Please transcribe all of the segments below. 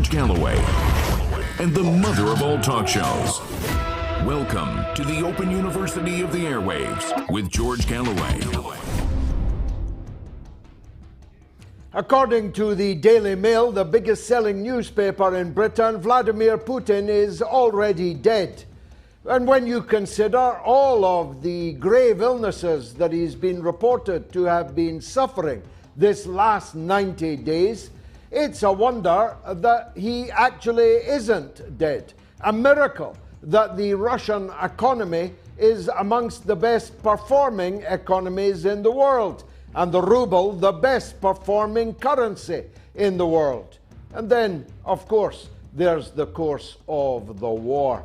George Galloway and the mother of all talk shows. Welcome to the Open University of the Airwaves with George Galloway. According to the Daily Mail, the biggest selling newspaper in Britain, Vladimir Putin is already dead. And when you consider all of the grave illnesses that he's been reported to have been suffering this last 90 days, it's a wonder that he actually isn't dead. A miracle that the Russian economy is amongst the best performing economies in the world, and the ruble the best performing currency in the world. And then, of course, there's the course of the war.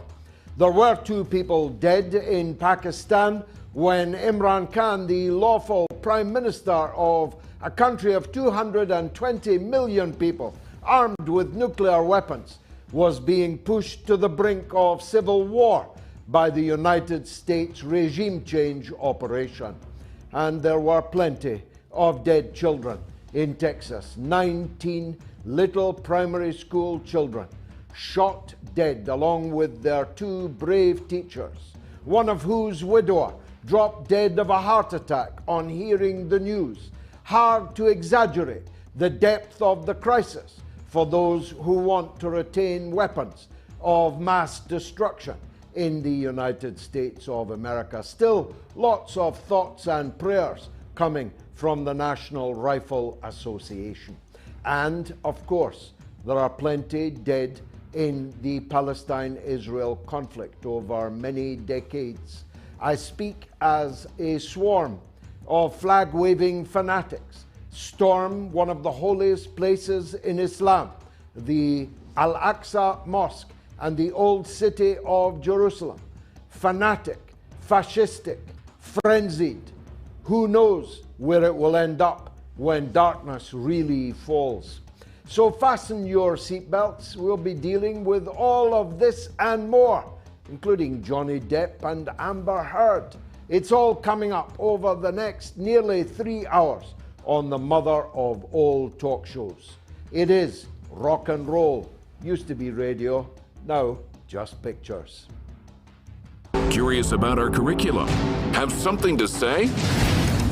There were 2 people dead in Pakistan when Imran Khan, the lawful prime minister of a country of 220 million people armed with nuclear weapons, was being pushed to the brink of civil war by the United States regime change operation. And there were plenty of dead children in Texas. 19 little primary school children shot dead along with their 2 brave teachers, one of whose widower dropped dead of a heart attack on hearing the news. Hard to exaggerate the depth of the crisis for those who want to retain weapons of mass destruction in the United States of America. Still, lots of thoughts and prayers coming from the National Rifle Association. And, of course, there are plenty dead in the Palestine-Israel conflict over many decades. I speak as a swarm of flag-waving fanatics storm one of the holiest places in Islam, the Al-Aqsa Mosque and the old city of Jerusalem. Fanatic, fascistic, frenzied. Who knows where it will end up when darkness really falls? So fasten your seatbelts. We'll be dealing with all of this and more, including Johnny Depp and Amber Heard. It's all coming up over the next nearly 3 hours on the mother of all talk shows. It is rock and roll. Used to be radio, now just pictures. Curious about our curriculum? Have something to say?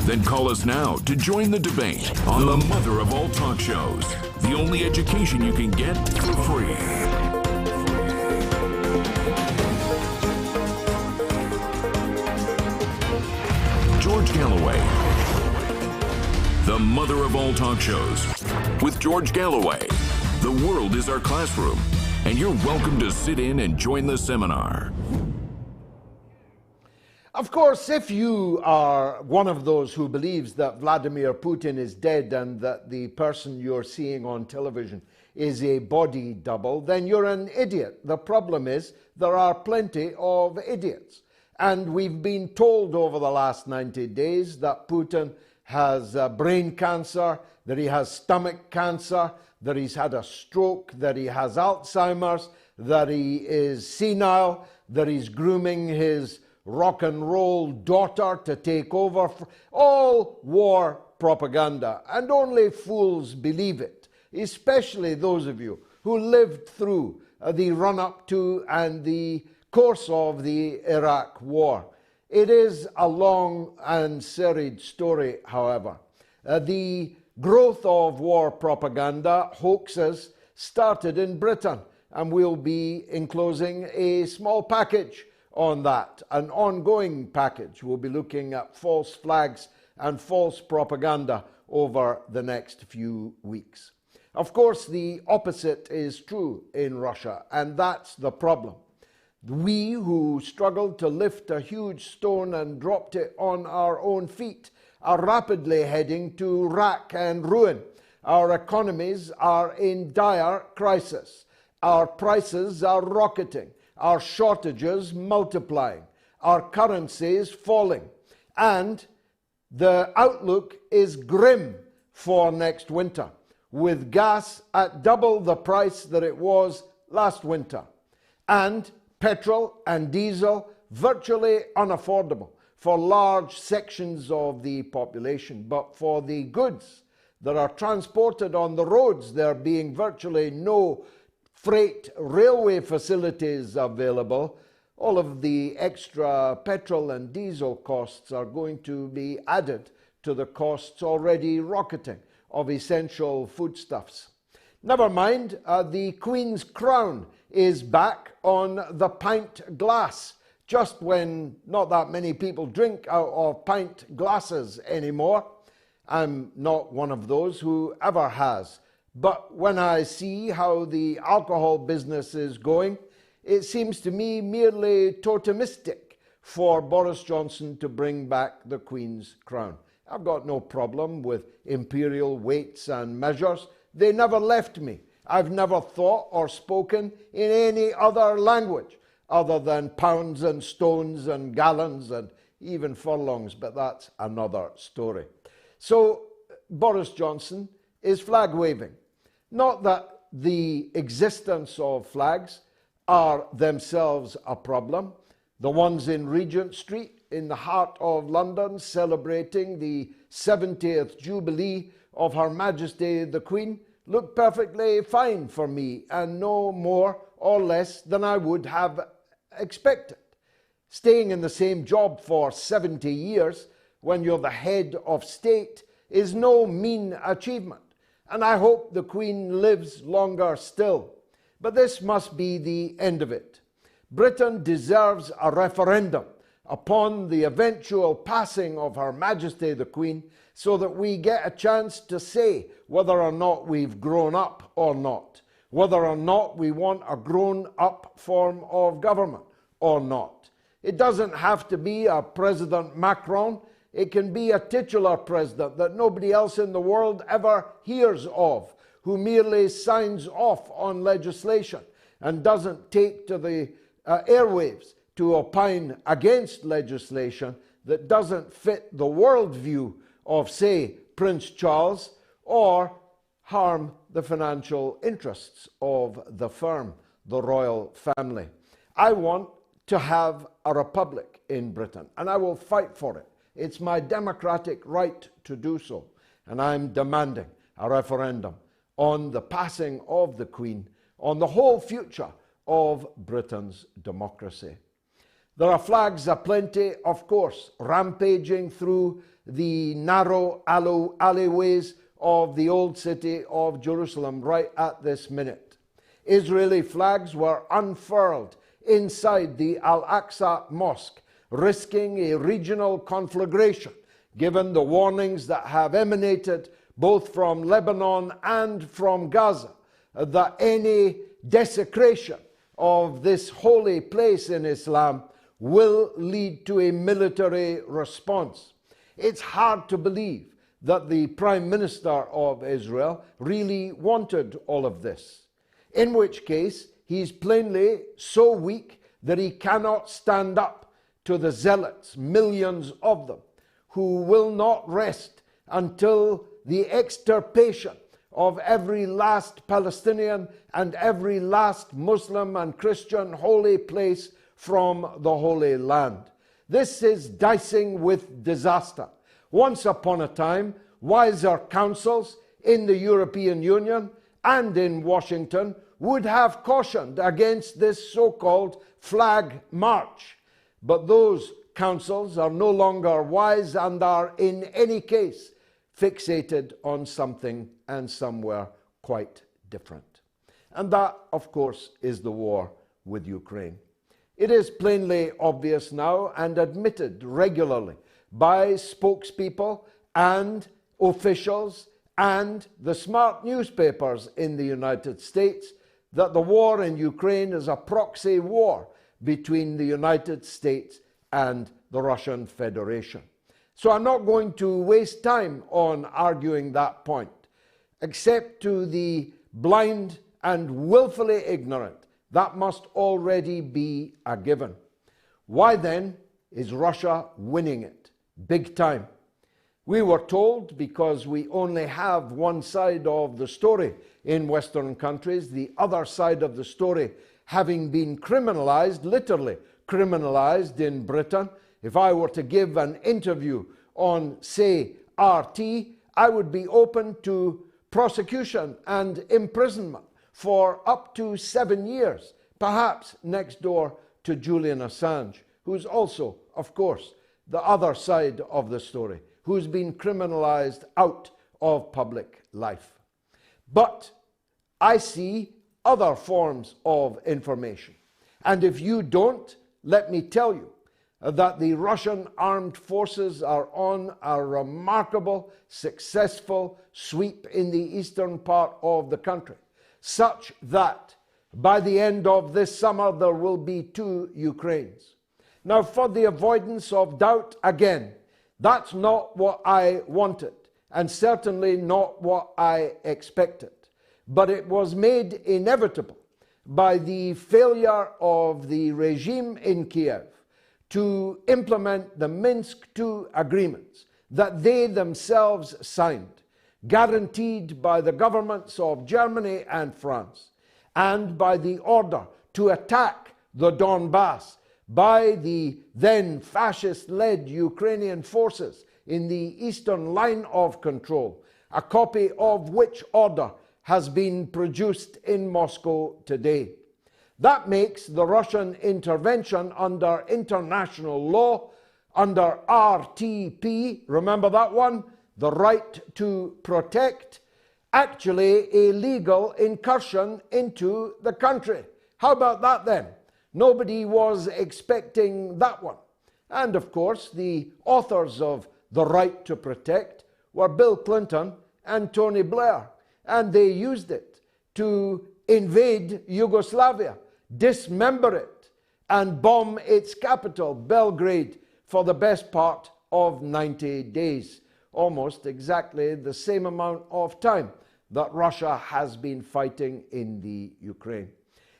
Then call us now to join the debate on the mother of all talk shows. The only education you can get for free. George Galloway, the mother of all talk shows. With George Galloway, the world is our classroom, and you're welcome to sit in and join the seminar. Of course, if you are one of those who believes that Vladimir Putin is dead and that the person you're seeing on television is a body double, then you're an idiot. The problem is there are plenty of idiots. And we've been told over the last 90 days that Putin has brain cancer, that he has stomach cancer, that he's had a stroke, that he has Alzheimer's, that he is senile, that he's grooming his rock and roll daughter to take over. All war propaganda, and only fools believe it, especially those of you who lived through the run-up to and the course of the Iraq war. It is a long and serried story, however. The growth of war propaganda hoaxes started in Britain, and we'll be enclosing a small package on that, an ongoing package. We'll be looking at false flags and false propaganda over the next few weeks. Of course, the opposite is true in Russia, and that's the problem. We who struggled to lift a huge stone and dropped it on our own feet are rapidly heading to rack and ruin. Our economies are in dire crisis. Our prices are rocketing. Our shortages multiplying, our currencies falling, and the outlook is grim for next winter, with gas at double the price that it was last winter, and petrol and diesel virtually unaffordable for large sections of the population. But for the goods that are transported on the roads, there being virtually no freight railway facilities available, all of the extra petrol and diesel costs are going to be added to the costs already rocketing of essential foodstuffs. Never mind, the Queen's crown is back on the pint glass, just when not that many people drink out of pint glasses anymore. I'm not one of those who ever has. But when I see how the alcohol business is going, it seems to me merely totemistic for Boris Johnson to bring back the Queen's crown. I've got no problem with imperial weights and measures. They never left me. I've never thought or spoken in any other language other than pounds and stones and gallons and even furlongs, but that's another story. So Boris Johnson is flag waving. Not that the existence of flags are themselves a problem. The ones in Regent Street in the heart of London celebrating the 70th Jubilee of Her Majesty the Queen look perfectly fine for me and no more or less than I would have expected. Staying in the same job for 70 years when you're the head of state is no mean achievement, and I hope the Queen lives longer still. But this must be the end of it. Britain deserves a referendum upon the eventual passing of Her Majesty the Queen so that we get a chance to say whether or not we've grown up or not, whether or not we want a grown-up form of government or not. It doesn't have to be a President Macron. It can be a titular president that nobody else in the world ever hears of, who merely signs off on legislation and doesn't take to the airwaves to opine against legislation that doesn't fit the worldview of, say, Prince Charles, or harm the financial interests of the firm, the royal family. I want to have a republic in Britain, and I will fight for it. It's my democratic right to do so, and I'm demanding a referendum on the passing of the Queen, on the whole future of Britain's democracy. There are flags aplenty, of course, rampaging through the narrow alleyways of the old city of Jerusalem right at this minute. Israeli flags were unfurled inside the Al-Aqsa Mosque, risking a regional conflagration, given the warnings that have emanated both from Lebanon and from Gaza, that any desecration of this holy place in Islam will lead to a military response. It's hard to believe that the Prime Minister of Israel really wanted all of this, in which case he's plainly so weak that he cannot stand up to the zealots, millions of them, who will not rest until the extirpation of every last Palestinian and every last Muslim and Christian holy place from the Holy Land. This is dicing with disaster. Once upon a time, wiser councils in the European Union and in Washington would have cautioned against this so-called flag march. But those councils are no longer wise and are in any case fixated on something and somewhere quite different. And that, of course, is the war with Ukraine. It is plainly obvious now and admitted regularly by spokespeople and officials and the smart newspapers in the United States that the war in Ukraine is a proxy war between the United States and the Russian Federation. So I'm not going to waste time on arguing that point, except to the blind and willfully ignorant. That must already be a given. Why then is Russia winning it? Big time. We were told, because we only have one side of the story in Western countries, the other side of the story having been criminalized, literally criminalized in Britain. If I were to give an interview on, say, RT, I would be open to prosecution and imprisonment for up to 7 years, perhaps next door to Julian Assange, who's also, of course, the other side of the story, who's been criminalized out of public life. But I see other forms of information. And if you don't, let me tell you that the Russian armed forces are on a remarkable, successful sweep in the eastern part of the country, such that by the end of this summer there will be 2 Ukraines. Now, for the avoidance of doubt, again, that's not what I wanted, and certainly not what I expected. But it was made inevitable by the failure of the regime in Kiev to implement the Minsk II agreements that they themselves signed, guaranteed by the governments of Germany and France, and by the order to attack the Donbass by the then fascist-led Ukrainian forces in the eastern line of control, a copy of which order has been produced in Moscow today. That makes the Russian intervention under international law, under RTP, remember that one? The right to protect, actually a legal incursion into the country. How about that then? Nobody was expecting that one. And of course, the authors of the right to protect were Bill Clinton and Tony Blair. And they used it to invade Yugoslavia, dismember it, and bomb its capital, Belgrade, for the best part of 90 days. Almost exactly the same amount of time that Russia has been fighting in the Ukraine.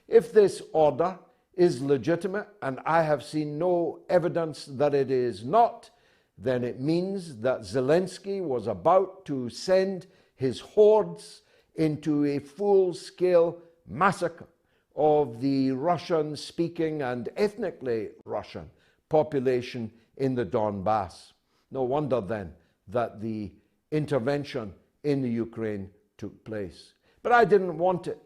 If this order is legitimate, and I have seen no evidence that it is not, then it means that Zelensky was about to send his hordes into a full-scale massacre of the Russian-speaking and ethnically Russian population in the Donbass. No wonder then that the intervention in the Ukraine took place. But I didn't want it.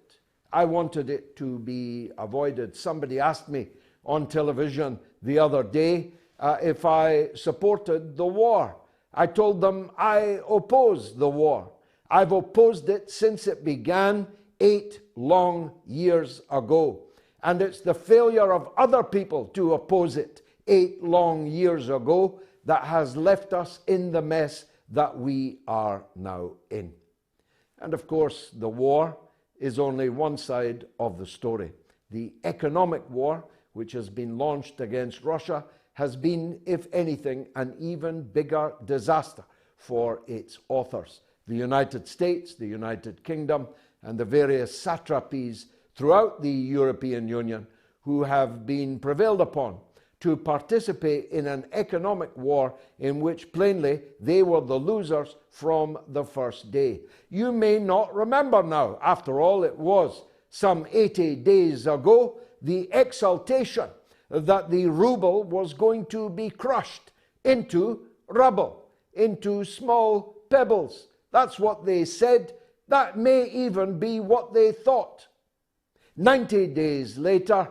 I wanted it to be avoided. Somebody asked me on television the other day if I supported the war. I told them I oppose the war. I've opposed it since it began 8 long years ago. And it's the failure of other people to oppose it 8 long years ago that has left us in the mess that we are now in. And of course, the war is only one side of the story. The economic war, which has been launched against Russia, has been, if anything, an even bigger disaster for its authors. The United States, the United Kingdom, and the various satrapies throughout the European Union who have been prevailed upon to participate in an economic war in which plainly they were the losers from the first day. You may not remember now, after all, it was some 80 days ago, the exultation that the ruble was going to be crushed into rubble, into small pebbles. That's what they said. That may even be what they thought. 90 days later,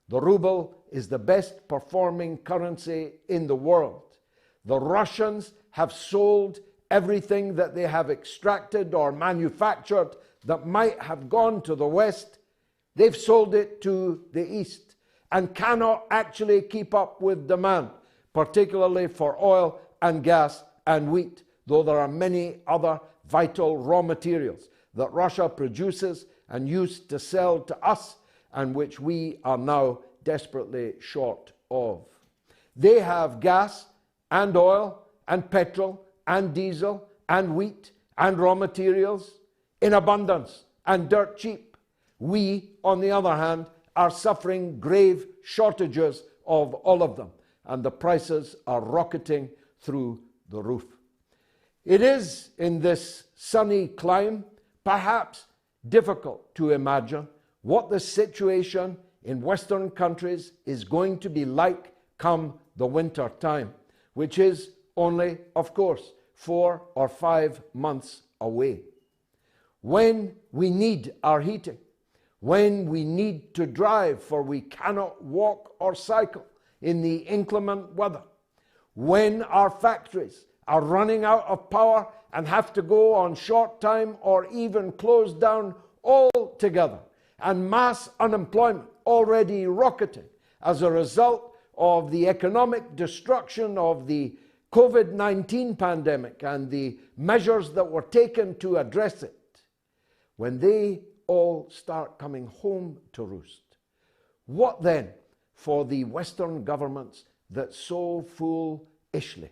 the ruble is the best performing currency in the world. The Russians have sold everything that they have extracted or manufactured that might have gone to the West. They've sold it to the East and cannot actually keep up with demand, particularly for oil and gas and wheat, though there are many other vital raw materials that Russia produces and used to sell to us and which we are now desperately short of. They have gas and oil and petrol and diesel and wheat and raw materials in abundance and dirt cheap. We, on the other hand, are suffering grave shortages of all of them, and the prices are rocketing through the roof. It is, in this sunny clime, perhaps difficult to imagine what the situation in Western countries is going to be like come the winter time, which is only, of course, 4 or 5 months away. When we need our heating, when we need to drive for we cannot walk or cycle in the inclement weather, when our factories are running out of power and have to go on short time or even close down altogether, and mass unemployment already rocketing as a result of the economic destruction of the COVID-19 pandemic and the measures that were taken to address it, when they all start coming home to roost, what then for the Western governments that so foolishly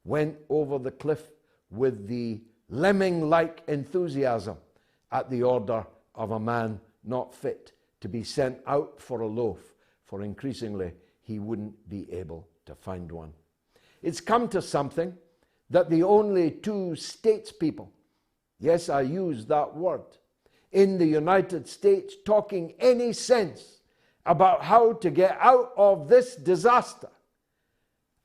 went over the cliff with the lemming-like enthusiasm at the order of a man not fit to be sent out for a loaf, for increasingly he wouldn't be able to find one. It's come to something that the only two statespeople, yes, I use that word, in the United States talking any sense about how to get out of this disaster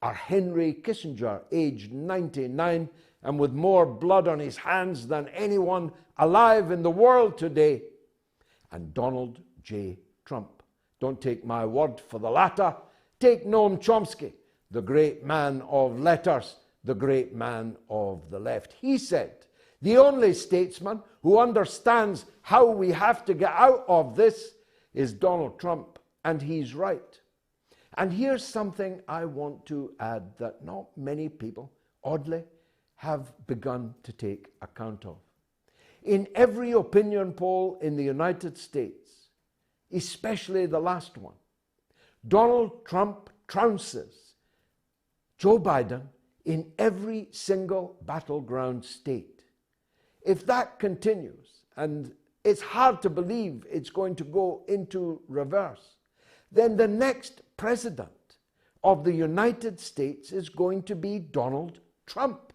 are Henry Kissinger, aged 99 and with more blood on his hands than anyone alive in the world today, and Donald J. Trump. Don't take my word for the latter. Take Noam Chomsky, the great man of letters, the great man of the left. He said, the only statesman who understands how we have to get out of this is Donald Trump, and he's right. And here's something I want to add that not many people, oddly, have begun to take account of. In every opinion poll in the United States, especially the last one, Donald Trump trounces Joe Biden in every single battleground state. If that continues, and it's hard to believe it's going to go into reverse, then the next president of the United States is going to be Donald Trump.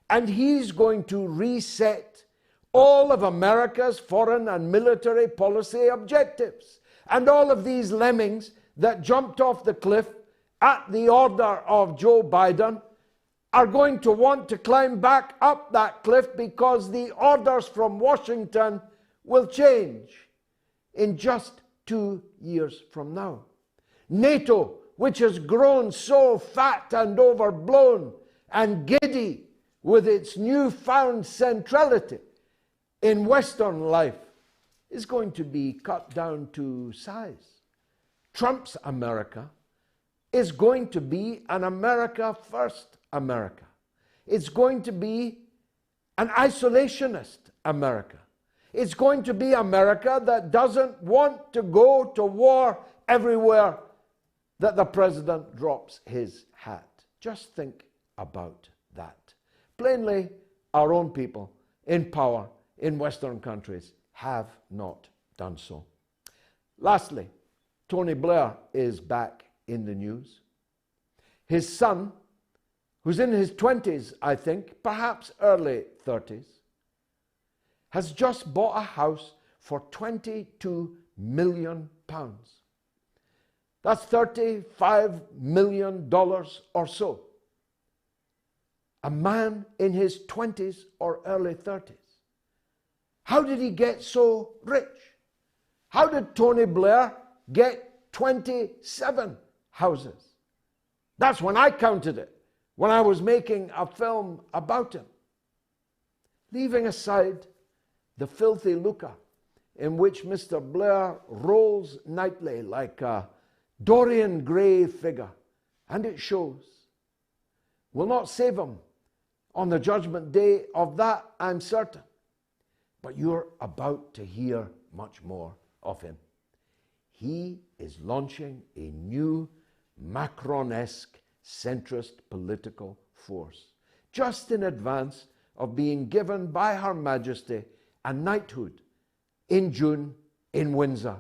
And he's going to reset all of America's foreign and military policy objectives. And all of these lemmings that jumped off the cliff at the order of Joe Biden are going to want to climb back up that cliff because the orders from Washington will change in just 2 years from now. NATO, which has grown so fat and overblown and giddy with its newfound centrality in Western life, is going to be cut down to size. Trump's America is going to be an America first America. It's going to be an isolationist America. It's going to be America that doesn't want to go to war everywhere that the president drops his hat. Just think about that. Plainly, our own people in power in Western countries have not done so. Lastly, Tony Blair is back in the news. His son, who's in his 20s, I think, perhaps early 30s, has just bought a house for £22 million. That's $35 million or so. A man in his 20s or early 30s. How did he get so rich? How did Tony Blair get 27 houses? That's when I counted it, when I was making a film about him. Leaving aside the filthy lucre in which Mr. Blair rolls nightly like a Dorian Gray figure, and it shows, will not save him on the judgment day. Of that I'm certain. But you're about to hear much more of him. He is launching a new Macron-esque centrist political force, just in advance of being given by Her Majesty a knighthood in June in Windsor.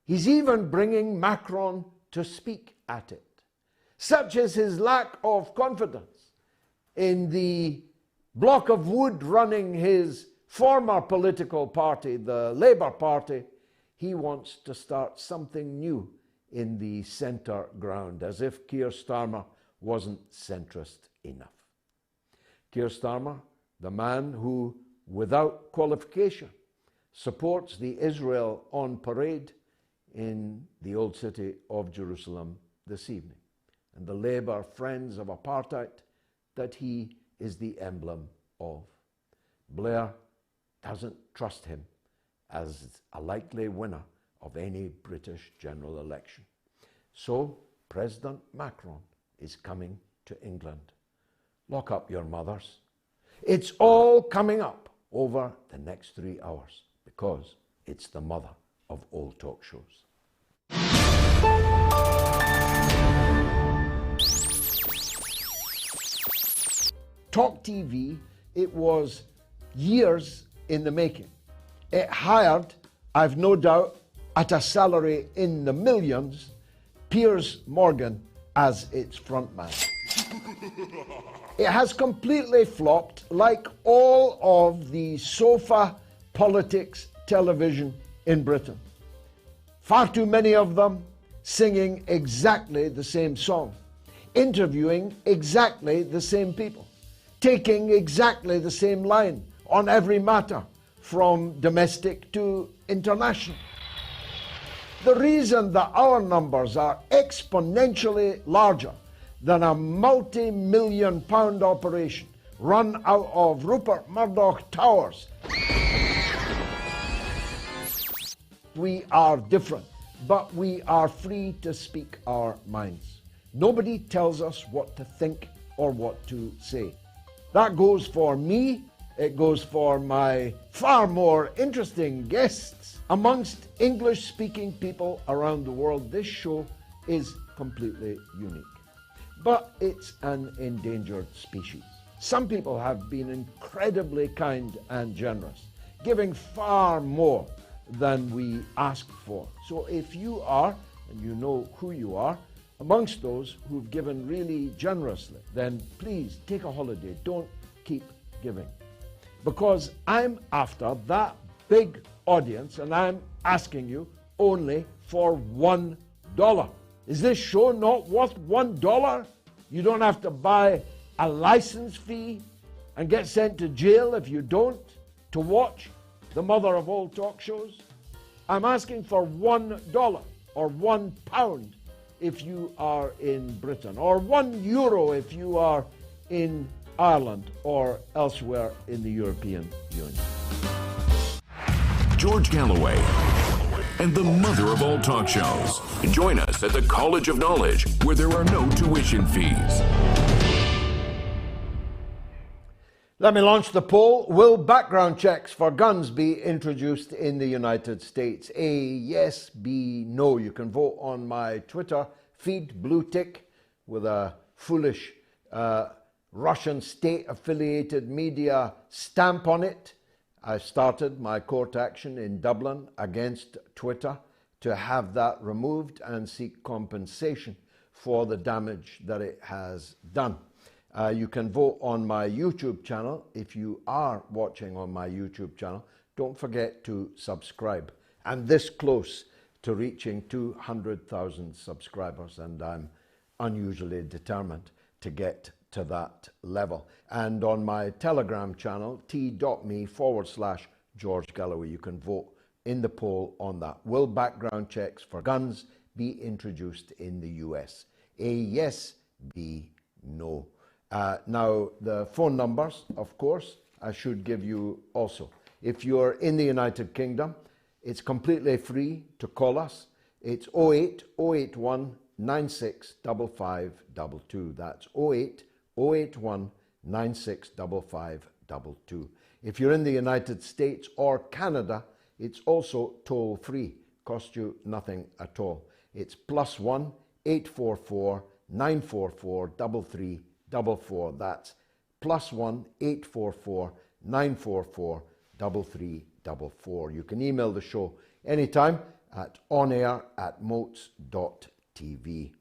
He's even bringing Macron to speak at it. Such is his lack of confidence in the block of wood running his former political party, the Labour Party, he wants to start something new in the centre ground, as if Keir Starmer wasn't centrist enough. Keir Starmer, the man who, without qualification, supports the Israel on parade in the old city of Jerusalem this evening, and the Labour friends of apartheid that he is the emblem of. Blair doesn't trust him as a likely winner of any British general election. So President Macron is coming to England. Lock up your mothers. It's all coming up over the next 3 hours because it's the mother of all talk shows. Talk TV, it was years in the making. It hired, I've no doubt, at a salary in the millions, Piers Morgan as its frontman. It has completely flopped like all of the sofa politics television in Britain. Far too many of them singing exactly the same song, interviewing exactly the same people, taking exactly the same line on every matter, from domestic to international. The reason that our numbers are exponentially larger than a multi-million pound operation run out of Rupert Murdoch Towers. We are different, but we are free to speak our minds. Nobody tells us what to think or what to say. That goes for me, it goes for my far more interesting guests. Amongst English-speaking people around the world, this show is completely unique. But it's an endangered species. Some people have been incredibly kind and generous, giving far more than we ask for. So if you are, and you know who you are, amongst those who've given really generously, then please take a holiday. Don't keep giving. Because I'm after that big audience, and I'm asking you only for $1. Is this show not worth $1? You don't have to buy a license fee and get sent to jail if you don't to watch the mother of all talk shows. I'm asking for $1 or £1 if you are in Britain, or €1 if you are in Ireland or elsewhere in the European Union. George Galloway and the mother of all talk shows. Join us at the College of Knowledge, where there are no tuition fees. Let me launch the poll. Will background checks for guns be introduced in the United States? A, yes, B, no. You can vote on my Twitter feed, blue tick, with a foolish Russian state-affiliated media stamp on it. I started my court action in Dublin against Twitter to have that removed and seek compensation for the damage that it has done. You can vote on my YouTube channel. If you are watching on my YouTube channel, don't forget to subscribe. I'm this close to reaching 200,000 subscribers, and I'm unusually determined to get to that level. And on my Telegram channel, t.me/George Galloway, you can vote in the poll on that. Will background checks for guns be introduced in the US? A, yes, B, no. Now, the phone numbers, of course, I should give you also. If you're in the United Kingdom, it's completely free to call us. It's 08 081 965522. That's 08 081 965522. If you're in the United States or Canada, it's also toll free, cost you nothing at all. It's +1 844 944 3344. That's +1 844 944 3344. You can email the show anytime at onair@moats.tv.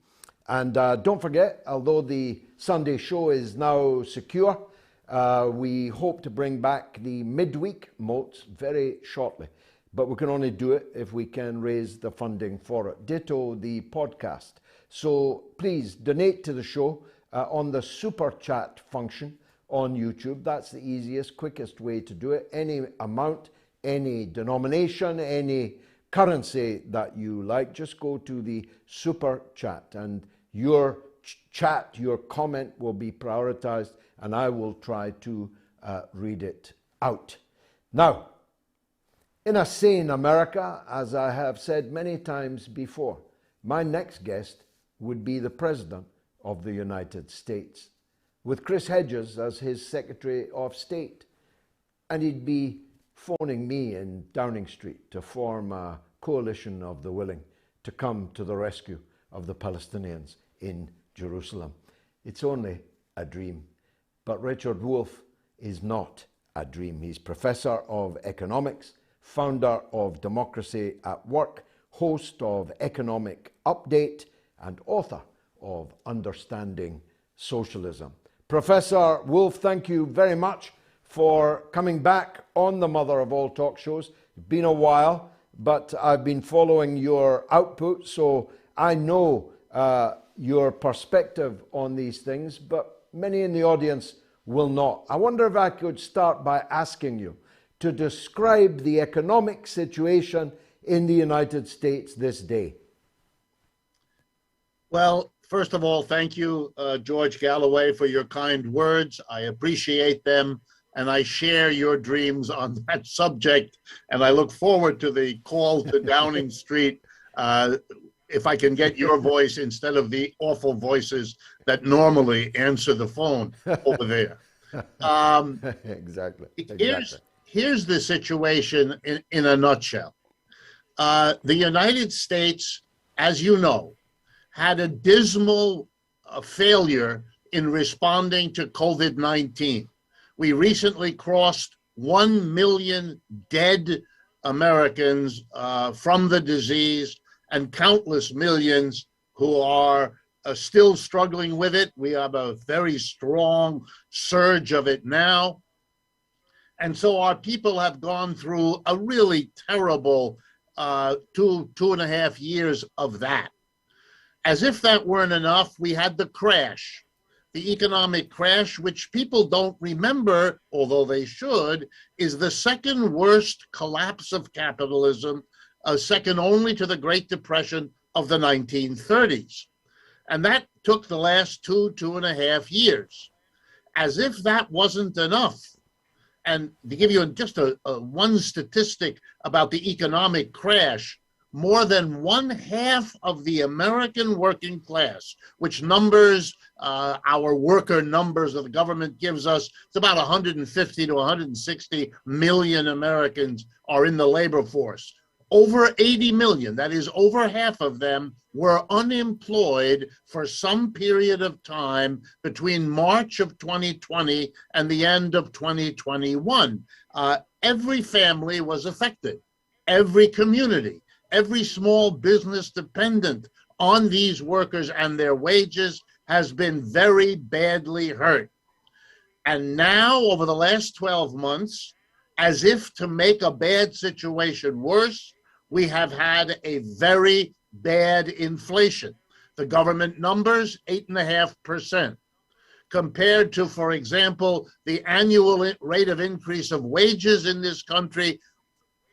And don't forget, although the Sunday show is now secure, we hope to bring back the midweek MOATS very shortly. But we can only do it if we can raise the funding for it. Ditto the podcast. So please donate to the show on the super chat function on YouTube. That's the easiest, quickest way to do it. Any amount any denomination, any currency that you like. Just go to the super chat, and your chat, your comment will be prioritized, and I will try to read it out. Now, in a sane America, as I have said many times before, my next guest would be the President of the United States, with Chris Hedges as his Secretary of State. And he'd be phoning me in Downing Street to form a coalition of the willing to come to the rescue of the Palestinians in Jerusalem. It's only a dream. But Richard Wolff is not a dream. He's Professor of Economics, founder of Democracy at Work, host of Economic Update, and author of Understanding Socialism. Professor Wolff, thank you very much for coming back on the mother of all talk shows. It's been a while, but I've been following your output, so I know your perspective on these things, but many in the audience will not. I wonder if I could start by asking you to describe the economic situation in the United States this day. Well, first of all, thank you, George Galloway, for your kind words. I appreciate them, and I share your dreams on that subject, and I look forward to the call to Downing Street if I can get your voice instead of the awful voices that normally answer the phone over there. Exactly. Here's the situation in a nutshell. The United States, as you know, had a dismal failure in responding to COVID-19. We recently crossed 1 million dead Americans from the disease, and countless millions who are still struggling with it. We have a very strong surge of it now. And so our people have gone through a really terrible 2.5 years of that. As if that weren't enough, we had the crash, the economic crash, which people don't remember, although they should, is the second worst collapse of capitalism, second only to the Great Depression of the 1930s. And that took the last 2.5 years. As if that wasn't enough. And to give you just one statistic about the economic crash, more than 1/2 of the American working class, which numbers our worker numbers that the government gives us, it's about 150 to 160 million Americans are in the labor force. Over 80 million, that is over half of them, were unemployed for some period of time between March of 2020 and the end of 2021. Every family was affected, every community, every small business dependent on these workers and their wages has been very badly hurt. And now, over the last 12 months, as if to make a bad situation worse, we have had a very bad inflation. The government numbers, 8.5%. Compared to, for example, the annual rate of increase of wages in this country,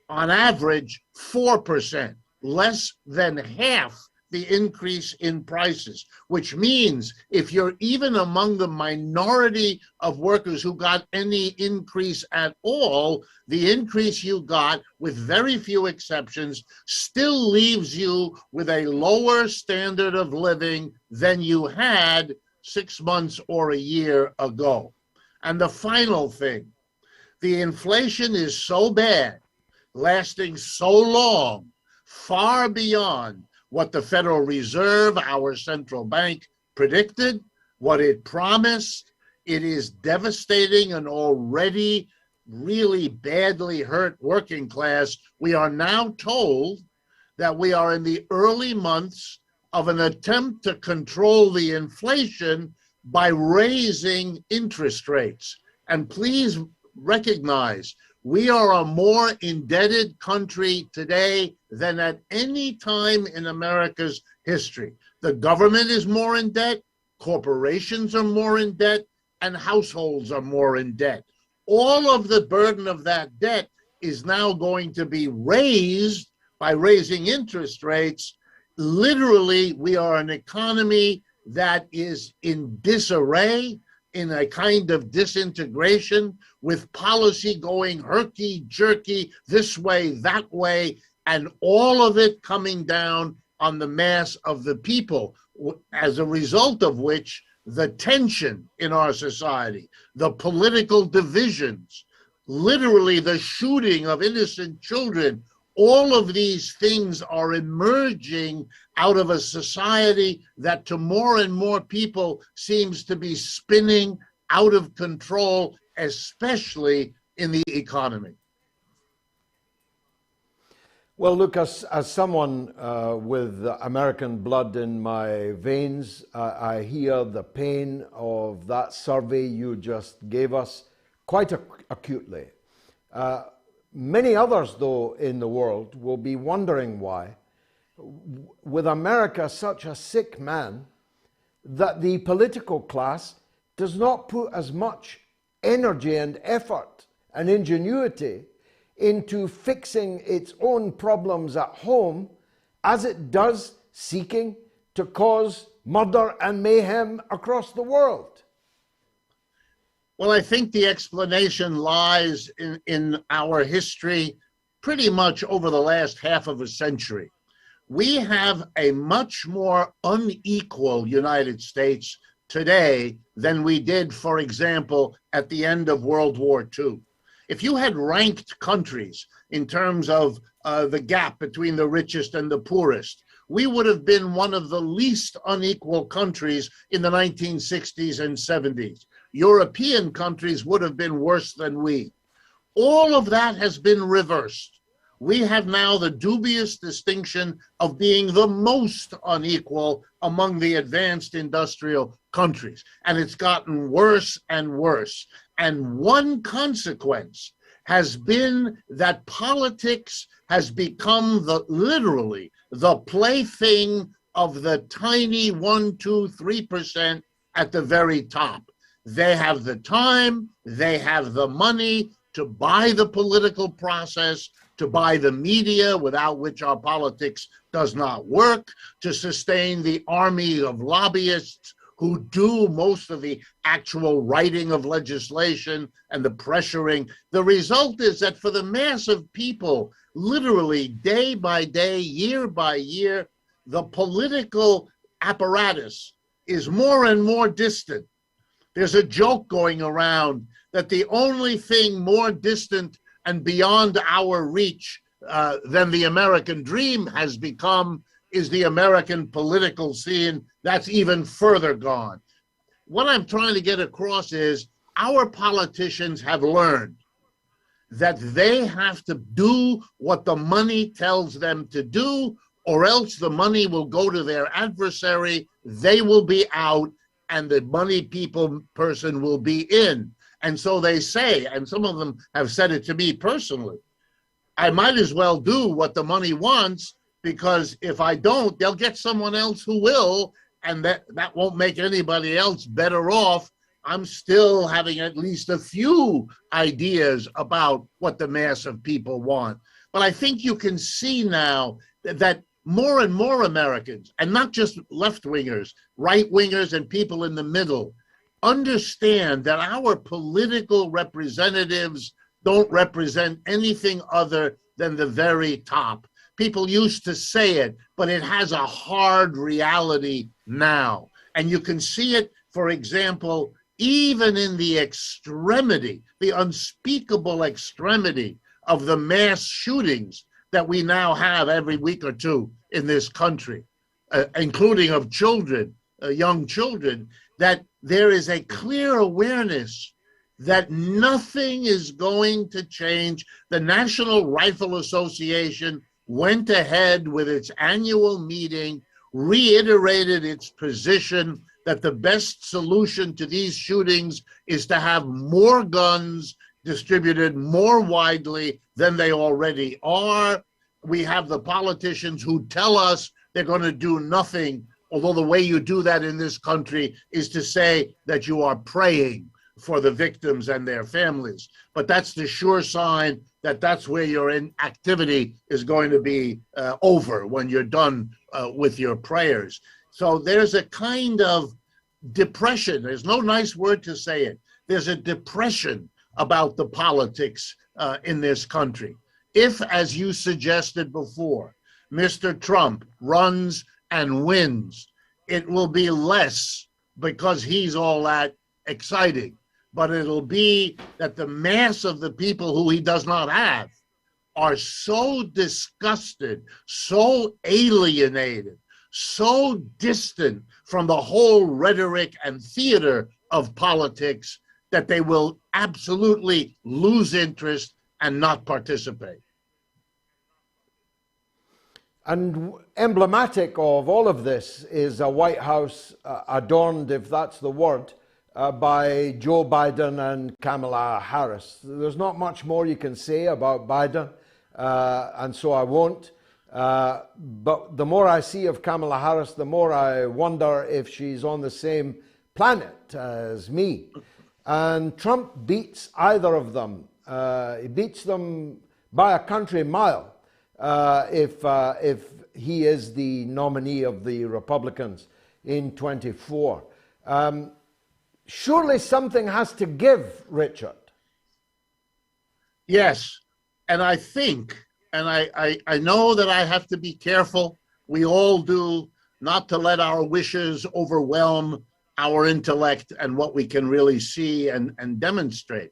on average, 4%, less than half the increase in prices, which means if you're even among the minority of workers who got any increase at all, the increase you got, with very few exceptions, still leaves you with a lower standard of living than you had 6 months or a year ago. And the final thing, the inflation is so bad, lasting so long, far beyond what the Federal Reserve, our central bank, predicted, what it promised. It is devastating an already really badly hurt working class. We are now told that we are in the early months of an attempt to control the inflation by raising interest rates. And please recognize, we are a more indebted country today than at any time in America's history. The government is more in debt, corporations are more in debt, and households are more in debt. All of the burden of that debt is now going to be raised by raising interest rates. Literally, we are an economy that is in disarray, in a kind of disintegration, with policy going herky-jerky this way, that way, and all of it coming down on the mass of the people, as a result of which the tension in our society, the political divisions, literally the shooting of innocent children, all of these things are emerging out of a society that to more and more people seems to be spinning out of control, especially in the economy. Well, Lucas, as someone with American blood in my veins, I hear the pain of that survey you just gave us quite acutely. Many others, though, in the world will be wondering why, with America such a sick man, that the political class does not put as much energy and effort and ingenuity into fixing its own problems at home as it does seeking to cause murder and mayhem across the world. Well, I think the explanation lies in our history pretty much over the last half of a century. We have a much more unequal United States today than we did, for example, at the end of World War II. If you had ranked countries in terms of the gap between the richest and the poorest, we would have been one of the least unequal countries in the 1960s and 70s. European countries would have been worse than we. All of that has been reversed. We have now the dubious distinction of being the most unequal among the advanced industrial countries. And it's gotten worse and worse. And one consequence has been that politics has become literally the plaything of the tiny 1%, 2%, 3% at the very top. They have the time, they have the money to buy the political process, to buy the media, without which our politics does not work, to sustain the army of lobbyists who do most of the actual writing of legislation and the pressuring. The result is that for the mass of people, literally day by day, year by year, the political apparatus is more and more distant. There's a joke going around that the only thing more distant and beyond our reach than the American dream has become is the American political scene. That's even further gone. What I'm trying to get across is our politicians have learned that they have to do what the money tells them to do, or else the money will go to their adversary, they will be out, and the money person will be in. And so they say, and some of them have said it to me personally, I might as well do what the money wants, because if I don't, they'll get someone else who will, and that won't make anybody else better off. I'm still having at least a few ideas about what the mass of people want. But I think you can see now that more and more Americans, and not just left-wingers, right-wingers and people in the middle, understand that our political representatives don't represent anything other than the very top. People used to say it, but it has a hard reality now. And you can see it, for example, even in the extremity, the unspeakable extremity of the mass shootings that we now have every week or two in this country, including of children, young children, that there is a clear awareness that nothing is going to change. The National Rifle Association went ahead with its annual meeting, reiterated its position that the best solution to these shootings is to have more guns distributed more widely than they already are. We have the politicians who tell us they're going to do nothing, although the way you do that in this country is to say that you are praying. for the victims and their families. But that's the sure sign that that's where your activity is going to be over when you're done with your prayers. So there's a kind of depression. There's no nice word to say it. There's a depression about the politics in this country. If, as you suggested before, Mr. Trump runs and wins, it will be less because he's all that exciting, but it'll be that the mass of the people who he does not have are so disgusted, so alienated, so distant from the whole rhetoric and theater of politics that they will absolutely lose interest and not participate. And emblematic of all of this is a White House adorned, if that's the word, by Joe Biden and Kamala Harris. There's not much more you can say about Biden, and so I won't. But the more I see of Kamala Harris, the more I wonder if she's on the same planet as me. And Trump beats either of them. He beats them by a country mile if he is the nominee of the Republicans in 24. Surely something has to give, Richard. Yes, and I think, and I know that I have to be careful, we all do, not to let our wishes overwhelm our intellect and what we can really see and demonstrate.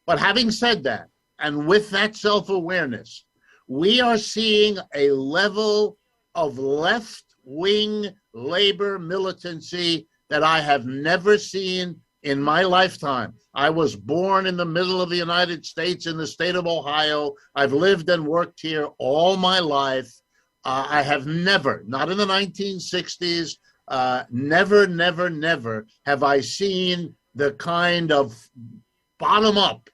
But having said that, and with that self-awareness, we are seeing a level of left-wing labor militancy that I have never seen in my lifetime. I was born in the middle of the United States in the state of Ohio. I've lived and worked here all my life. I have never, not in the 1960s, never have I seen the kind of bottom-up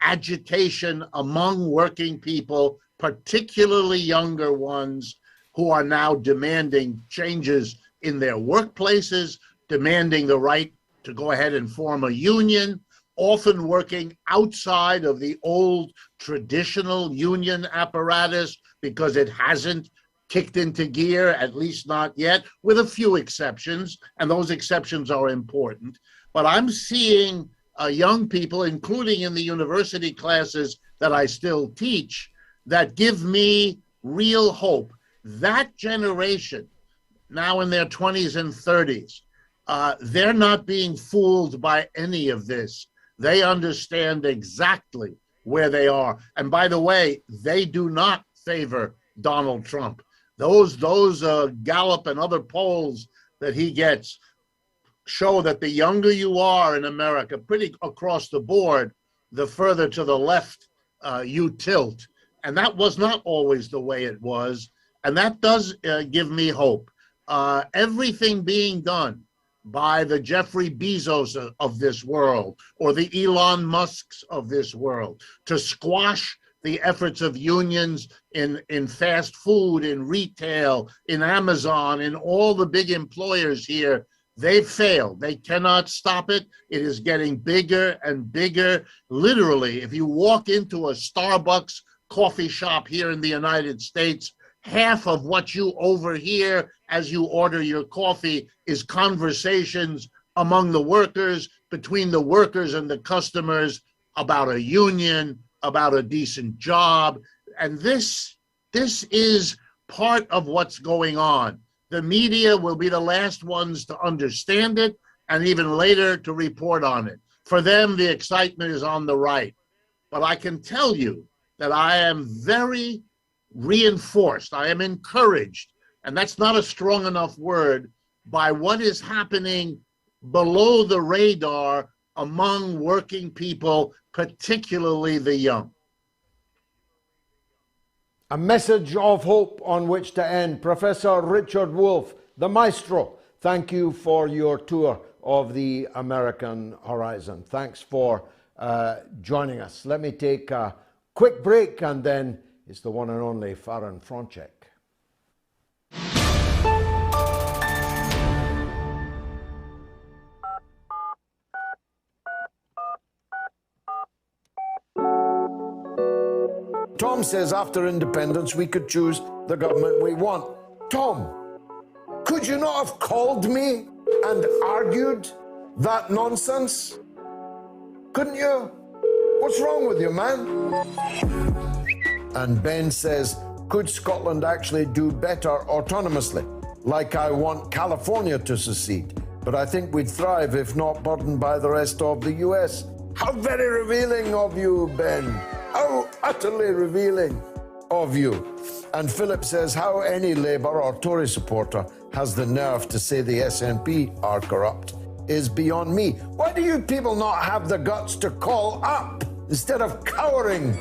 agitation among working people, particularly younger ones, who are now demanding changes in their workplaces, demanding the right to go ahead and form a union, often working outside of the old traditional union apparatus because it hasn't kicked into gear, at least not yet, with a few exceptions, and those exceptions are important. But I'm seeing young people, including in the university classes that I still teach, that give me real hope. That generation, now in their 20s and 30s, they're not being fooled by any of this. They understand exactly where they are. And by the way, they do not favor Donald Trump. Those Gallup and other polls that he gets show that the younger you are in America, pretty across the board, the further to the left you tilt. And that was not always the way it was. And that does give me hope. Everything being done by the Jeffrey Bezos of this world or the Elon Musks of this world to squash the efforts of unions in fast food, in retail, in Amazon, in all the big employers here, they've failed. They cannot stop it. It is getting bigger and bigger. Literally, if you walk into a Starbucks coffee shop here in the United States, half of what you overhear as you order your coffee is conversations among the workers, between the workers and the customers, about a union, about a decent job. And this is part of what's going on. The media will be the last ones to understand it and even later to report on it. For them, the excitement is on the right. But I can tell you that I am very reinforced, I am encouraged, and that's not a strong enough word, by what is happening below the radar among working people, particularly the young. A message of hope on which to end. Professor Richard Wolff, the maestro, thank you for your tour of the American horizon. Thanks for joining us. Let me take a quick break, and then it's the one and only Farron Fronchek. Tom says after independence we could choose the government we want. Tom, could you not have called me and argued that nonsense? Couldn't you? What's wrong with you, man? And Ben says, could Scotland actually do better autonomously? Like I want California to secede, but I think we'd thrive if not burdened by the rest of the US. How very revealing of you, Ben. How utterly revealing of you. And Philip says, how any Labour or Tory supporter has the nerve to say the SNP are corrupt is beyond me. Why do you people not have the guts to call up instead of cowering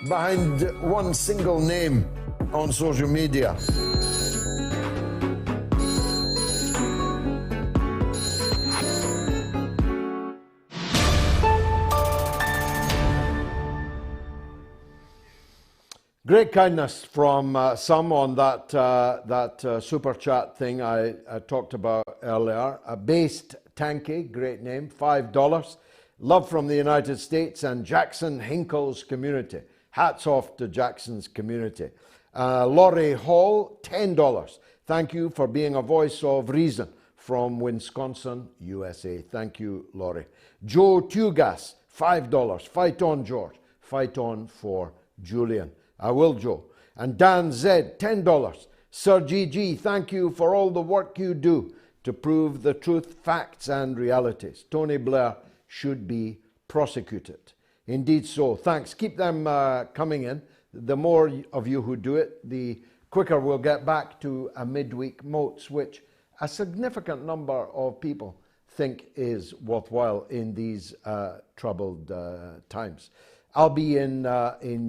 behind one single name on social media? Great kindness from some on that super chat thing I talked about earlier. Based Tanky, great name, $5. Love from the United States and Jackson Hinkle's community. Hats off to Jackson's community. Laurie Hall, $10. Thank you for being a voice of reason from Wisconsin, USA. Thank you, Laurie. Joe Tugas, $5. Fight on, George. Fight on for Julian. I will, Joe. And Dan Z, $10. Sir GG, thank you for all the work you do to prove the truth, facts, and realities. Tony Blair should be prosecuted. Indeed so. Thanks. Keep them coming in. The more of you who do it, the quicker we'll get back to a midweek MOATS, which a significant number of people think is worthwhile in these troubled times. I'll be in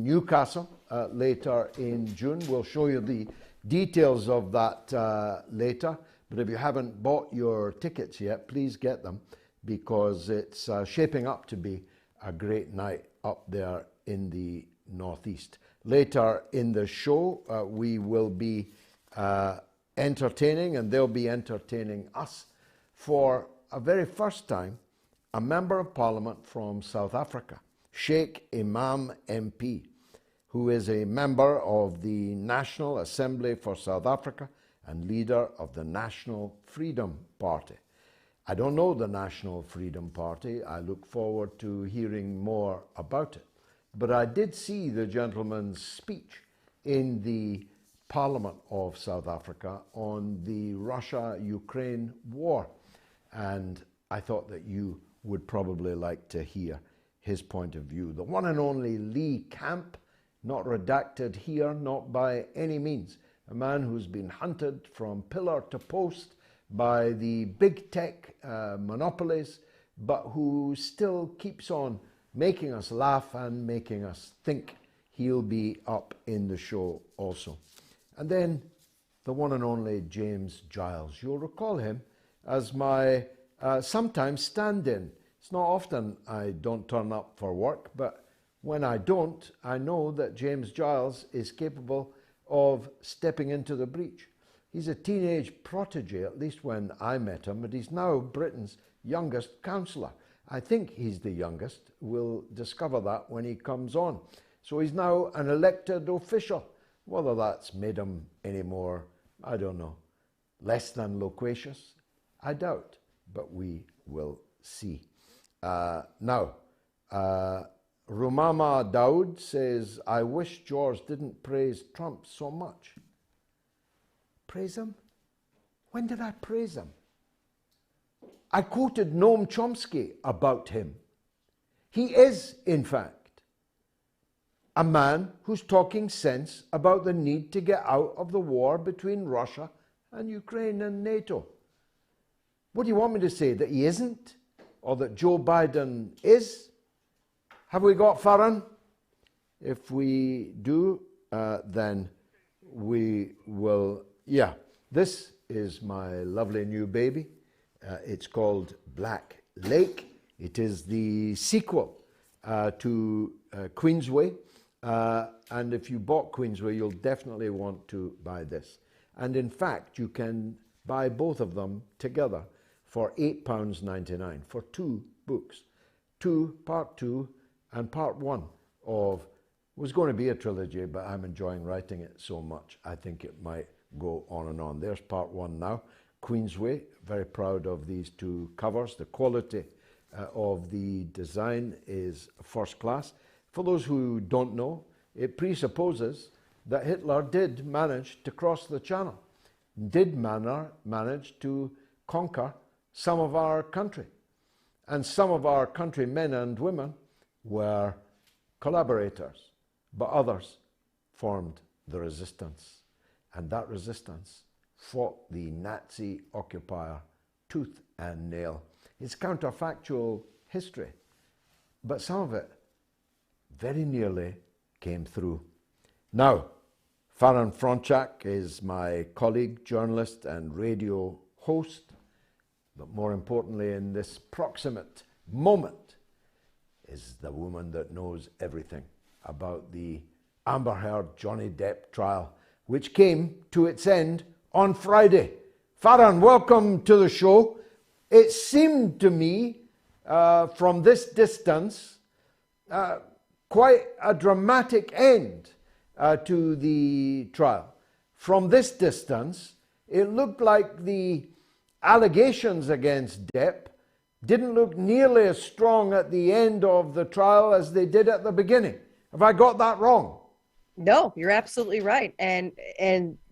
Newcastle later in June. We'll show you the details of that later. But if you haven't bought your tickets yet, please get them, because it's shaping up to be a great night up there in the Northeast. Later in the show, we will be entertaining, and they'll be entertaining us for a very first time, a Member of Parliament from South Africa, Sheikh Imam MP, who is a member of the National Assembly for South Africa and leader of the National Freedom Party. I don't know the National Freedom Party. I look forward to hearing more about it. But I did see the gentleman's speech in the Parliament of South Africa on the Russia-Ukraine war. And I thought that you would probably like to hear his point of view. The one and only Lee Camp, not redacted here, not by any means. A man who's been hunted from pillar to post by the big tech monopolies, but who still keeps on making us laugh and making us think. He'll be up in the show also. And then the one and only James Giles. You'll recall him as my sometimes stand-in. It's not often I don't turn up for work, but when I don't, I know that James Giles is capable of stepping into the breach. He's a teenage protege, at least when I met him, but he's now Britain's youngest councillor. I think he's the youngest. We'll discover that when he comes on. So he's now an elected official. Whether that's made him any more, I don't know, less than loquacious, I doubt, but we will see. Now, Rumama Daoud says, I wish George didn't praise Trump so much. Praise him? When did I praise him? I quoted Noam Chomsky about him. He is, in fact, a man who's talking sense about the need to get out of the war between Russia and Ukraine and NATO. What do you want me to say, that he isn't? Or that Joe Biden is? Have we got Farron? If we do, then we will, yeah. This is my lovely new baby. It's called Black Lake. It is the sequel to Queensway. And if you bought Queensway, you'll definitely want to buy this. And in fact, you can buy both of them together for £8.99 for 2 books. Part 2 and part 1 of was going to be a trilogy, but I'm enjoying writing it so much, I think it might go on and on. There's part one now. Queensway, very proud of these two covers. The quality of the design is first class. For those who don't know, it presupposes that Hitler did manage to cross the Channel, did manage to conquer some of our country. And some of our countrymen and women were collaborators, but others formed the resistance. And that resistance fought the Nazi occupier tooth and nail. It's counterfactual history, but some of it very nearly came through. Now, Farhan Fronczak is my colleague, journalist and radio host, but more importantly in this proximate moment is the woman that knows everything about the Amber Heard Johnny Depp trial, which came to its end on Friday. Farhan, welcome to the show. It seemed to me from this distance quite a dramatic end to the trial. From this distance, it looked like the allegations against Depp didn't look nearly as strong at the end of the trial as they did at the beginning. Have I got that wrong? No, you're absolutely right. And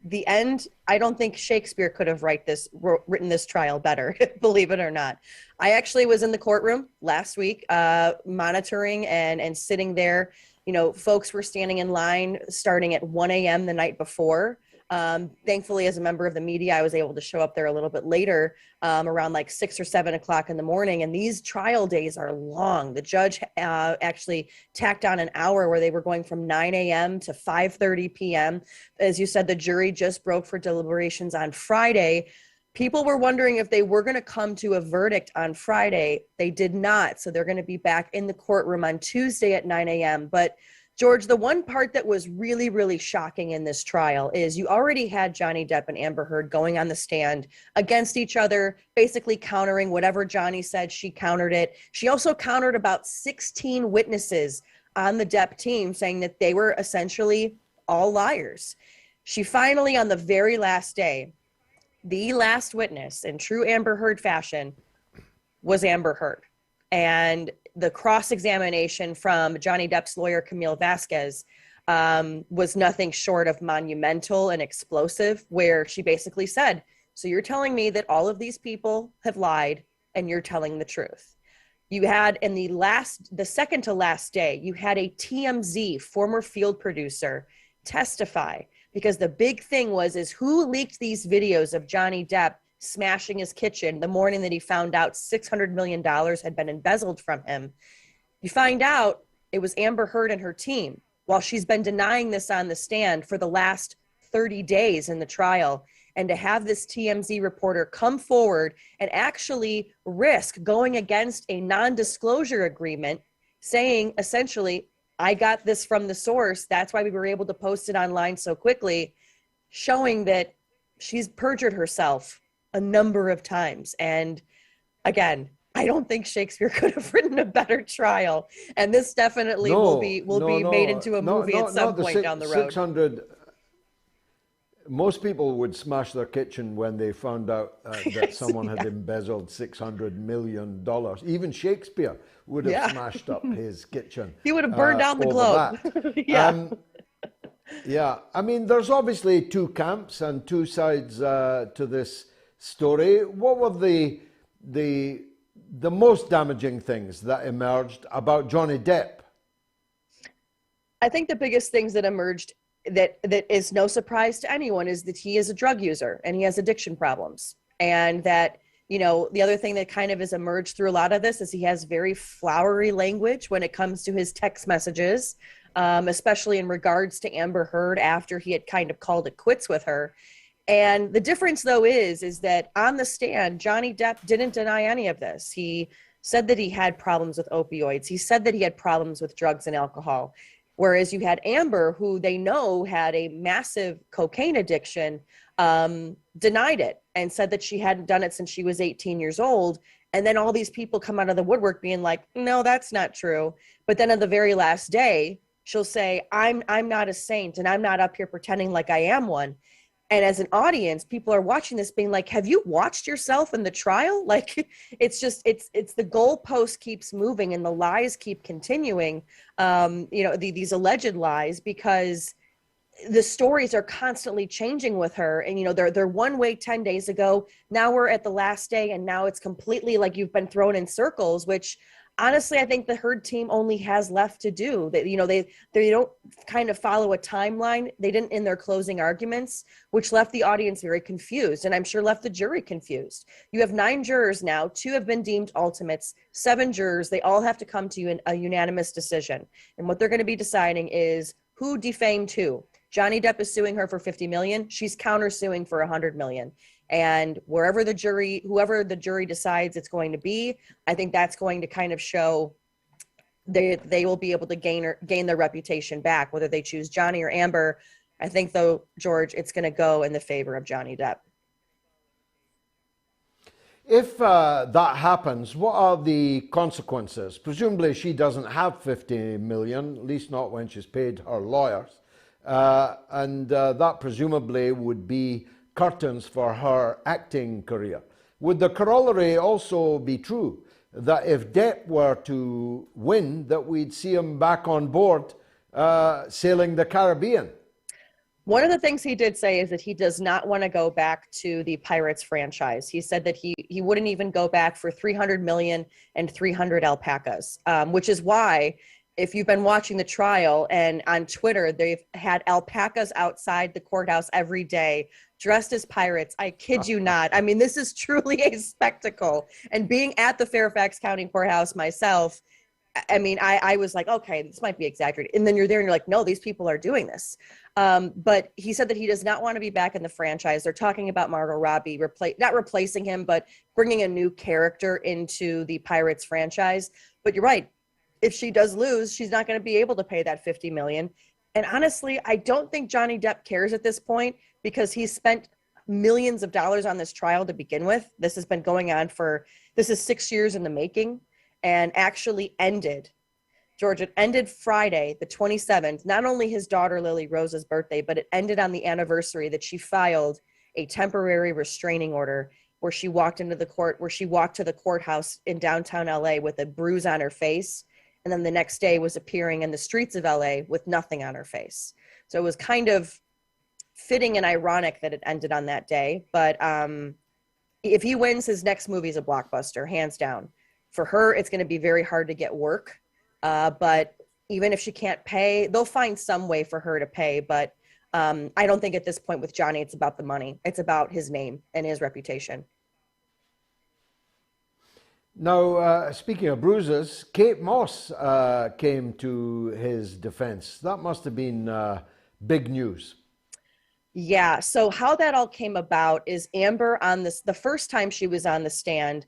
the end, I don't think Shakespeare could have written this trial better, believe it or not. I actually was in the courtroom last week, monitoring and sitting there. You know, folks were standing in line starting at 1 a.m. the night before. Thankfully, as a member of the media, I was able to show up there a little bit later, around like 6 or 7 o'clock in the morning. And these trial days are long. The judge actually tacked on an hour where they were going from 9 a.m. to 5:30 p.m. As you said, the jury just broke for deliberations on Friday. People were wondering if they were going to come to a verdict on Friday. They did not. So they're going to be back in the courtroom on Tuesday at 9 a.m. But George, the one part that was really, really shocking in this trial is you already had Johnny Depp and Amber Heard going on the stand against each other, basically countering whatever Johnny said. She countered it. She also countered about 16 witnesses on the Depp team, saying that they were essentially all liars. She finally, on the very last day, the last witness in true Amber Heard fashion was Amber Heard. And the cross-examination from Johnny Depp's lawyer, Camille Vasquez, was nothing short of monumental and explosive, where she basically said, so you're telling me that all of these people have lied and you're telling the truth. You had in the second to last day, you had a TMZ former field producer testify, because the big thing is who leaked these videos of Johnny Depp smashing his kitchen the morning that he found out $600 million had been embezzled from him. You find out it was Amber Heard and her team, while she's been denying this on the stand for the last 30 days in the trial. And to have this TMZ reporter come forward and actually risk going against a non-disclosure agreement, saying essentially, I got this from the source, that's why we were able to post it online so quickly, showing that she's perjured herself a number of times. And again, I don't think Shakespeare could have written a better trial. And this definitely will be made into a movie at some point down the road. 600. Most people would smash their kitchen when they found out that someone had embezzled $600 million. Even Shakespeare would have smashed up his kitchen. He would have burned down the globe. Yeah, I mean, there's obviously two camps and two sides to this story. What were the most damaging things that emerged about Johnny Depp? I think the biggest things that emerged that is no surprise to anyone is that he is a drug user and he has addiction problems. And that, you know, the other thing that kind of has emerged through a lot of this is he has very flowery language when it comes to his text messages, especially in regards to Amber Heard after he had kind of called it quits with her. And the difference, though, is that on the stand, Johnny Depp didn't deny any of this. He said that he had problems with opioids. He said that he had problems with drugs and alcohol. Whereas you had Amber, who they know had a massive cocaine addiction, denied it and said that she hadn't done it since she was 18 years old. And then all these people come out of the woodwork being like, no, that's not true. But then on the very last day, she'll say, I'm not a saint and I'm not up here pretending like I am one. And as an audience, people are watching this being like, have you watched yourself in the trial? Like, it's just, it's the goalpost keeps moving and the lies keep continuing, these alleged lies, because the stories are constantly changing with her. And, they're one way 10 days ago. Now we're at the last day. And now it's completely like you've been thrown in circles, which honestly, I think the Heard team only has left to do. They don't kind of follow a timeline. They didn't in their closing arguments, which left the audience very confused, and I'm sure left the jury confused. You have 9 jurors now. 2 have been deemed ultimates. 7 jurors. They all have to come to a unanimous decision. And what they're going to be deciding is who defamed who. Johnny Depp is suing her for $50 million. She's countersuing for $100 million. And whoever the jury decides it's going to be, I think that's going to kind of show they will be able to gain their reputation back, whether they choose Johnny or Amber. I think, though, George, it's going to go in the favor of Johnny Depp. If that happens, what are the consequences? Presumably she doesn't have 50 million, at least not when she's paid her lawyers. And that presumably would be curtains for her acting career. Would the corollary also be true, that if Depp were to win, that we'd see him back on board sailing the Caribbean? One of the things he did say is that he does not want to go back to the Pirates franchise. He said that he wouldn't even go back for 300 million and 300 alpacas, which is why, if you've been watching the trial and on Twitter, they've had alpacas outside the courthouse every day dressed as pirates. I kid you not. I mean, this is truly a spectacle. And being at the Fairfax County Courthouse myself, I mean, I was like, okay, this might be exaggerated. And then you're there and you're like, no, these people are doing this. But he said that he does not want to be back in the franchise. They're talking about Margot Robbie, not replacing him, but bringing a new character into the Pirates franchise. But you're right. If she does lose, she's not going to be able to pay that $50 million. And honestly, I don't think Johnny Depp cares at this point, because he's spent millions of dollars on this trial to begin with. This has been going on this is 6 years in the making, and actually ended, George, it ended Friday, the 27th, not only his daughter Lily Rose's birthday, but it ended on the anniversary that she filed a temporary restraining order where she walked to the courthouse in downtown LA with a bruise on her face. And then the next day was appearing in the streets of LA with nothing on her face. So it was kind of fitting and ironic that it ended on that day. But if he wins, his next movie is a blockbuster, hands down. For her, it's going to be very hard to get work. But even if she can't pay, they'll find some way for her to pay. But I don't think at this point with Johnny, it's about the money. It's about his name and his reputation. Now, speaking of bruises, Kate Moss came to his defense. That must have been big news. Yeah. So how that all came about is Amber the first time she was on the stand,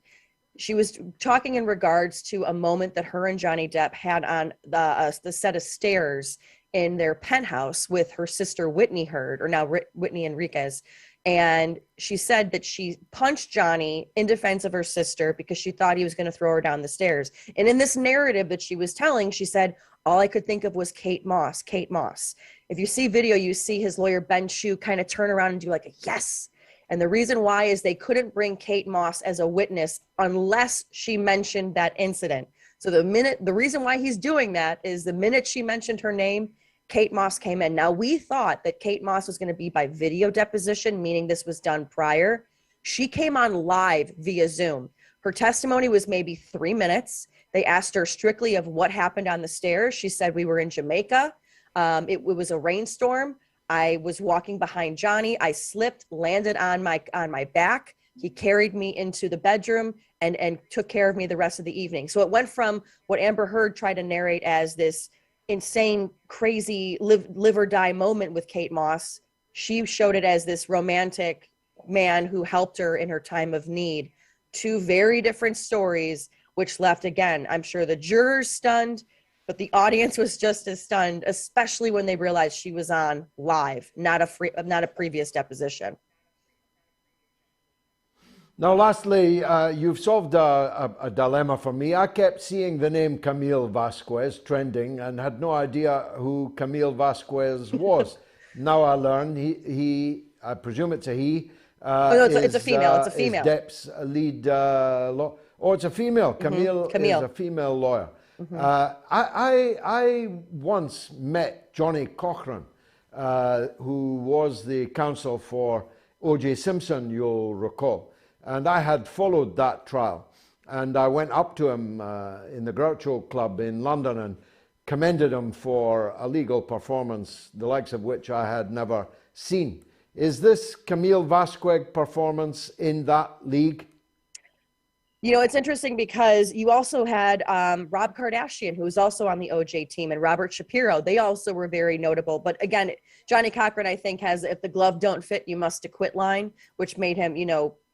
she was talking in regards to a moment that her and Johnny Depp had on the set of stairs in their penthouse with her sister, Whitney Heard, or now Whitney Enriquez. And she said that she punched Johnny in defense of her sister because she thought he was going to throw her down the stairs. And in this narrative that she was telling, she said, all I could think of was Kate Moss, Kate Moss. If you see video, you see his lawyer, Ben Shue, kind of turn around and do like a yes. And the reason why is they couldn't bring Kate Moss as a witness unless she mentioned that incident. So the reason why he's doing that is the minute she mentioned her name, Kate Moss came in. Now, we thought that Kate Moss was going to be by video deposition, meaning this was done prior. She came on live via Zoom. Her testimony was maybe 3 minutes. They asked her strictly of what happened on the stairs. She said, we were in Jamaica. It was a rainstorm. I was walking behind Johnny. I slipped, landed on my back. He carried me into the bedroom and took care of me the rest of the evening. So it went from what Amber Heard tried to narrate as this insane, crazy live or die moment with Kate Moss. She showed it as this romantic man who helped her in her time of need. 2 very different stories, which left, again, I'm sure the jurors stunned, but the audience was just as stunned, especially when they realized she was on live, not a previous deposition. Now, lastly, you've solved a dilemma for me. I kept seeing the name Camille Vasquez trending and had no idea who Camille Vasquez was. Now I learn I presume it's a he. No, it's a female. It's a female. Is Depp's lead law. Oh, it's a female. Camille is a female lawyer. I once met Johnny Cochran, who was the counsel for O.J. Simpson, you'll recall. And I had followed that trial. And I went up to him in the Groucho Club in London and commended him for a legal performance, the likes of which I had never seen. Is this Camille Vasquez performance in that league? You know, it's interesting because you also had Rob Kardashian, who was also on the OJ team, and Robert Shapiro. They also were very notable. But again, Johnny Cochran, I think, has "if the glove don't fit, you must acquit" line, which made him,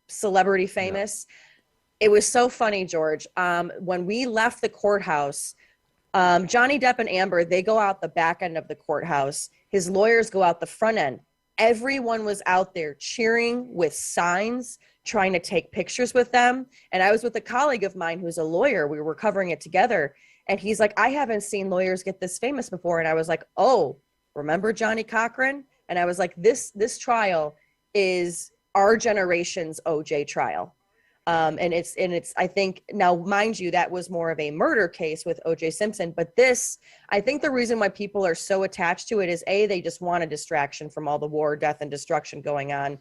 celebrity famous. Yeah. It was so funny, George. When we left the courthouse, Johnny Depp and Amber, they go out the back end of the courthouse. His lawyers go out the front end. Everyone was out there cheering with signs, trying to take pictures with them. And I was with a colleague of mine who's a lawyer. We were covering it together. And he's like, I haven't seen lawyers get this famous before. And I was like, oh, remember Johnny Cochran? And I was like, this trial is our generation's OJ trial. And it's, I think now, mind you, that was more of a murder case with OJ Simpson, but this, I think the reason why people are so attached to it is A, they just want a distraction from all the war, death, and destruction going on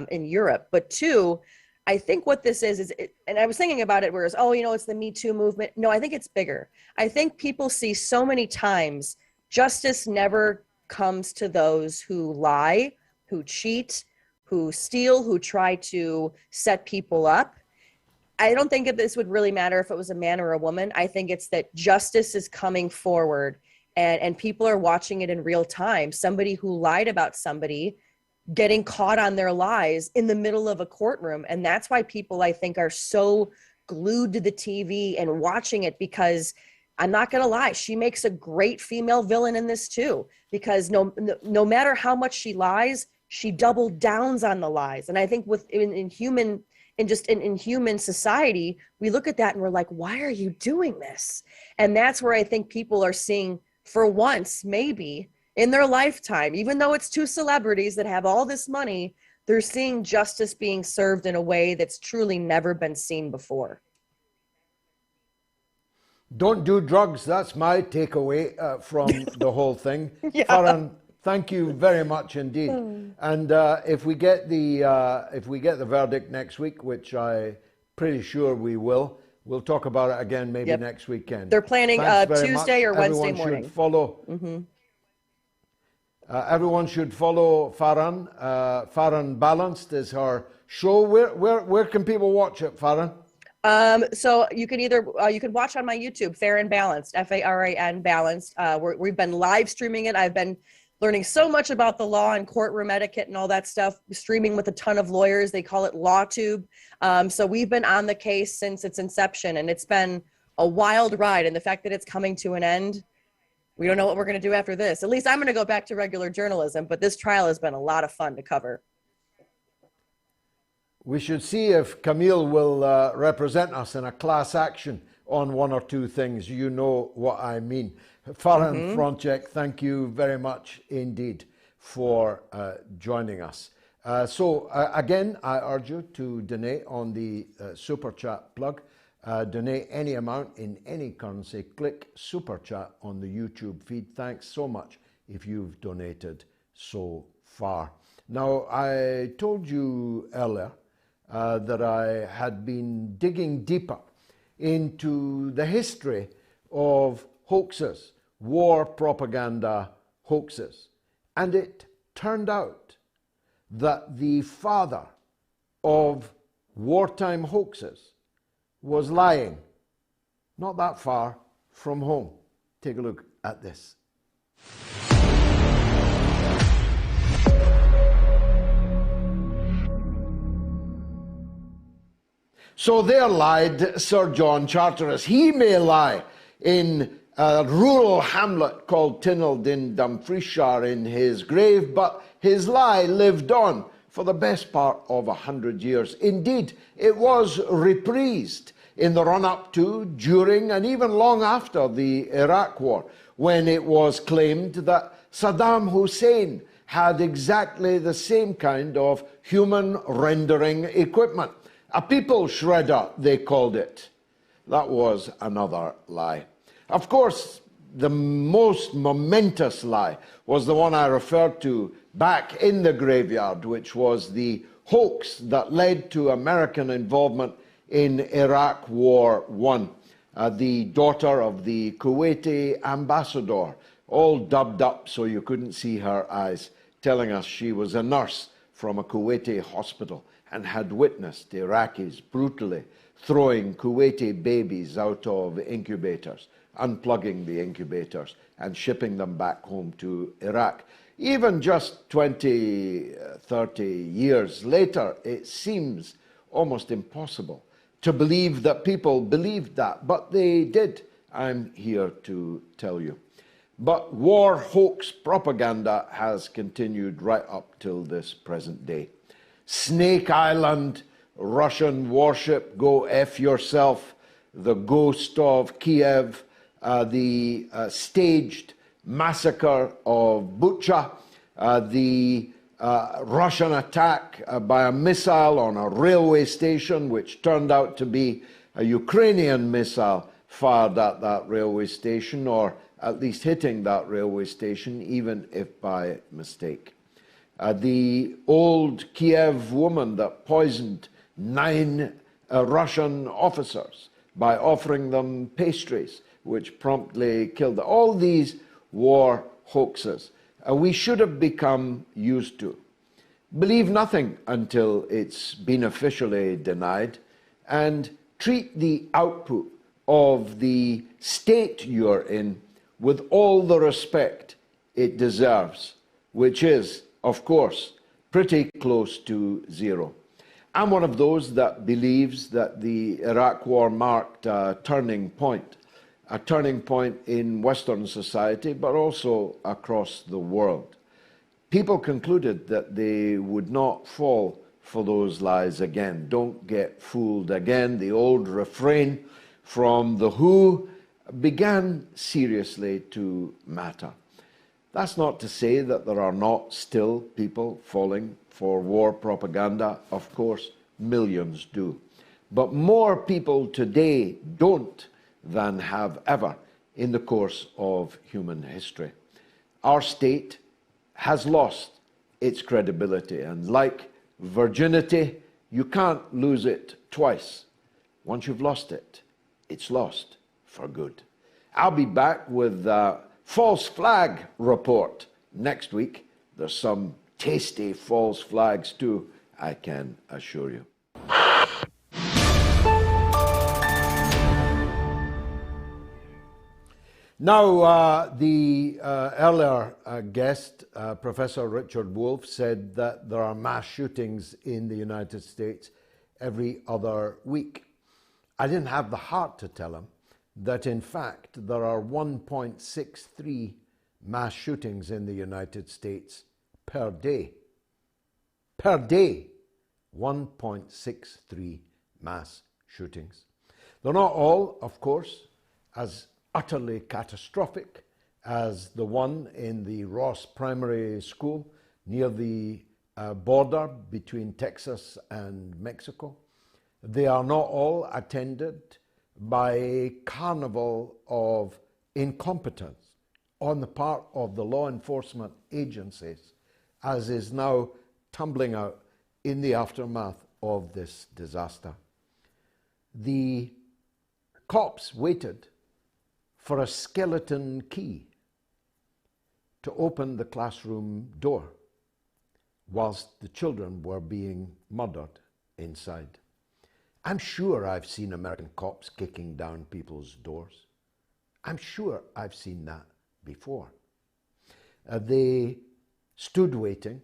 in Europe. But two, I think what this is and I was thinking about it, whereas, it's the Me Too movement. No, I think it's bigger. I think people see so many times justice never comes to those who lie, who cheat, who steal, who try to set people up. I don't think this would really matter if it was a man or a woman. I think it's that justice is coming forward and people are watching it in real time. Somebody who lied about somebody getting caught on their lies in the middle of a courtroom. And that's why people, I think, are so glued to the TV and watching it, because I'm not going to lie, she makes a great female villain in this too, because no matter how much she lies, she double downs on the lies. And I think in human society, we look at that and we're like, why are you doing this? And that's where I think people are seeing, for once, maybe in their lifetime, even though it's two celebrities that have all this money, they're seeing justice being served in a way that's truly never been seen before. Don't do drugs. That's my takeaway from the whole thing. Yeah. Farhan, thank you very much indeed. And if we get the verdict next week, which I'm pretty sure we will, we'll talk about it again maybe next weekend. They're planning Tuesday or Wednesday morning. Should follow. Everyone should follow Farhan. Farhan Balanced is her show. Where can people watch it, Farhan? So you can you can watch on my YouTube, Farhan Balanced, Faran Balanced. We've been live streaming it. I've been learning so much about the law and courtroom etiquette and all that stuff, streaming with a ton of lawyers. They call it LawTube. So we've been on the case since its inception, and it's been a wild ride. And the fact that it's coming to an end, we don't know what we're going to do after this. At least I'm going to go back to regular journalism, but this trial has been a lot of fun to cover. We should see if Camille will represent us in a class action on one or two things. You know what I mean. Farhan Fronchek, thank you very much indeed for joining us. Again, I urge you to donate on the Super Chat plug. Donate any amount in any currency. Click Super Chat on the YouTube feed. Thanks so much if you've donated so far. Now, I told you earlier that I had been digging deeper into the history of hoaxes, war propaganda hoaxes. And it turned out that the father of wartime hoaxes was lying not that far from home. Take a look at this. So there lied Sir John Charteris. He may lie in a rural hamlet called Tinald in Dumfriesshire in his grave, but his lie lived on for the best part of 100 years. Indeed, it was reprised in the run-up to, during, and even long after the Iraq War, when it was claimed that Saddam Hussein had exactly the same kind of human rendering equipment. A people shredder, they called it. That was another lie. Of course, the most momentous lie was the one I referred to back in the graveyard, which was the hoax that led to American involvement in Iraq War I. The daughter of the Kuwaiti ambassador, all dubbed up so you couldn't see her eyes, telling us she was a nurse from a Kuwaiti hospital and had witnessed Iraqis brutally throwing Kuwaiti babies out of incubators, unplugging the incubators and shipping them back home to Iraq. Even just 20, 30 years later, it seems almost impossible to believe that people believed that, but they did. I'm here to tell you. But war hoax propaganda has continued right up till this present day. Snake Island, Russian warship, go F yourself, the ghost of Kiev, the staged massacre of Bucha, the Russian attack by a missile on a railway station, which turned out to be a Ukrainian missile fired at that railway station, or at least hitting that railway station, even if by mistake. The old Kiev woman that poisoned 9 Russian officers by offering them pastries, which promptly killed them. All these war hoaxes we should have become used to. Believe nothing until it's been officially denied, and treat the output of the state you're in with all the respect it deserves, which is, of course, pretty close to zero. I'm one of those that believes that the Iraq War marked a turning point in Western society, but also across the world. People concluded that they would not fall for those lies again. Don't get fooled again. The old refrain from The Who began seriously to matter. That's not to say that there are not still people falling for war propaganda. Of course, millions do. But more people today don't than have ever in the course of human history. Our state has lost its credibility, and like virginity, you can't lose it twice. Once you've lost it, it's lost for good. I'll be back with a false flag report next week. There's some tasty false flags too, I can assure you. Now, the earlier guest, Professor Richard Wolff, said that there are mass shootings in the United States every other week. I didn't have the heart to tell him that, in fact, there are 1.63 mass shootings in the United States per day. Per day, 1.63 mass shootings. They're not all, of course, as utterly catastrophic as the one in the Ross Primary School near the border between Texas and Mexico. They are not all attended by a carnival of incompetence on the part of the law enforcement agencies, as is now tumbling out in the aftermath of this disaster. The cops waited for a skeleton key to open the classroom door whilst the children were being murdered inside. I'm sure I've seen American cops kicking down people's doors. I'm sure I've seen that before. They stood waiting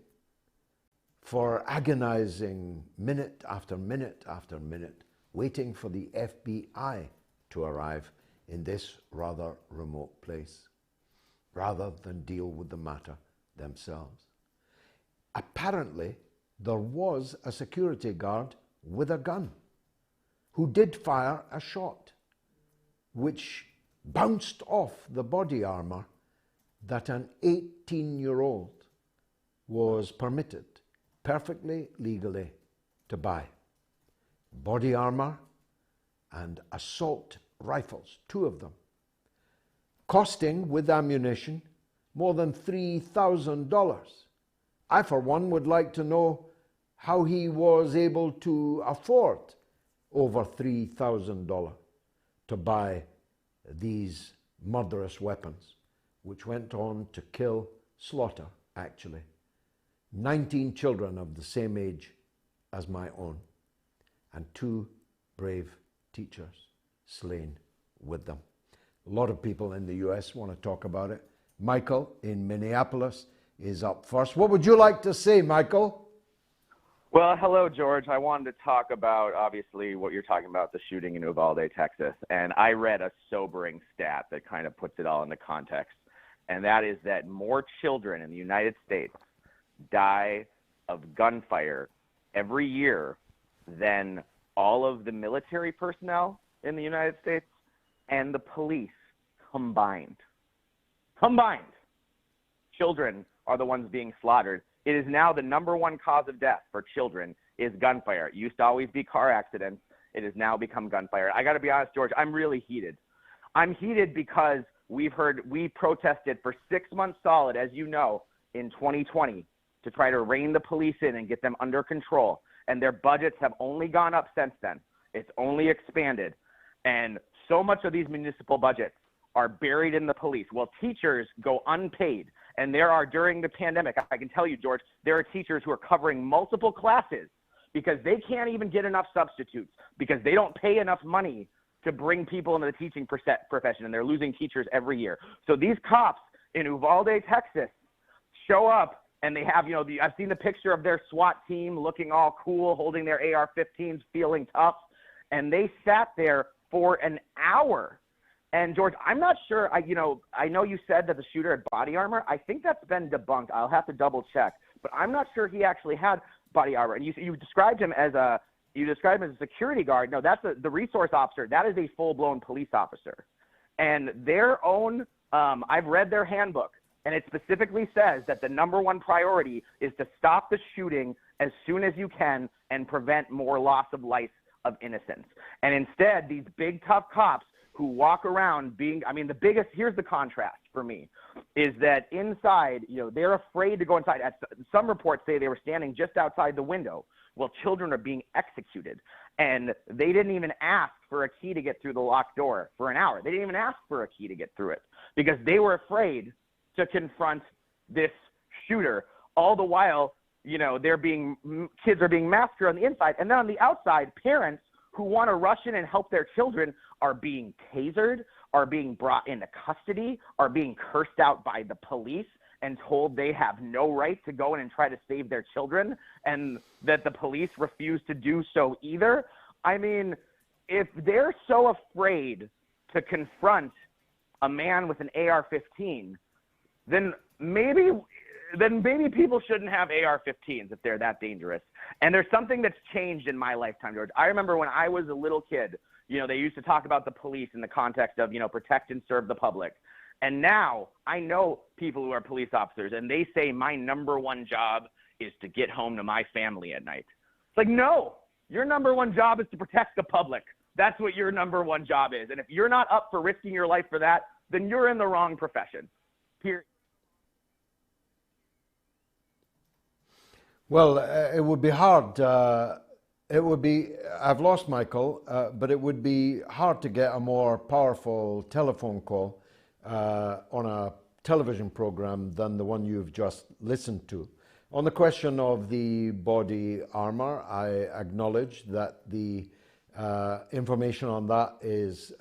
for agonizing minute after minute after minute, waiting for the FBI to arrive in this rather remote place, rather than deal with the matter themselves. Apparently, there was a security guard with a gun who did fire a shot which bounced off the body armor that an 18-year-old was permitted perfectly legally to buy. Body armor and assault rifles, 2 of them, costing with ammunition more than $3,000. I, for one, would like to know how he was able to afford over $3,000 to buy these murderous weapons, which went on to kill, slaughter, actually, 19 children of the same age as my own, and 2 brave teachers slain with them. A lot of people in the US want to talk about it. Michael in Minneapolis is up first. What would you like to say, Michael? Well, hello, George. I wanted to talk about, obviously, what you're talking about, the shooting in Uvalde, Texas. And I read a sobering stat that kind of puts it all into context. And that is that more children in the United States die of gunfire every year than all of the military personnel in the United States and the police combined. Combined. Children are the ones being slaughtered. It is now the #1 cause of death for children is gunfire. It used to always be car accidents. It has now become gunfire. I got to be honest, George, I'm really heated. I'm heated because we protested for 6 months solid, as you know, in 2020 to try to rein the police in and get them under control. And their budgets have only gone up since then. It's only expanded. And so much of these municipal budgets are buried in the police. Well, teachers go unpaid. And there are, during the pandemic, I can tell you, George, there are teachers who are covering multiple classes because they can't even get enough substitutes because they don't pay enough money to bring people into the teaching profession, and they're losing teachers every year. So these cops in Uvalde, Texas, show up, and they have, I've seen the picture of their SWAT team looking all cool, holding their AR-15s, feeling tough, and they sat there for an hour. And George, I'm not sure, I know you said that the shooter had body armor. I think that's been debunked. I'll have to double check, but I'm not sure he actually had body armor. And you described him as a security guard. No, that's the resource officer. That is a full-blown police officer. And their own, I've read their handbook, and it specifically says that the #1 priority is to stop the shooting as soon as you can and prevent more loss of life of innocence. And instead, these big, tough cops who walk around here's the contrast for me, is that inside, they're afraid to go inside. Some reports say they were standing just outside the window. Well, children are being executed, and they didn't even ask for a key to get through the locked door for an hour. They didn't even ask for a key to get through it because they were afraid to confront this shooter. All the while, kids are being massacred on the inside, and then on the outside, parents who want to rush in and help their children are being tasered, are being brought into custody, are being cursed out by the police and told they have no right to go in and try to save their children, and that the police refuse to do so either. I mean, if they're so afraid to confront a man with an AR-15, then maybe people shouldn't have AR-15s if they're that dangerous. And there's something that's changed in my lifetime, George. I remember when I was a little kid, they used to talk about the police in the context of, protect and serve the public. And now I know people who are police officers, and they say my #1 job is to get home to my family at night. It's like, no, your #1 job is to protect the public. That's what your #1 job is. And if you're not up for risking your life for that, then you're in the wrong profession. Period. Well, it would be hard. I've lost Michael, but it would be hard to get a more powerful telephone call on a television program than the one you've just listened to. On the question of the body armor, I acknowledge that the information on that is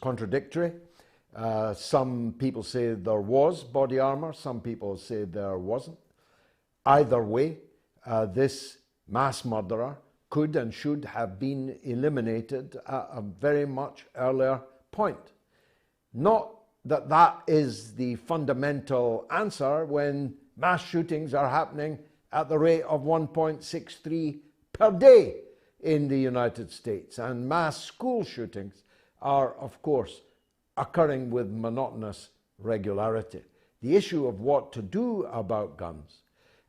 contradictory. Some people say there was body armor, some people say there wasn't. Either way, this mass murderer could and should have been eliminated at a very much earlier point. Not that that is the fundamental answer when mass shootings are happening at the rate of 1.63 per day in the United States. And mass school shootings are, of course, occurring with monotonous regularity. The issue of what to do about guns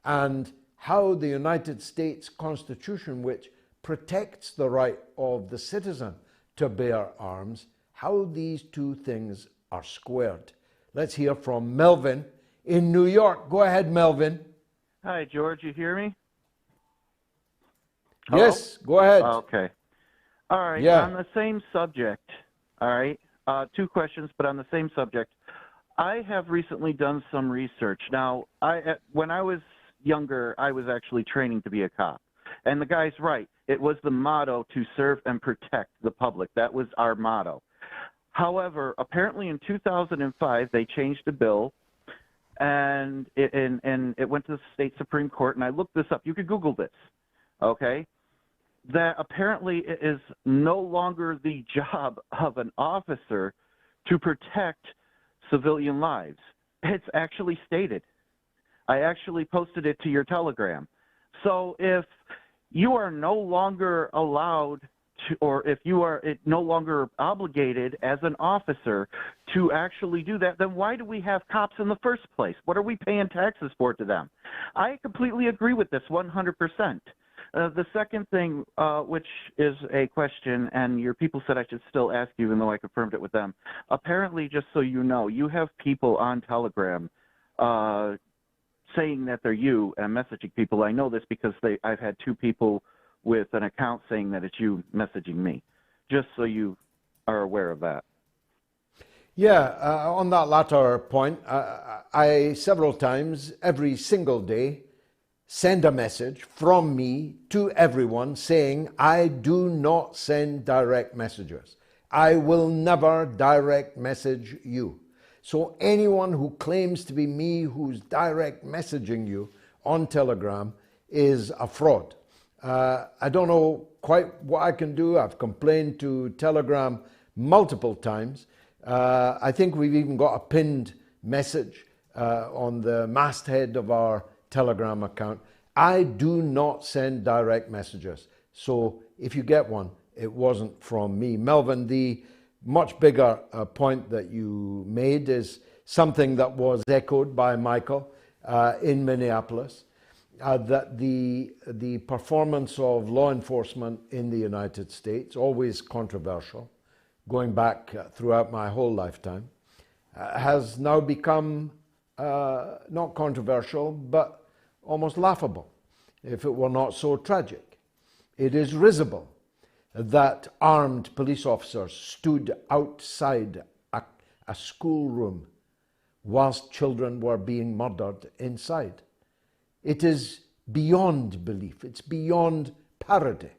and how the United States Constitution, which protects the right of the citizen to bear arms, how these two things are squared. Let's hear from Melvin in New York. Go ahead, Melvin. Hi, George. You hear me? Hello? Yes, go ahead. Okay. All right. Yeah. On the same subject, all right, two questions, but on the same subject. I have recently done some research. Now, when I was younger, I was actually training to be a cop. And the guy's right. It was the motto to serve and protect the public. That was our motto. However, apparently in 2005, they changed the bill, and it went to the state Supreme Court, and I looked this up. You could Google this, okay? That apparently it is no longer the job of an officer to protect civilian lives. It's actually stated. I actually posted it to your Telegram. So if you are no longer allowed to, or if you are no longer obligated as an officer to actually do that, then why do we have cops in the first place? What are we paying taxes for to them? I completely agree with this 100%. The second thing, which is a question, and your people said I should still ask you, even though I confirmed it with them. Apparently, just so you know, you have people on Telegram saying that they're you and messaging people. I know this because I've had two people with an account saying that it's you messaging me, just so you are aware of that. Yeah, on that latter point, I several times, every single day, send a message from me to everyone saying, I do not send direct messages. I will never direct message you. So anyone who claims to be me who's direct messaging you on Telegram is a fraud. I don't know quite what I can do. I've complained to Telegram multiple times. I think we've even got a pinned message on the masthead of our Telegram account. I do not send direct messages. So if you get one, it wasn't from me. Melvin, the much bigger point that you made is something that was echoed by Michael in Minneapolis, that the performance of law enforcement in the United States, always controversial, going back throughout my whole lifetime, has now become not controversial, but almost laughable, if it were not so tragic. It is risible that armed police officers stood outside a schoolroom whilst children were being murdered inside. It is beyond belief, it's beyond parody.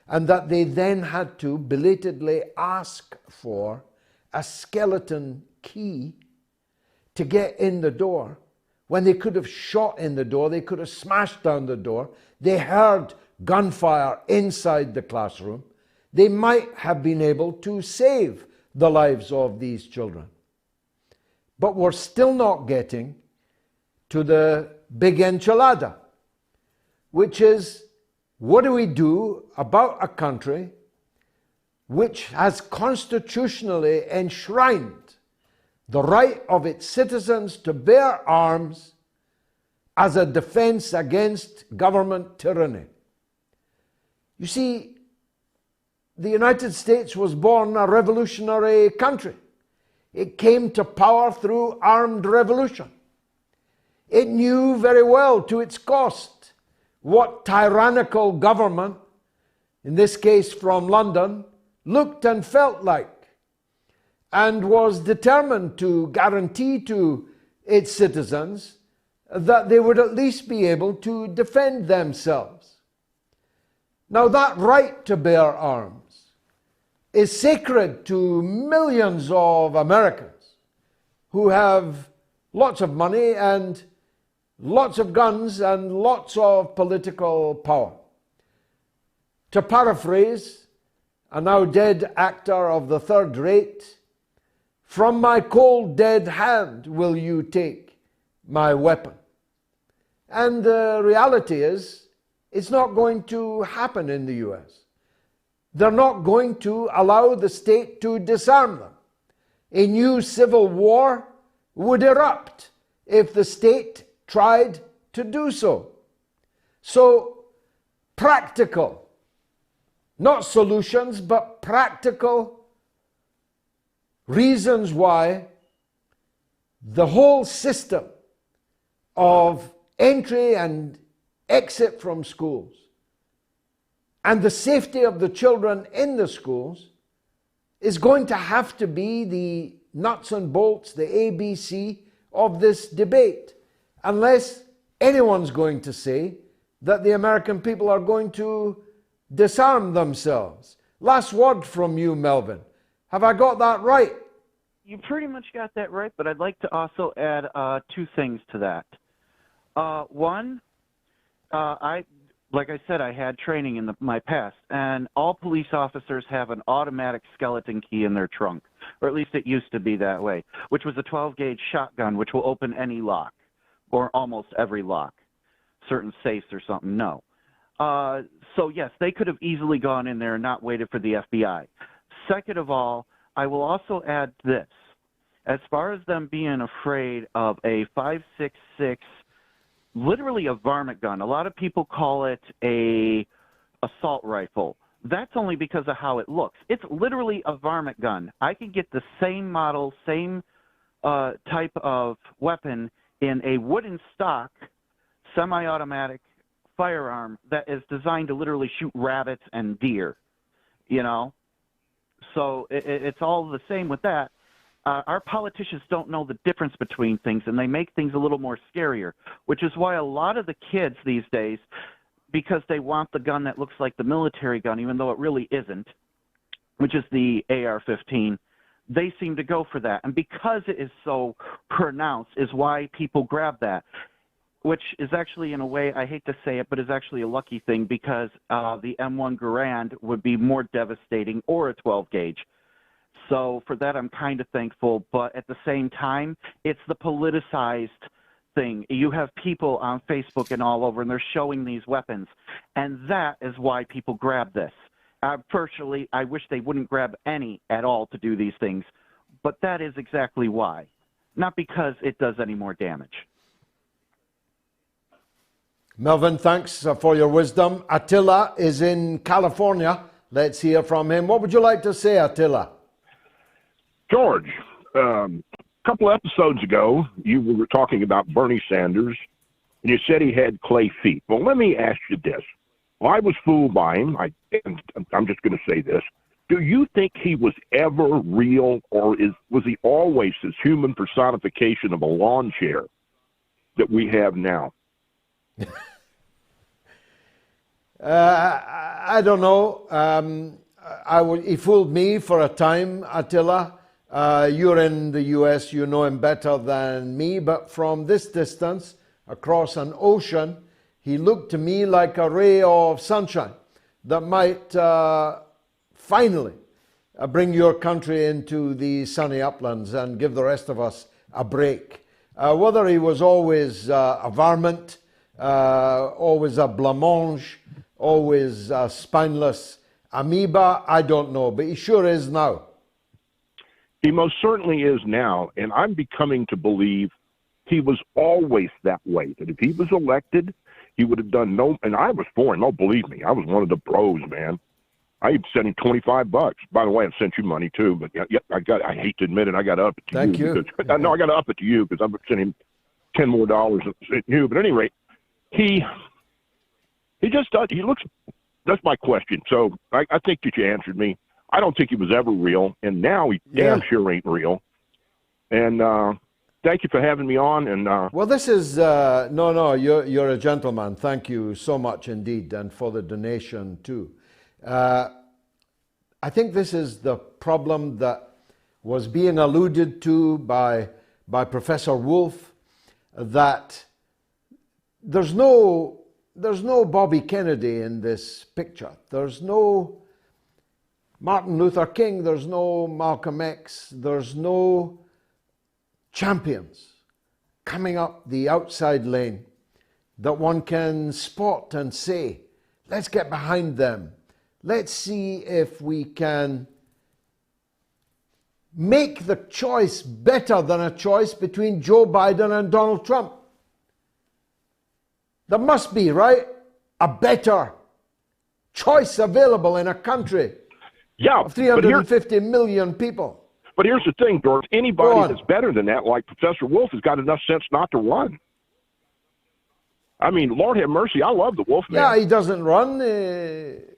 And that they then had to belatedly ask for a skeleton key to get in the door, when they could have shot in the door, they could have smashed down the door. They heard gunfire inside the classroom. They might have been able to save the lives of these children. But we're still not getting to the big enchilada, which is, what do we do about a country which has constitutionally enshrined the right of its citizens to bear arms as a defense against government tyranny? You see, the United States was born a revolutionary country. It came to power through armed revolution. It knew very well to its cost what tyrannical government, in this case from London, looked and felt like, and was determined to guarantee to its citizens that they would at least be able to defend themselves. Now, that right to bear arms is sacred to millions of Americans who have lots of money and lots of guns and lots of political power. To paraphrase a now dead actor of the third rate, from my cold dead hand will you take my weapon. And the reality is, it's not going to happen in the US. They're not going to allow the state to disarm them. A new civil war would erupt if the state tried to do so. So, practical, not solutions, but practical reasons why the whole system of entry and exit from schools and the safety of the children in the schools is going to have to be the nuts and bolts, the ABC of this debate, unless anyone's going to say that the American people are going to disarm themselves. Last word from you, Melvin. Have I got that right? You pretty much got that right, but I'd like to also add two things to that. One, like I said, I had training in my past, and all police officers have an automatic skeleton key in their trunk, or at least it used to be that way, which was a 12-gauge shotgun, which will open any lock, or almost every lock. Certain safes or something, no. So yes, they could have easily gone in there and not waited for the FBI. Second of all, I will also add this. As far as them being afraid of a 5.56, literally a varmint gun, a lot of people call it a assault rifle. That's only because of how it looks. It's literally a varmint gun. I can get the same model, same type of weapon in a wooden stock, semi-automatic firearm that is designed to literally shoot rabbits and deer, you know? So it's all the same with that. Our politicians don't know the difference between things, and they make things a little more scarier, which is why a lot of the kids these days, because they want the gun that looks like the military gun, even though it really isn't, which is the AR-15, they seem to go for that. And because it is so pronounced is why people grab that, which is actually, in a way, I hate to say it, but is actually a lucky thing, because the M1 Garand would be more devastating, or a 12-gauge. So for that, I'm kind of thankful. But at the same time, it's the politicized thing. You have people on Facebook and all over, and they're showing these weapons. And that is why people grab this. Personally, I wish they wouldn't grab any at all to do these things. But that is exactly why. Not because it does any more damage. Melvin, thanks for your wisdom. Attila is in California. Let's hear from him. What would you like to say, Attila? George, a couple of episodes ago, you were talking about Bernie Sanders, and you said he had clay feet. Well, let me ask you this. Well, I was fooled by him. I'm just going to say this. Do you think he was ever real, or was he always this human personification of a lawn chair that we have now? I don't know. He fooled me for a time, Attila. You're in the US, you know him better than me, but from this distance, across an ocean, he looked to me like a ray of sunshine that might finally bring your country into the sunny uplands and give the rest of us a break. Whether he was always a varmint, always a blancmange, always a spineless amoeba, I don't know, but he sure is now. He most certainly is now, and I'm becoming to believe he was always that way, that if he was elected, he would have done and I was for him. Oh, believe me, I was one of the bros, man. I sent him $25. By the way, I sent you money too, but yeah, I hate to admit it, I got to up it to Thank you. you. Because, no, I got to up it to you because I'm sending him $10 more than you. But at any rate, he just does. He looks. That's my question. So I think that you answered me. I don't think he was ever real, and now he damn sure ain't real. And thank you for having me on. And well, this is no. You're a gentleman. Thank you so much indeed, and for the donation too. I think this is the problem that was being alluded to by Professor Wolf, that there's no Bobby Kennedy in this picture. There's no Martin Luther King. There's no Malcolm X. There's no champions coming up the outside lane that one can spot and say, let's get behind them. Let's see if we can make the choice better than a choice between Joe Biden and Donald Trump. There must be, right, a better choice available in a country of 350 million people. But here's the thing, George. Anybody that's better than that, like Professor Wolf, has got enough sense not to run. I mean, Lord have mercy. I love the Wolfman. Yeah, he doesn't run.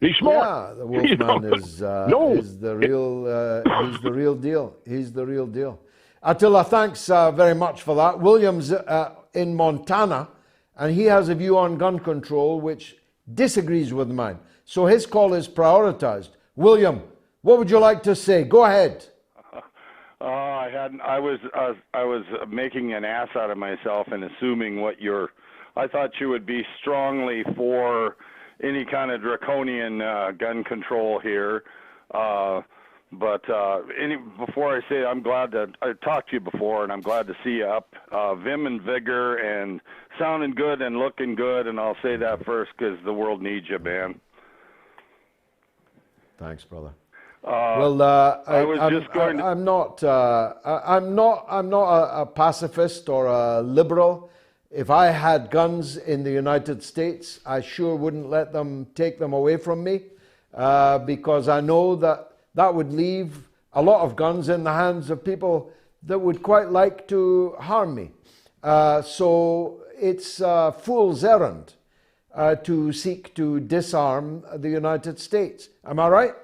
He's smart. Yeah, the Wolfman is the real. He's the real deal. He's the real deal. Attila, thanks very much for that. William's in Montana, and he has a view on gun control which disagrees with mine. So his call is prioritized. William, what would you like to say? Go ahead. I was making an ass out of myself and assuming I thought you would be strongly for any kind of draconian gun control here. But before I say, I'm glad that I talked to you before, and I'm glad to see you up, vim and vigor, and sounding good and looking good. And I'll say that first because the world needs you, man. Thanks, brother. I'm not a pacifist or a liberal. If I had guns in the United States, I sure wouldn't let them take them away from me, because I know that would leave a lot of guns in the hands of people that would quite like to harm me. So it's a fool's errand to seek to disarm the United States. Am I right?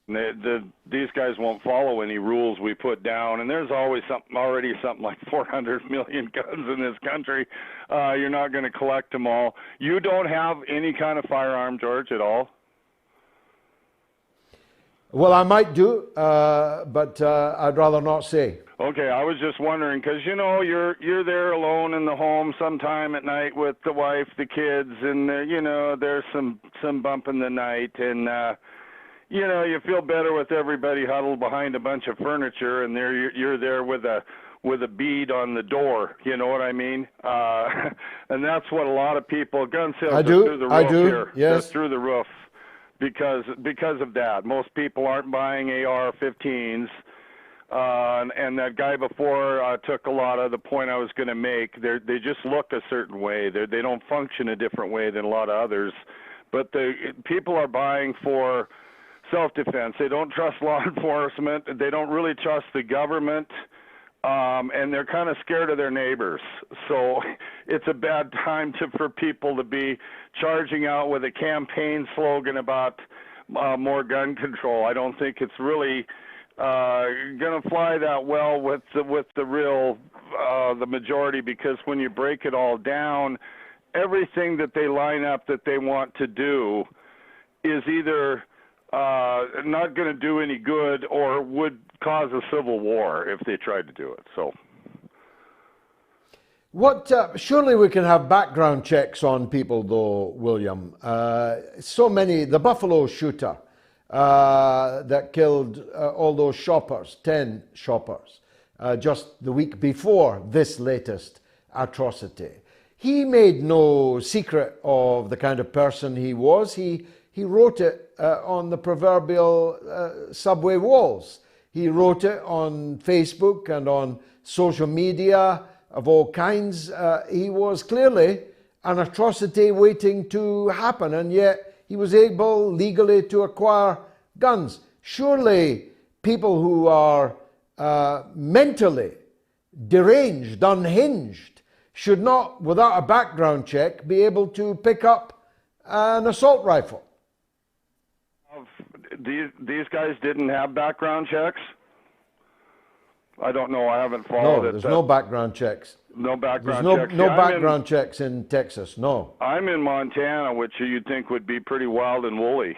These guys won't follow any rules we put down, and there's always already something like 400 million guns in this country. You're not going to collect them all. You don't have any kind of firearm, George, at all? Well, I might do, but I'd rather not say. Okay, I was just wondering because you're there alone in the home sometime at night with the wife, the kids, and there's some bump in the night, and you feel better with everybody huddled behind a bunch of furniture, and you're there with a bead on the door. You know what I mean? And that's what a lot of people gun sales are through the roof here. Yes, they're through the roof because of that. Most people aren't buying AR-15s. And that guy before took a lot of the point I was going to make. They just look a certain way. They don't function a different way than a lot of others. But people are buying for self-defense. They don't trust law enforcement. They don't really trust the government. And they're kind of scared of their neighbors. So it's a bad time for people to be charging out with a campaign slogan about more gun control. I don't think it's really going to fly that well with the real the majority, because when you break it all down, everything that they line up that they want to do is either not going to do any good or would cause a civil war if they tried to do it. So surely we can have background checks on people though, William. So many, the Buffalo shooter that killed all those shoppers, 10 shoppers, just the week before this latest atrocity. He made no secret of the kind of person he was. He wrote it on the proverbial subway walls. He wrote it on Facebook and on social media of all kinds. He was clearly an atrocity waiting to happen, and yet he was able legally to acquire guns. Surely people who are mentally deranged, unhinged, should not, without a background check, be able to pick up an assault rifle. These guys didn't have background checks? I don't know. I haven't followed it. No, there's no background checks. No background checks. No background checks in Texas, no. I'm in Montana, which you'd think would be pretty wild and woolly.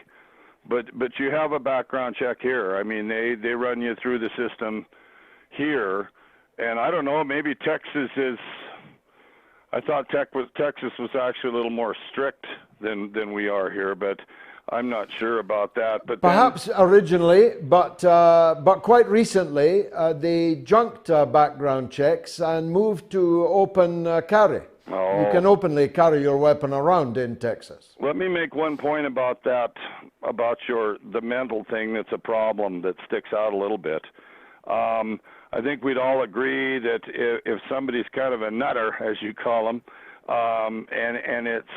But you have a background check here. I mean, they run you through the system here. And I don't know, maybe Texas is... I thought Texas was actually a little more strict than we are here, but I'm not sure about that. But perhaps originally, but quite recently, they junked background checks and moved to open carry. Oh. You can openly carry your weapon around in Texas. Let me make one point about that, about the mental thing that's a problem that sticks out a little bit. I think we'd all agree that if somebody's kind of a nutter, as you call them, and it's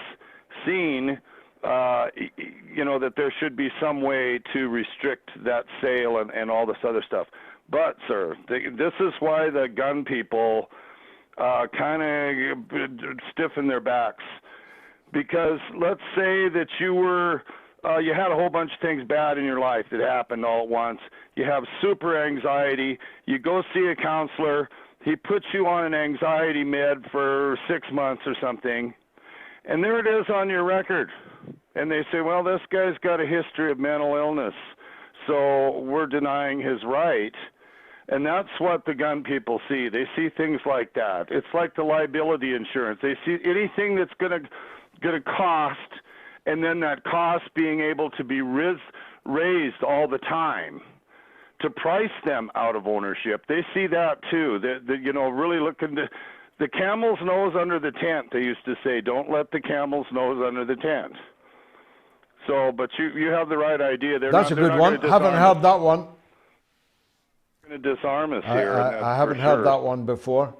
seen, that there should be some way to restrict that sale and all this other stuff. But, sir, this is why the gun people kind of stiffen their backs. Because let's say that you had a whole bunch of things bad in your life that happened all at once. You have super anxiety. You go see a counselor. He puts you on an anxiety med for 6 months or something. And there it is on your record. And they say, well, this guy's got a history of mental illness, so we're denying his right. And that's what the gun people see. They see things like that. It's like the liability insurance. They see anything that's going to cost, and then that cost being able to be raised all the time to price them out of ownership. They see that too. Really looking to the camel's nose under the tent. They used to say, don't let the camel's nose under the tent. So, but you have the right idea. That's a good one. Haven't heard that one. Going to disarm us here. I haven't heard that one before.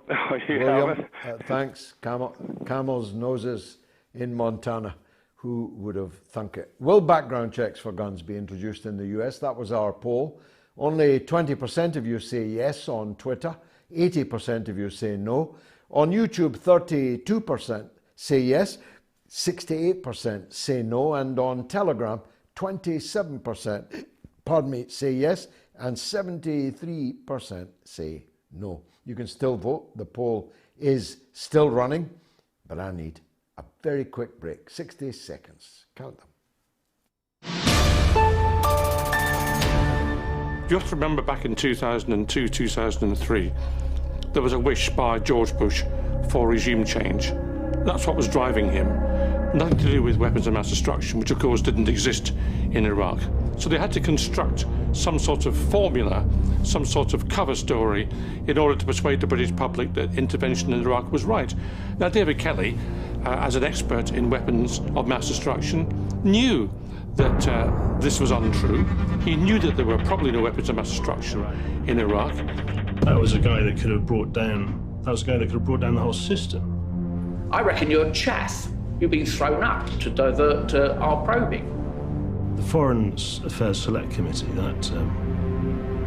William, thanks. Camels' noses in Montana. Who would have thunk it? Will background checks for guns be introduced in the US? That was our poll. Only 20% of you say yes on Twitter. 80% of you say no. On YouTube, 32% say yes. 68% say no. And on Telegram, 27% say yes. And 73% say no. You can still vote. The poll is still running. But I need a very quick break. 60 seconds. Count them. You have to remember back in 2002, 2003, there was a wish by George Bush for regime change. That's what was driving him. Nothing to do with weapons of mass destruction, which of course didn't exist in Iraq. So they had to construct some sort of formula, some sort of cover story in order to persuade the British public that intervention in Iraq was right. Now, David Kelly, as an expert in weapons of mass destruction, knew that this was untrue. He knew that there were probably no weapons of mass destruction in Iraq. That was a guy that could have brought down the whole system. I reckon you're chaff. You've been thrown up to divert our probing. The Foreign Affairs Select Committee, that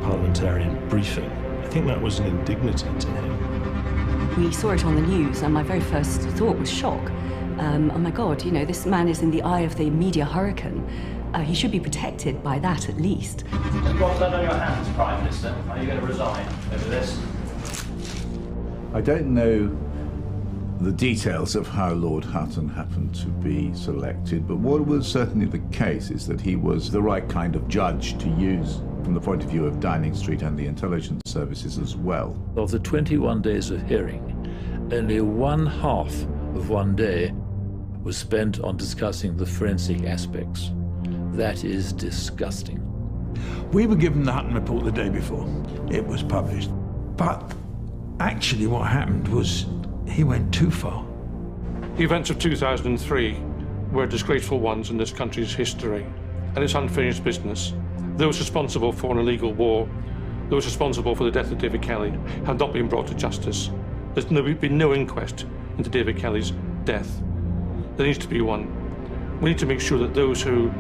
parliamentarian briefing, I think that was an indignity to him. We saw it on the news, and my very first thought was shock. Oh my God, this man is in the eye of the media hurricane. He should be protected by that at least. You've got that on your hands, Prime Minister. Are you going to resign over this? I don't know the details of how Lord Hutton happened to be selected, but what was certainly the case is that he was the right kind of judge to use from the point of view of Downing Street and the intelligence services as well. Of the 21 days of hearing, only one half of one day was spent on discussing the forensic aspects. That is disgusting. We were given the Hutton report the day before. It was published. But actually what happened was he went too far. The events of 2003 were disgraceful ones in this country's history, and it's unfinished business. Those responsible for an illegal war, those responsible for the death of David Kelly, have not been brought to justice. There's been no inquest into David Kelly's death. There needs to be one. We need to make sure that those who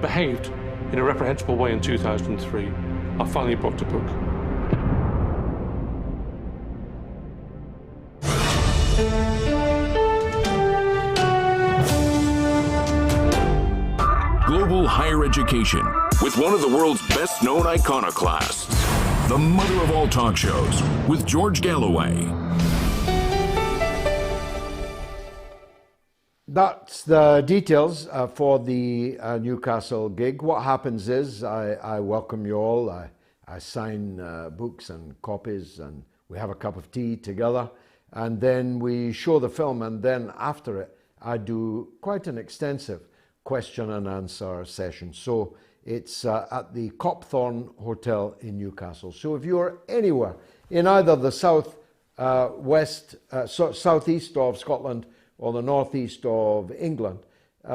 behaved in a reprehensible way in 2003 are finally brought to book. Global higher education with one of the world's best-known iconoclasts. The mother of all talk shows with George Galloway. That's the details for the Newcastle gig. What happens is I welcome you all. I sign books and copies, and we have a cup of tea together, and then we show the film, and then after it I do quite an extensive question and answer session. So it's at the Copthorne Hotel in Newcastle. So if you're anywhere in either the south southeast of Scotland or the northeast of England,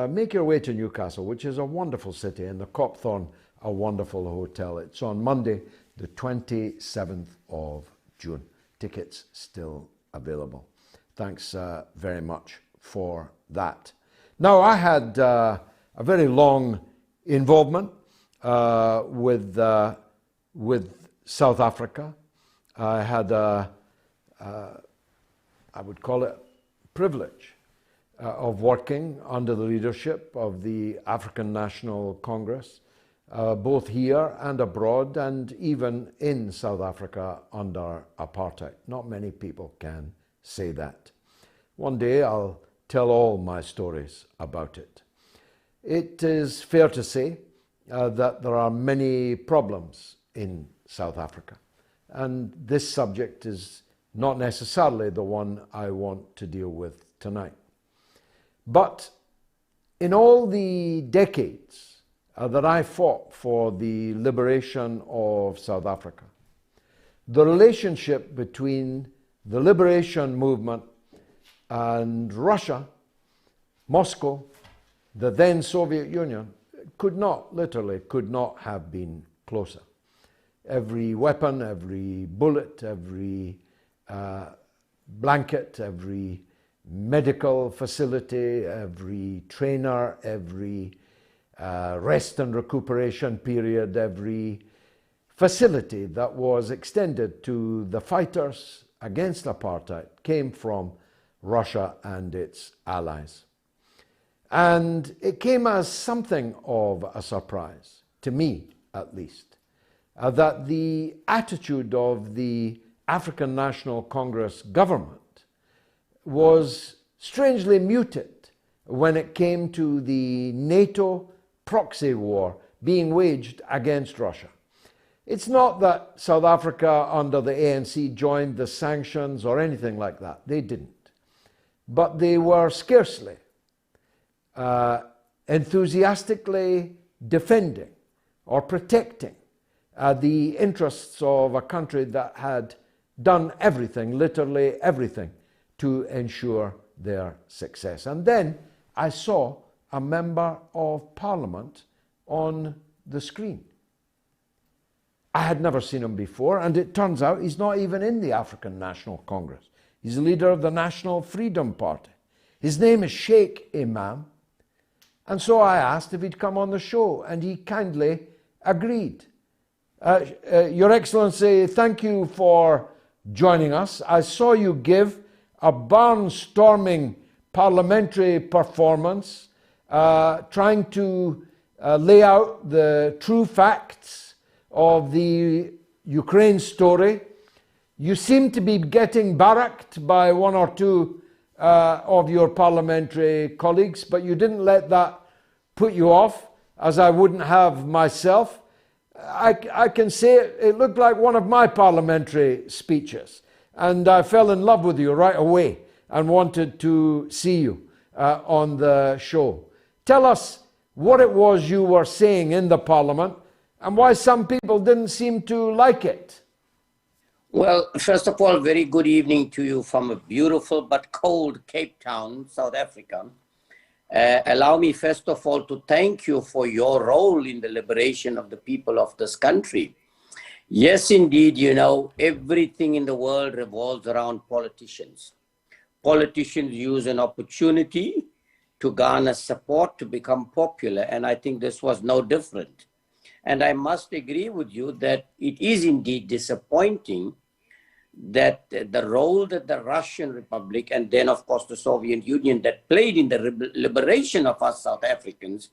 make your way to Newcastle, which is a wonderful city, and the Copthorne, a wonderful hotel. It's on Monday, the 27th of June. Tickets still available. Thanks very much for that. Now, I had a very long involvement with South Africa. I had I would call it privilege of working under the leadership of the African National Congress, both here and abroad, and even in South Africa under apartheid. Not many people can say that. One day I'll tell all my stories about it. It is fair to say that there are many problems in South Africa, and this subject is not necessarily the one I want to deal with tonight. But in all the decades that I fought for the liberation of South Africa, the relationship between the liberation movement and Russia, Moscow, the then Soviet Union, literally could not have been closer. Every weapon, every bullet, every blanket, every medical facility, every trainer, every rest and recuperation period, every facility that was extended to the fighters against apartheid came from Russia and its allies. And it came as something of a surprise, to me at least, that the attitude of the African National Congress government was strangely muted when it came to the NATO proxy war being waged against Russia. It's not that South Africa under the ANC joined the sanctions or anything like that. They didn't. But they were scarcely enthusiastically defending or protecting the interests of a country that had done everything, literally everything, to ensure their success. And then I saw a member of parliament on the screen. I had never seen him before, and it turns out he's not even in the African National Congress. He's the leader of the National Freedom Party. His name is Sheikh Imam. And so I asked if he'd come on the show, and he kindly agreed. Your Excellency, thank you for joining us. I saw you give a barnstorming parliamentary performance, trying to lay out the true facts of the Ukraine story. You seem to be getting barracked by one or two of your parliamentary colleagues, but you didn't let that put you off, as I wouldn't have myself. I can say it looked like one of my parliamentary speeches, and I fell in love with you right away and wanted to see you on the show. Tell us what it was you were saying in the Parliament and why some people didn't seem to like it. Well, first of all, very good evening to you from a beautiful but cold Cape Town, South Africa. Allow me, first of all, to thank you for your role in the liberation of the people of this country. Yes, indeed, you know, everything in the world revolves around politicians. Politicians use an opportunity to garner support, to become popular, and I think this was no different. And I must agree with you that it is indeed disappointing that the role that the Russian Republic and then, of course, the Soviet Union that played in the liberation of us South Africans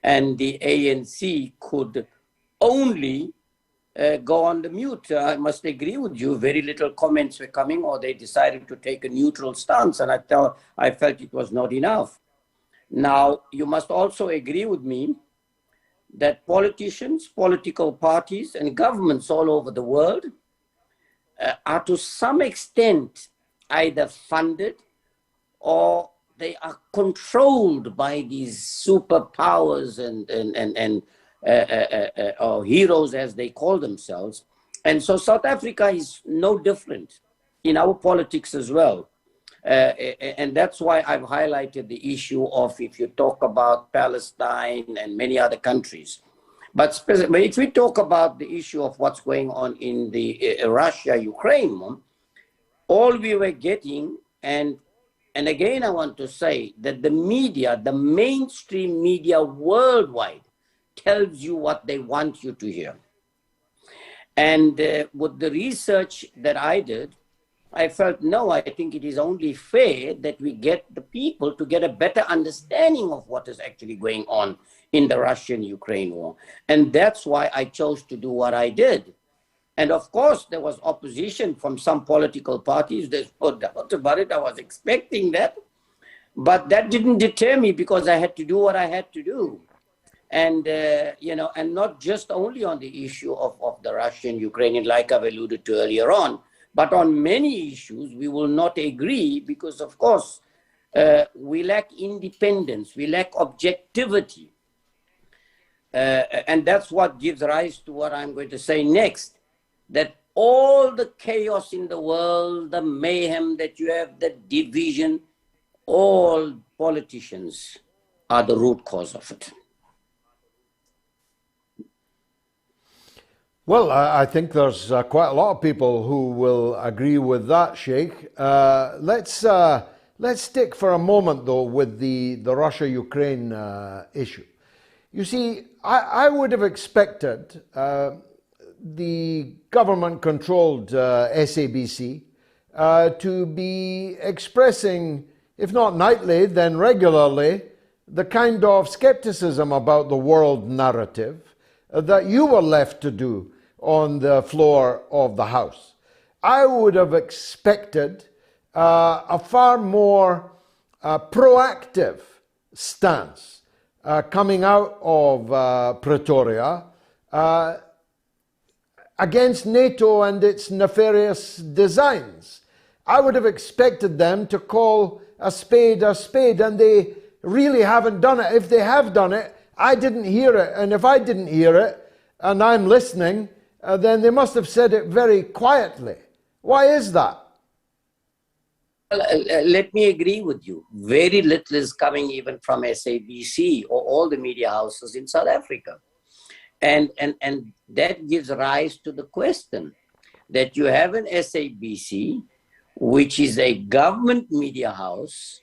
and the ANC could only go on the mute. I must agree with you. Very little comments were coming, or they decided to take a neutral stance, and I felt it was not enough. Now, you must also agree with me that politicians, political parties, and governments all over the world are to some extent either funded or they are controlled by these superpowers or heroes, as they call themselves. And so South Africa is no different. in our politics as well. And that's why I've highlighted the issue of, if you talk about Palestine and many other countries, but if we talk about the issue of what's going on in the Russia-Ukraine one, all we were getting, and again I want to say that the media, the mainstream media worldwide, tells you what they want you to hear. And with the research that I did, I felt, no, I think it is only fair that we get the people to get a better understanding of what is actually going on in the Russian-Ukraine war. And that's why I chose to do what I did. And of course, there was opposition from some political parties. There's no doubt about it. I was expecting that. But that didn't deter me, because I had to do what I had to do. And, and not just only on the issue of the Russian-Ukrainian, like I've alluded to earlier on, but on many issues, we will not agree because, of course, we lack independence, we lack objectivity. And that's what gives rise to what I'm going to say next, that all the chaos in the world, the mayhem that you have, the division, all politicians are the root cause of it. Well, I think there's quite a lot of people who will agree with that, Sheikh. Let's stick for a moment, though, with the Russia-Ukraine issue. You see, I would have expected the government-controlled SABC to be expressing, if not nightly, then regularly, the kind of skepticism about the world narrative that you were left to do on the floor of the House. I would have expected a far more proactive stance coming out of Pretoria against NATO and its nefarious designs. I would have expected them to call a spade, and they really haven't done it. If they have done it, I didn't hear it, and if I didn't hear it, and I'm listening, then they must have said it very quietly. Why is that? Let me agree with you. Very little is coming even from SABC or all the media houses in South Africa. And that gives rise to the question that you have an SABC, which is a government media house,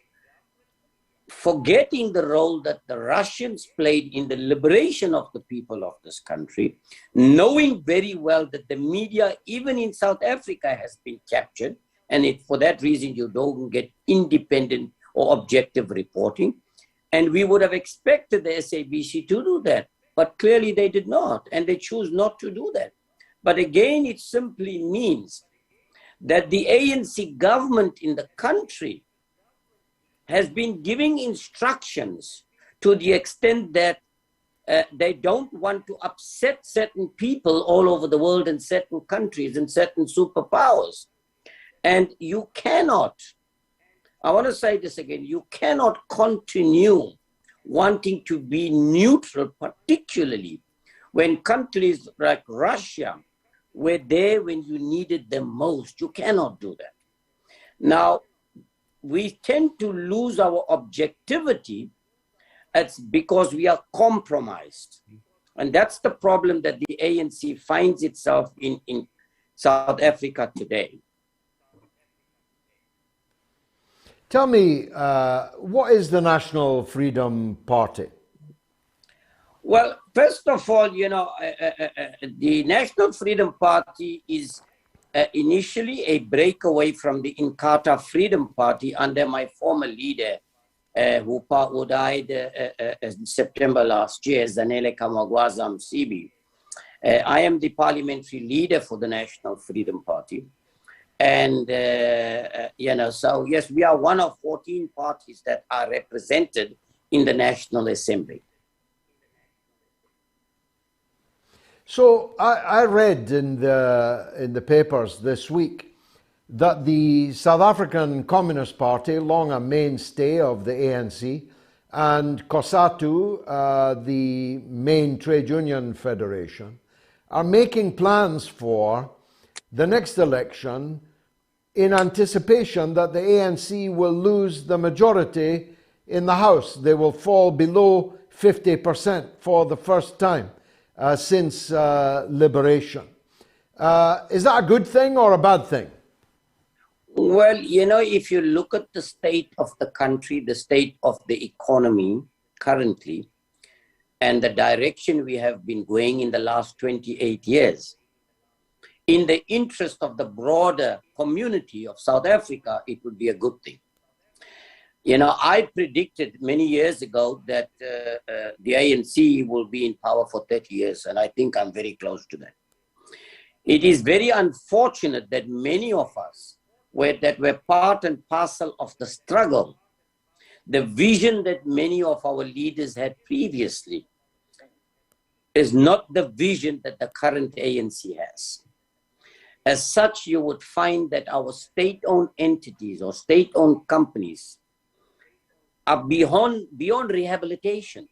forgetting the role that the Russians played in the liberation of the people of this country, knowing very well that the media, even in South Africa, has been captured, and for that reason you don't get independent or objective reporting. And we would have expected the SABC to do that, but clearly they did not, and they choose not to do that. But again, it simply means that the ANC government in the country has been giving instructions to the extent that they don't want to upset certain people all over the world in certain countries and certain superpowers. And you cannot, I want to say this again, you cannot continue wanting to be neutral, particularly when countries like Russia were there when you needed them most. You cannot do that. Now, we tend to lose our objectivity. It's because we are compromised. And that's the problem that the ANC finds itself in South Africa today. Tell me, what is the National Freedom Party? Well, first of all, the National Freedom Party is initially a breakaway from the Inkatha Freedom Party under my former leader, who died in September last year, Zanele Kamagwaza Msibi. I am the parliamentary leader for the National Freedom Party. And, so yes, we are one of 14 parties that are represented in the National Assembly. So I read in the papers this week that the South African Communist Party, long a mainstay of the ANC, and COSATU, the main trade union federation, are making plans for the next election in anticipation that the ANC will lose the majority in the House. They will fall below 50% for the first time since liberation. Is that a good thing or a bad thing? Well, you know, if you look at the state of the country, the state of the economy currently, and the direction we have been going in the last 28 years, in the interest of the broader community of South Africa, it would be a good thing. You know, I predicted many years ago that the ANC will be in power for 30 years, and I think I'm very close to that. It is very unfortunate that many of us that were part and parcel of the struggle, the vision that many of our leaders had previously, is not the vision that the current ANC has. As such, you would find that our state-owned entities or state-owned companies are beyond rehabilitation.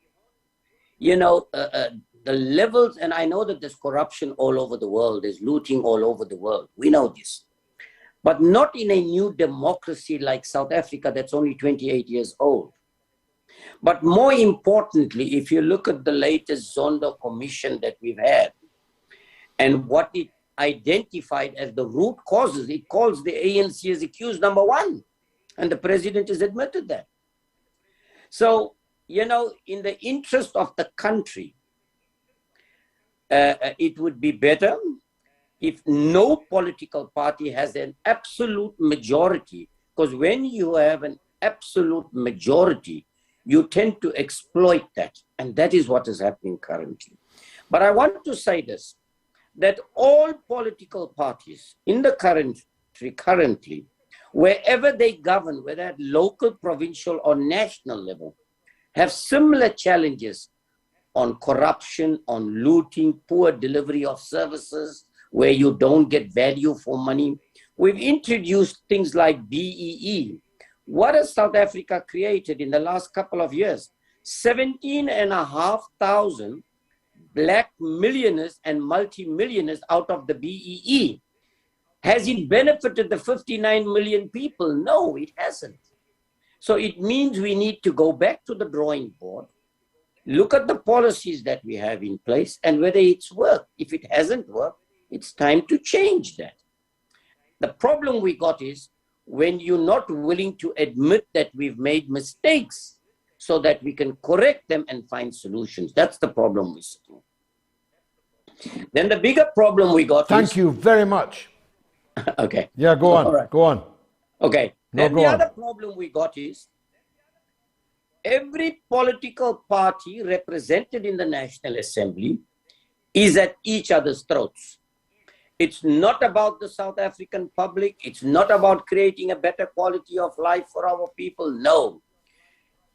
You know, the levels, and I know that there's corruption all over the world, there's looting all over the world. We know this. But not in a new democracy like South Africa that's only 28 years old. But more importantly, if you look at the latest Zondo Commission that we've had and what it identified as the root causes, it calls the ANC as accused number one. And the president has admitted that. So, you know, in the interest of the country, it would be better if no political party has an absolute majority, because when you have an absolute majority, you tend to exploit that. And that is what is happening currently. But I want to say this, that all political parties in the country currently, wherever they govern, whether at local, provincial, or national level, have similar challenges on corruption, on looting, poor delivery of services, where you don't get value for money. We've introduced things like BEE. What has South Africa created in the last couple of years? 17,500 black millionaires and multi-millionaires out of the BEE. Has it benefited the 59 million people? No, it hasn't. So it means we need to go back to the drawing board, look at the policies that we have in place and whether it's worked. If it hasn't worked, it's time to change that. The problem we got is when you're not willing to admit that we've made mistakes so that we can correct them and find solutions. That's the problem we see. Then the bigger problem we got Thank you very much. Okay. Yeah, go on. Right. Go on. Okay. No, then the other problem we got is every political party represented in the National Assembly is at each other's throats. It's not about the South African public. It's not about creating a better quality of life for our people. No.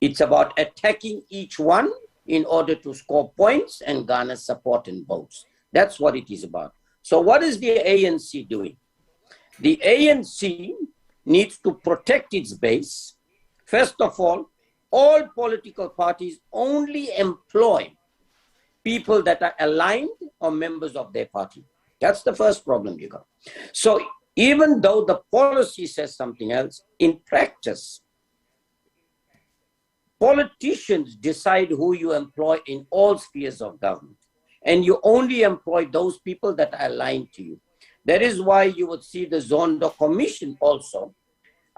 It's about attacking each one in order to score points and garner support and votes. That's what it is about. So what is the ANC doing? The ANC needs to protect its base. First of all political parties only employ people that are aligned or members of their party. That's the first problem you got. So even though the policy says something else, in practice, politicians decide who you employ in all spheres of government. And you only employ those people that are aligned to you. That is why you would see the Zondo Commission also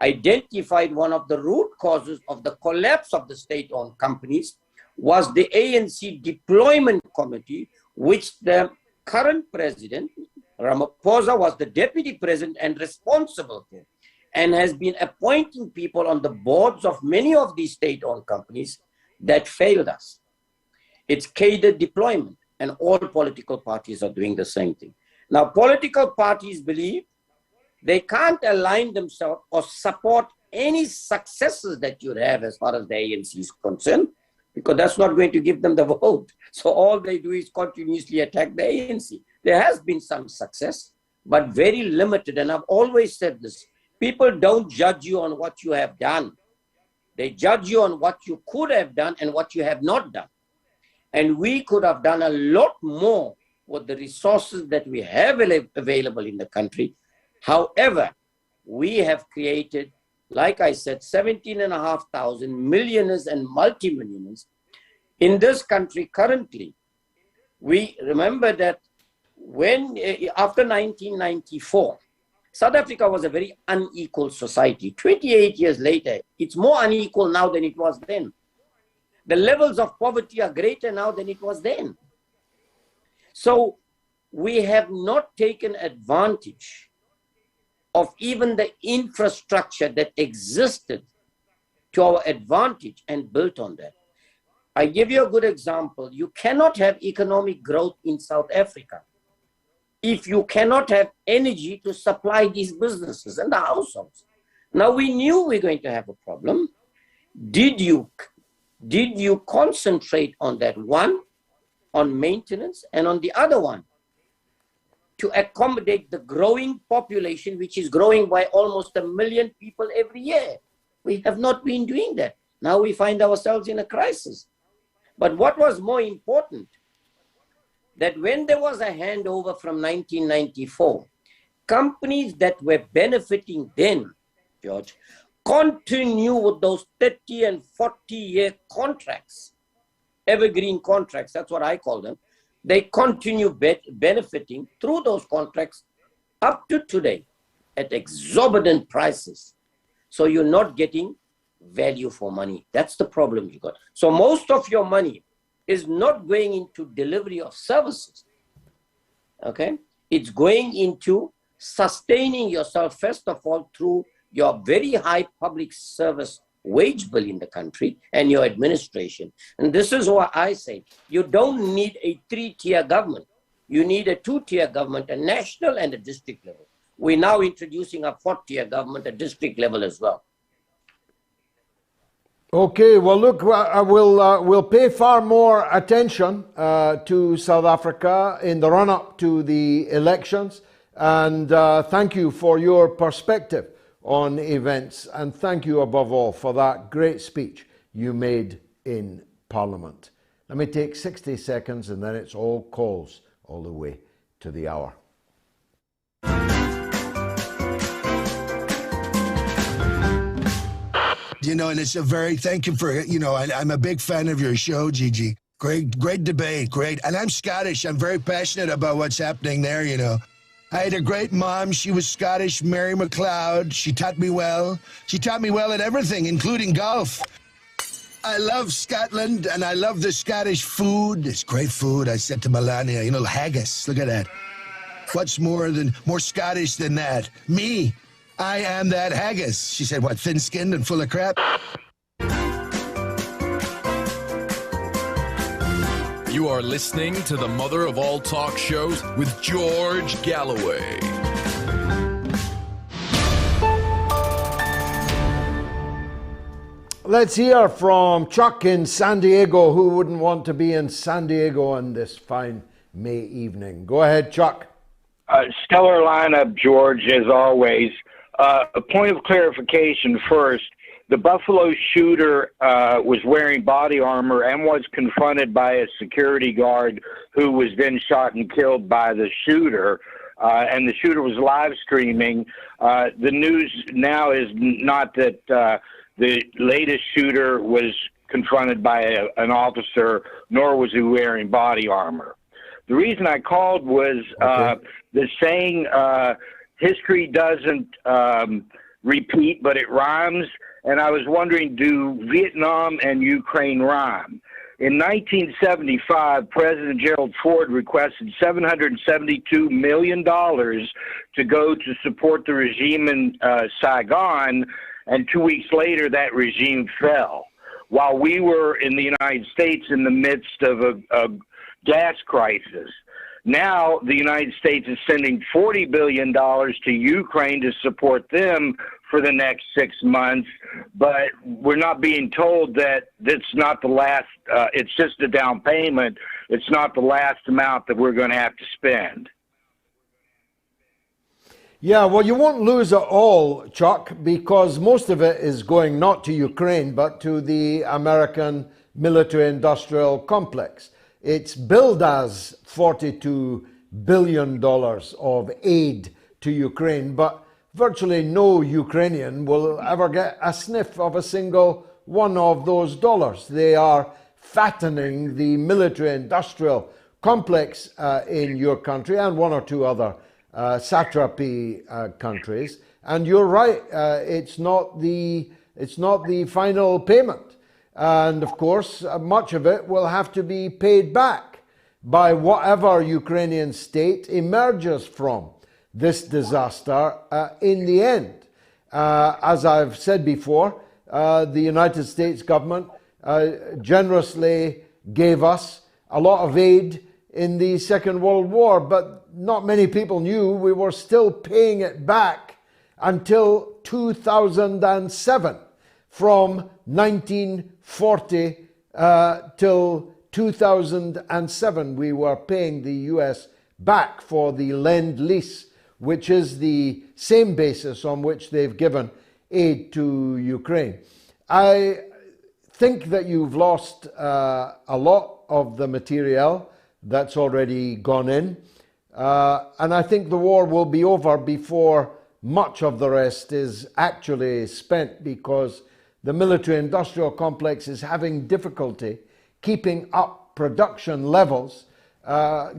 identified one of the root causes of the collapse of the state-owned companies was the ANC Deployment Committee, which the current president, Ramaphosa, was the deputy president and responsible for, and has been appointing people on the boards of many of these state-owned companies that failed us. It's cadre deployment, and all political parties are doing the same thing. Now, political parties believe they can't align themselves or support any successes that you have as far as the ANC is concerned, because that's not going to give them the vote. So all they do is continuously attack the ANC. There has been some success, but very limited. And I've always said this, people don't judge you on what you have done. They judge you on what you could have done and what you have not done. And we could have done a lot more with the resources that we have available in the country. However, we have created, like I said, 17,500 millionaires and multimillionaires in this country currently. We remember that when, after 1994, South Africa was a very unequal society. 28 years later, it's more unequal now than it was then. The levels of poverty are greater now than it was then. So we have not taken advantage of even the infrastructure that existed to our advantage and built on that. I give you a good example. You cannot have economic growth in South Africa if you cannot have energy to supply these businesses and the households. Now, we knew we were going to have a problem. Did you concentrate on that one, on maintenance, and on the other one, to accommodate the growing population, which is growing by almost 1 million people every year? We have not been doing that. Now we find ourselves in a crisis. But what was more important, that when there was a handover from 1994, companies that were benefiting then, George, continue with those 30 and 40-year contracts, evergreen contracts, that's what I call them. They continue benefiting through those contracts up to today at exorbitant prices. So you're not getting value for money. That's the problem you got. So most of your money is not going into delivery of services. Okay? It's going into sustaining yourself, first of all, through your very high public service wage bill in the country and your administration. And this is why I say you don't need a 3-tier government. You need a 2-tier government, a national and a district level. We're now introducing a 4th-tier government, a district level as well. Okay, well, look, we'll pay far more attention to South Africa in the run-up to the elections. And thank you for your perspective on events. And thank you, above all, for that great speech you made in Parliament. Let me take 60 seconds, and then it's all calls all the way to the hour. You know, and it's a very, thank you for, you know, I'm a big fan of your show, Gigi. Great debate, great. And I'm Scottish. I'm very passionate about what's happening there, you know. I had a great mom. She was Scottish, Mary McLeod. She taught me well. She taught me well at everything, including golf. I love Scotland, and I love the Scottish food. It's great food. I said to Melania, you know, haggis, look at that. What's more Scottish than that? Me. I am that haggis. She said, what, thin-skinned and full of crap? You are listening to the mother of all talk shows with George Galloway. Let's hear from Chuck in San Diego. Who wouldn't want to be in San Diego on this fine May evening? Go ahead, Chuck. Stellar lineup, George, as always. A point of clarification first. The Buffalo shooter was wearing body armor and was confronted by a security guard who was then shot and killed by the shooter. And the shooter was live streaming. The news now is not that the latest shooter was confronted by an officer, nor was he wearing body armor. The reason I called was the saying, history doesn't repeat, but it rhymes. And I was wondering, do Vietnam and Ukraine rhyme? In 1975, President Gerald Ford requested $772 million to go to support the regime in Saigon, and 2 weeks later, that regime fell. While we were in the United States in the midst of a gas crisis. Now, the United States is sending $40 billion to Ukraine to support them for the next 6 months, but we're not being told that it's not the last, it's just a down payment. It's not the last amount that we're going to have to spend. Yeah, well, you won't lose it all, Chuck, because most of it is going not to Ukraine, but to the American military-industrial complex. It's billed as $42 billion of aid to Ukraine, but virtually no Ukrainian will ever get a sniff of a single one of those dollars. They are fattening the military-industrial complex in your country and one or two other satrapy countries. And you're right, it's not the final payment. And of course, much of it will have to be paid back by whatever Ukrainian state emerges from this disaster in the end. As I've said before, the United States government generously gave us a lot of aid in the Second World War, but not many people knew we were still paying it back until 2007. From 1940 till 2007, we were paying the US back for the Lend-Lease, which is the same basis on which they've given aid to Ukraine. I think that you've lost a lot of the material that's already gone in, and I think the war will be over before much of the rest is actually spent, because the military-industrial complex is having difficulty keeping up production levels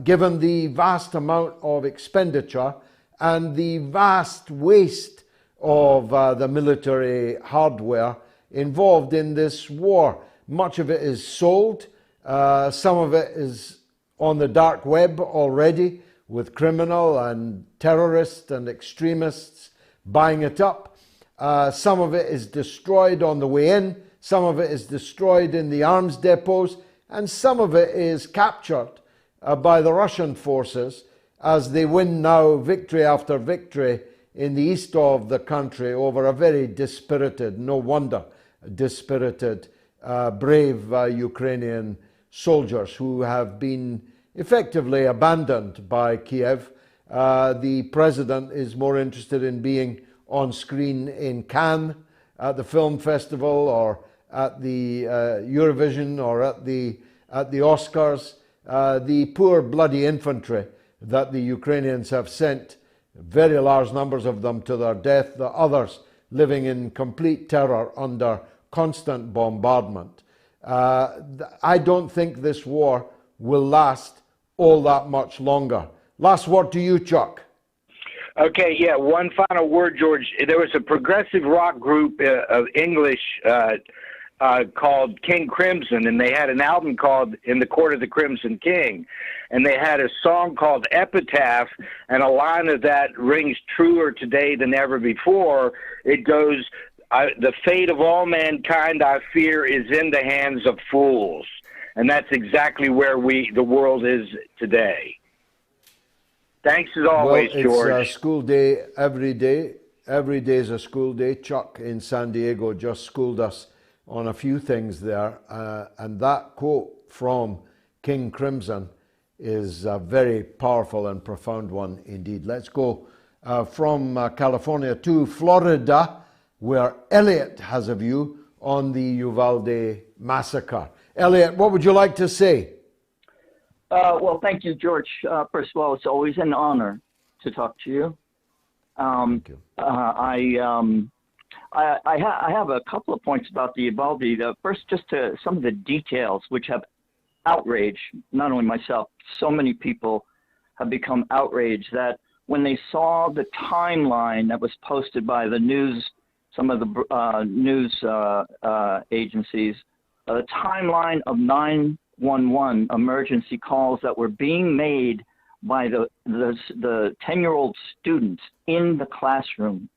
given the vast amount of expenditure and the vast waste of the military hardware involved in this war. Much of it is sold. Some of it is on the dark web already, with criminal and terrorists and extremists buying it up. Some of it is destroyed on the way in, some of it is destroyed in the arms depots, and some of it is captured by the Russian forces as they win now victory after victory in the east of the country over a very dispirited, no wonder, dispirited, brave Ukrainian soldiers who have been effectively abandoned by Kiev. The president is more interested in being on screen in Cannes at the film festival, or at the Eurovision, or at the Oscars. The poor bloody infantry that the Ukrainians have sent, very large numbers of them to their death, the others living in complete terror under constant bombardment. I don't think this war will last all that much longer. Last word to you, Chuck. Okay, yeah, one final word, George. There was a progressive rock group of English called King Crimson, and they had an album called In the Court of the Crimson King, and they had a song called Epitaph, and a line of that rings truer today than ever before. It goes, the fate of all mankind, I fear, is in the hands of fools. And that's exactly where the world is today. Thanks as always, well, George. It's a school day every day. Every day is a school day. Chuck in San Diego just schooled us on a few things there. And that quote from King Crimson is a very powerful and profound one indeed. Let's go from California to Florida, where Elliot has a view on the Uvalde massacre. Elliot, what would you like to say? Well, thank you, George. First of all, it's always an honor to talk to you. Thank you. I have a couple of points about the Uvalde. First, just to some of the details which have outraged not only myself, so many people have become outraged that when they saw the timeline that was posted by the news, some of the news agencies, the timeline of 911 emergency calls that were being made by the 10-year-old students in the classroom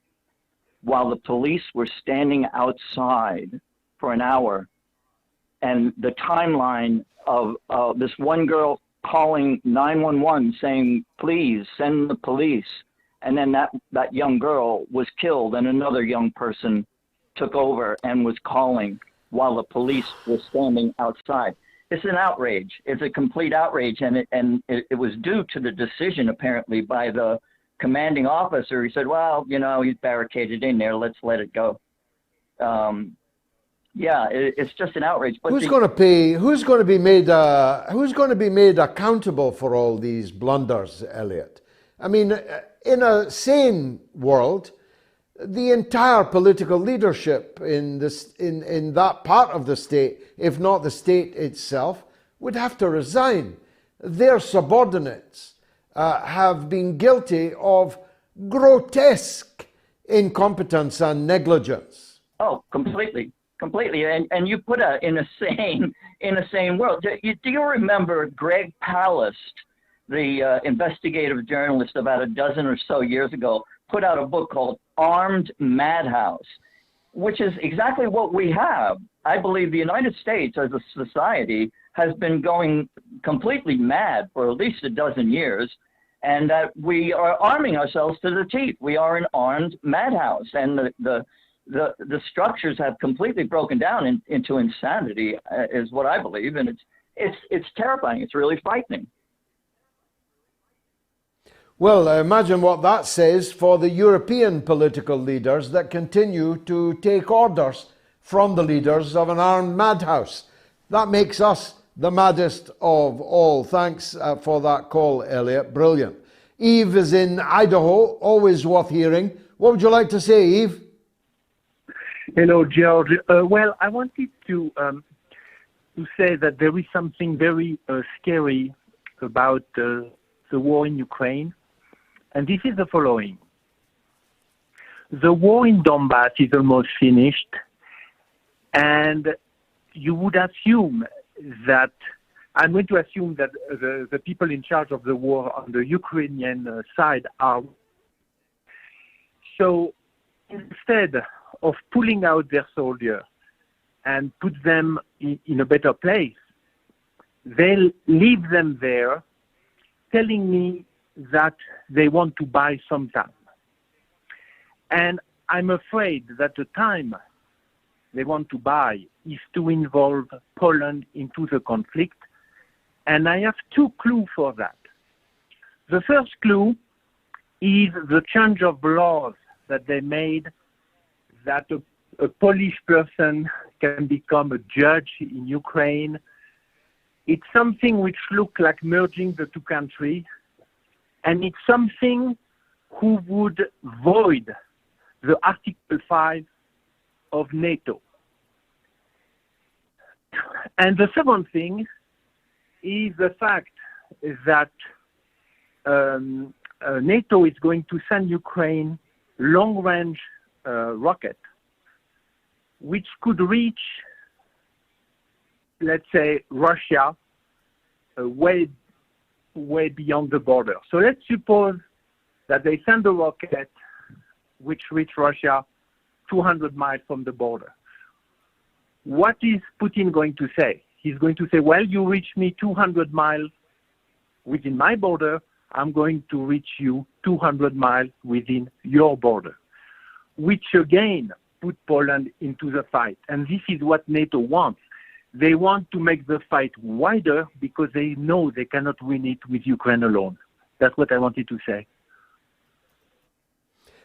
while the police were standing outside for an hour. And the timeline of this one girl calling 911 saying, please send the police. And then that young girl was killed, and another young person took over and was calling while the police were standing outside. It's an outrage. It's a complete outrage, and it was due to the decision apparently by the commanding officer. He said, well, you know, he's barricaded in there. Let's let it go. Yeah, it's just an outrage. But who's going to pay? Who's going to be made? Who's going to be made accountable for all these blunders, Elliot? I mean, in a sane world, the entire political leadership in that part of the state, if not the state itself, would have to resign. Their subordinates have been guilty of grotesque incompetence and negligence. Oh, completely. And you put in a sane world. Do you remember Greg Palast, the investigative journalist, about a dozen or so years ago, put out a book called Armed Madhouse, which is exactly what we have. I believe the United States as a society has been going completely mad for at least a dozen years, and that we are arming ourselves to the teeth. We are an armed madhouse, and the structures have completely broken down into insanity, is what I believe, and it's terrifying. It's really frightening. Well, imagine what that says for the European political leaders that continue to take orders from the leaders of an armed madhouse. That makes us the maddest of all. Thanks for that call, Elliot. Brilliant. Eve is in Idaho, always worth hearing. What would you like to say, Eve? Hello, George. Well, I wanted to say that there is something very scary about the war in Ukraine, and this is the following. The war in Donbass is almost finished, and you would assume that, I'm going to assume that the people in charge of the war on the Ukrainian side are. So instead of pulling out their soldiers and put them in a better place, they'll leave them there, telling me that they want to buy some time. And I'm afraid that the time they want to buy is to involve Poland into the conflict. And I have two clues for that. The first clue is the change of laws that they made, that a Polish person can become a judge in Ukraine. It's something which looks like merging the two countries, and it's something who would void the Article 5 of NATO. And the second thing is the fact that NATO is going to send Ukraine long-range rocket, which could reach, let's say, Russia way beyond the border. So let's suppose that they send a rocket which reaches Russia 200 miles from the border. What is Putin going to say? He's going to say, well, you reach me 200 miles within my border, I'm going to reach you 200 miles within your border, which again put Poland into the fight. And this is what NATO wants. They want to make the fight wider because they know they cannot win it with Ukraine alone. That's what I wanted to say.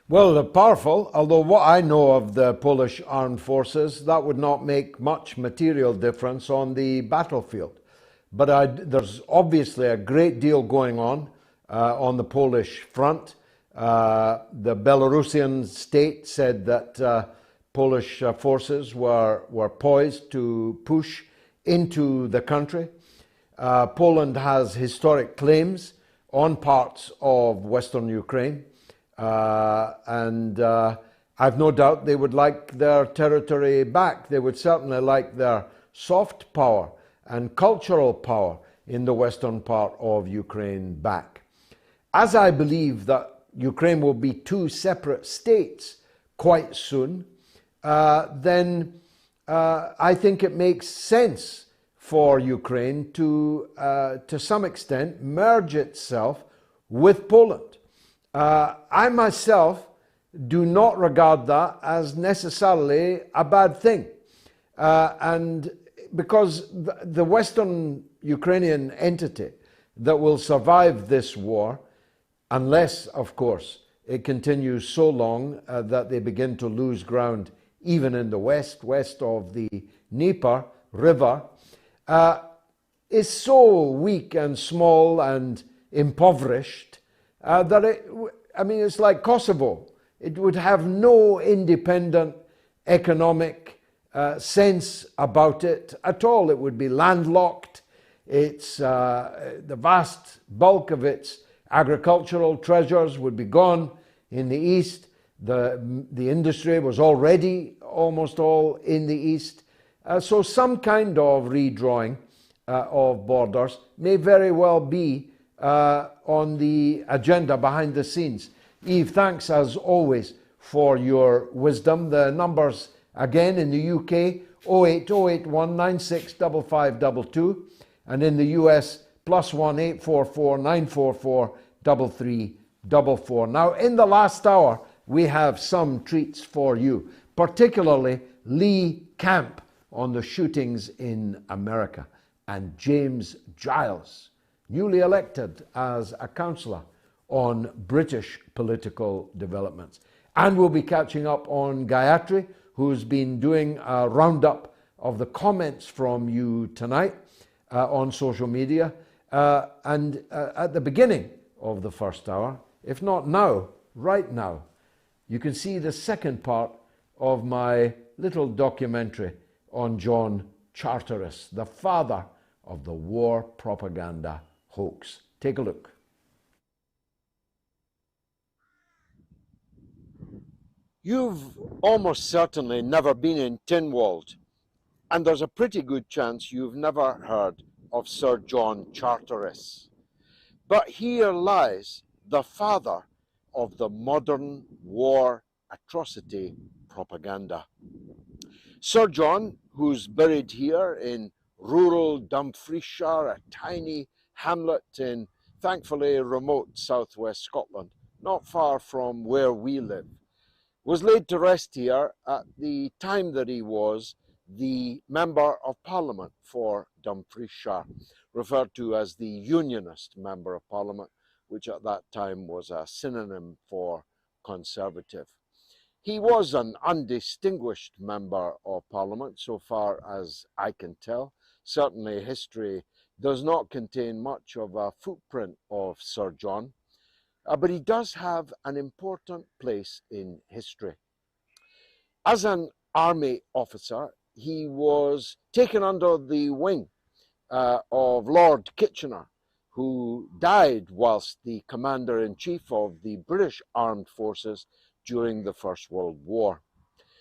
Well, they're powerful, although what I know of the Polish armed forces, that would not make much material difference on the battlefield. But there's obviously a great deal going on the Polish front. The Belarusian state said that Polish forces were poised to push into the country. Poland has historic claims on parts of Western Ukraine. And I've no doubt they would like their territory back. They would certainly like their soft power and cultural power in the western part of Ukraine back. As I believe that Ukraine will be two separate states quite soon, then I think it makes sense for Ukraine to some extent, merge itself with Poland. I myself do not regard that as necessarily a bad thing. And because the Western Ukrainian entity that will survive this war, unless, of course, it continues so long that they begin to lose ground even in the west of the Dnieper River, is so weak and small and impoverished that it's like Kosovo. It would have no independent economic sense about it at all. It would be landlocked. It's the vast bulk of its agricultural treasures would be gone in the east. The industry was already almost all in the east. So some kind of redrawing of borders may very well be on the agenda behind the scenes. Eve, thanks as always for your wisdom. The numbers again in the UK 08081965522 and in the US +1 844 944 3344. Now in the last hour we have some treats for you, particularly Lee Camp on the shootings in America and James Giles, newly elected as a councillor, on British political developments. And we'll be catching up on Gayatri, who's been doing a roundup of the comments from you tonight on social media. And at the beginning of the first hour, if not now, right now, you can see the second part of my little documentary on John Charteris, the father of the war propaganda hoax. Take a look. You've almost certainly never been in Tynwald, and there's a pretty good chance you've never heard of Sir John Charteris. But here lies the father of the modern war atrocity propaganda. Sir John, who's buried here in rural Dumfriesshire, a tiny hamlet in thankfully remote southwest Scotland, not far from where we live, was laid to rest here at the time that he was the Member of Parliament for Dumfriesshire, referred to as the Unionist Member of Parliament, which at that time was a synonym for Conservative. He was an undistinguished Member of Parliament, so far as I can tell. Certainly history does not contain much of a footprint of Sir John, but he does have an important place in history. As an army officer, he was taken under the wing of Lord Kitchener, who died whilst the Commander-in-Chief of the British Armed Forces during the First World War.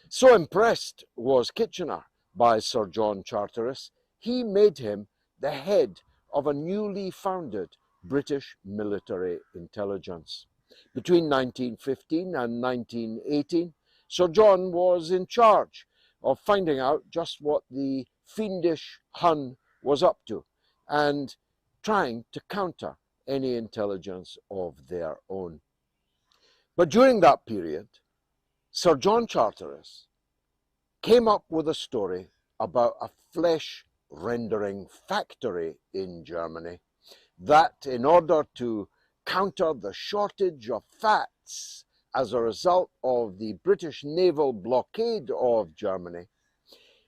So impressed was Kitchener by Sir John Charteris, he made him the head of a newly founded British military intelligence. Between 1915 and 1918, Sir John was in charge of finding out just what the fiendish Hun was up to and trying to counter any intelligence of their own. But during that period, Sir John Charteris came up with a story about a flesh rendering factory in Germany that, in order to counter the shortage of fats as a result of the British naval blockade of Germany,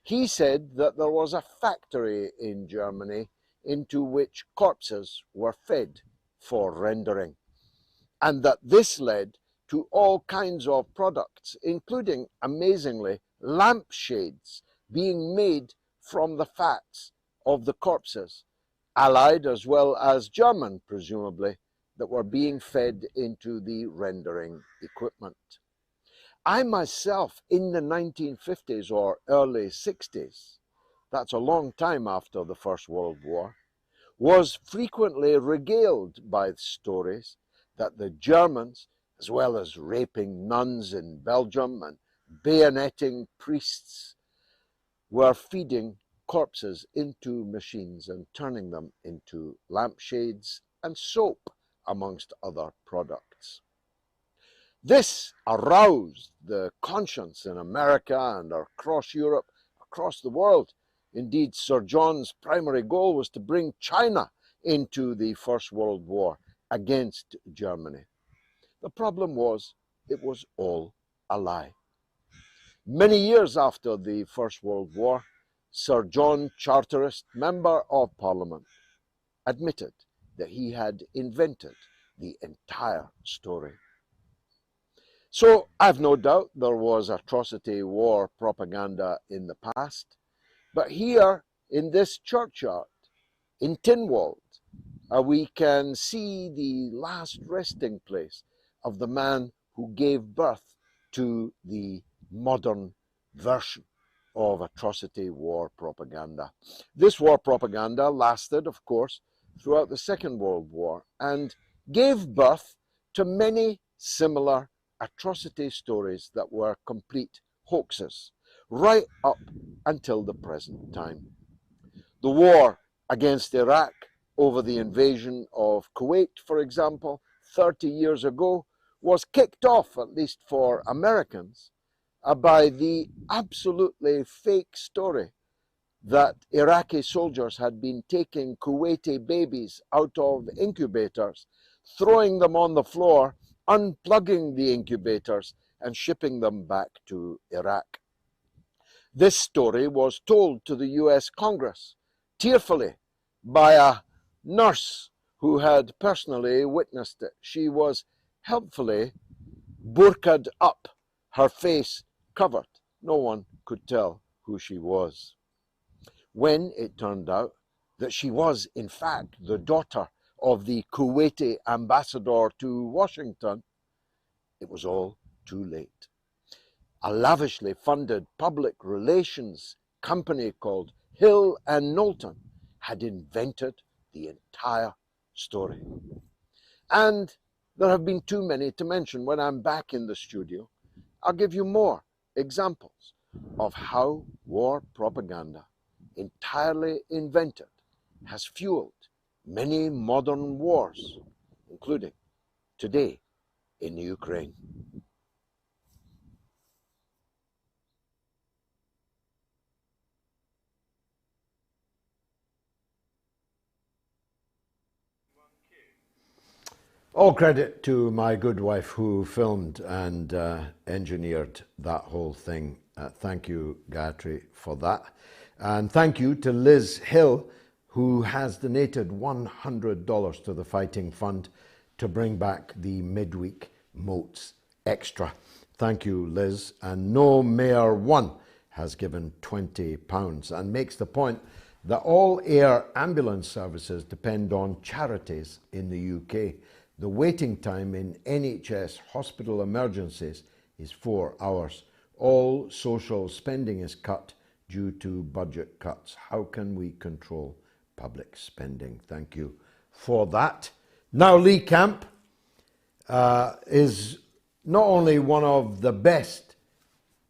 he said that there was a factory in Germany into which corpses were fed for rendering, and that this led to all kinds of products, including, amazingly, lampshades being made from the fats of the corpses, Allied as well as German, presumably, that were being fed into the rendering equipment. I myself, in the 1950s or early 60s, that's a long time after the First World War, was frequently regaled by stories that the Germans, as well as raping nuns in Belgium and bayoneting priests, were feeding corpses into machines and turning them into lampshades and soap, amongst other products. This aroused the conscience in America and across Europe, across the world. Indeed, Sir John's primary goal was to bring China into the First World War against Germany. The problem was, it was all a lie. Many years after the First World War, Sir John Charteris, Member of Parliament, admitted that he had invented the entire story. So I've no doubt there was atrocity war propaganda in the past, but here in this churchyard in Tynwald, we can see the last resting place of the man who gave birth to the modern version of atrocity war propaganda. This war propaganda lasted, of course, throughout the Second World War and gave birth to many similar atrocity stories that were complete hoaxes, right up until the present time. The war against Iraq over the invasion of Kuwait, for example, 30 years ago, was kicked off, at least for Americans, by the absolutely fake story that Iraqi soldiers had been taking Kuwaiti babies out of incubators, throwing them on the floor, unplugging the incubators, and shipping them back to Iraq. This story was told to the US Congress, tearfully, by a nurse who had personally witnessed it. She was helpfully burqa'd up, her face covered. No one could tell who she was. When it turned out that she was, in fact, the daughter of the Kuwaiti ambassador to Washington, it was all too late. A lavishly funded public relations company called Hill and Knowlton had invented the entire story. And there have been too many to mention. When I'm back in the studio, I'll give you more examples of how war propaganda, entirely invented, has fueled many modern wars, including today in Ukraine. All credit to my good wife who filmed and engineered that whole thing. Thank you, Gayatri, for that. And thank you to Liz Hill, who has donated $100 to the Fighting Fund to bring back the midweek MOATS Extra. Thank you, Liz. And No Mayor One has given £20 and makes the point that all air ambulance services depend on charities in the UK. The waiting time in NHS hospital emergencies is 4 hours. All social spending is cut due to budget cuts. How can we control public spending? Thank you for that. Now, Lee Camp is not only one of the best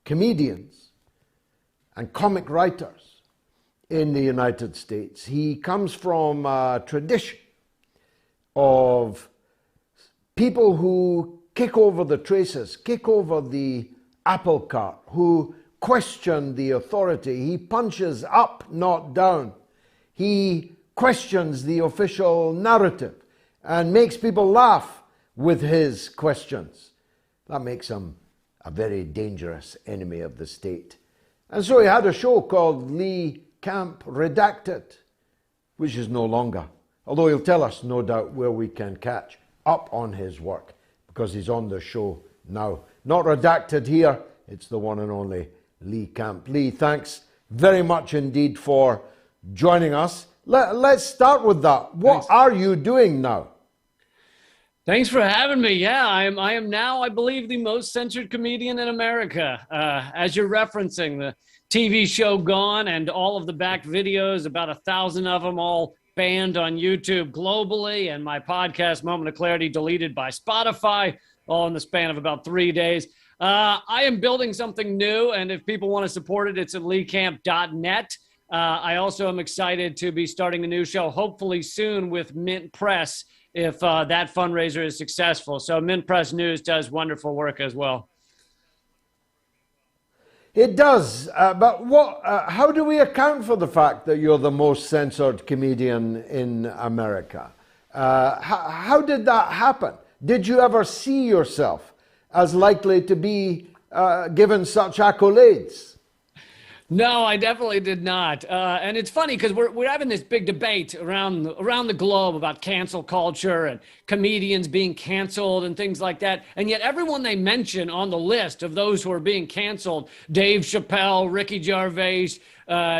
comedians and comic writers in the United States, he comes from a tradition of people who kick over the traces, kick over the apple cart, who question the authority. He punches up, not down. He questions the official narrative and makes people laugh with his questions. That makes him a very dangerous enemy of the state. And so he had a show called Lee Camp Redacted, which is no longer, although he'll tell us, no doubt, where we can catch up on his work, because he's on the show now. Not redacted here, it's the one and only Lee Camp. Lee, thanks very much indeed for joining us. Let's start with that. What are you doing now? Thanks for having me. Yeah, I am now, I believe, the most censored comedian in America. As you're referencing, the TV show Gone and all of the back videos, about 1,000 of them all banned on YouTube globally, and my podcast, Moment of Clarity, deleted by Spotify, all in the span of about 3 days. I am building something new, and if people want to support it, it's at leecamp.net. I also am excited to be starting a new show, hopefully soon, with Mint Press, if that fundraiser is successful. So Mint Press News does wonderful work as well. It does, but how do we account for the fact that you're the most censored comedian in America? How did that happen? Did you ever see yourself as likely to be given such accolades? No, I definitely did not. And it's funny because we're having this big debate around the globe about cancel culture and comedians being canceled and things like that. And yet everyone they mention on the list of those who are being canceled, Dave Chappelle, Ricky Gervais,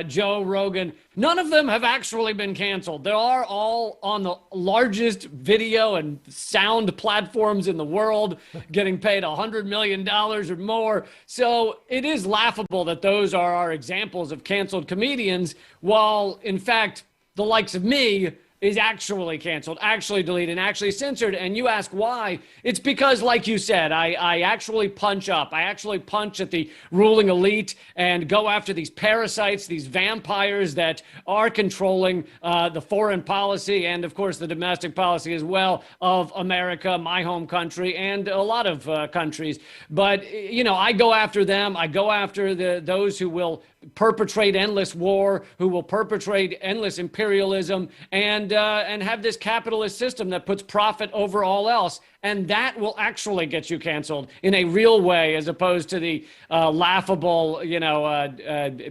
Joe Rogan, none of them have actually been canceled. They are all on the largest video and sound platforms in the world, getting paid $100 million or more. So it is laughable that those are our examples of canceled comedians, while in fact, the likes of me is actually canceled, actually deleted, and actually censored. And you ask why? It's because, like you said, I actually punch up. I actually punch at the ruling elite and go after these parasites, these vampires that are controlling the foreign policy and, of course, the domestic policy as well of America, my home country, and a lot of countries. But, you know, I go after them. I go after those who will perpetrate endless war, who will perpetrate endless imperialism, and have this capitalist system that puts profit over all else. And that will actually get you canceled in a real way, as opposed to the laughable, you know,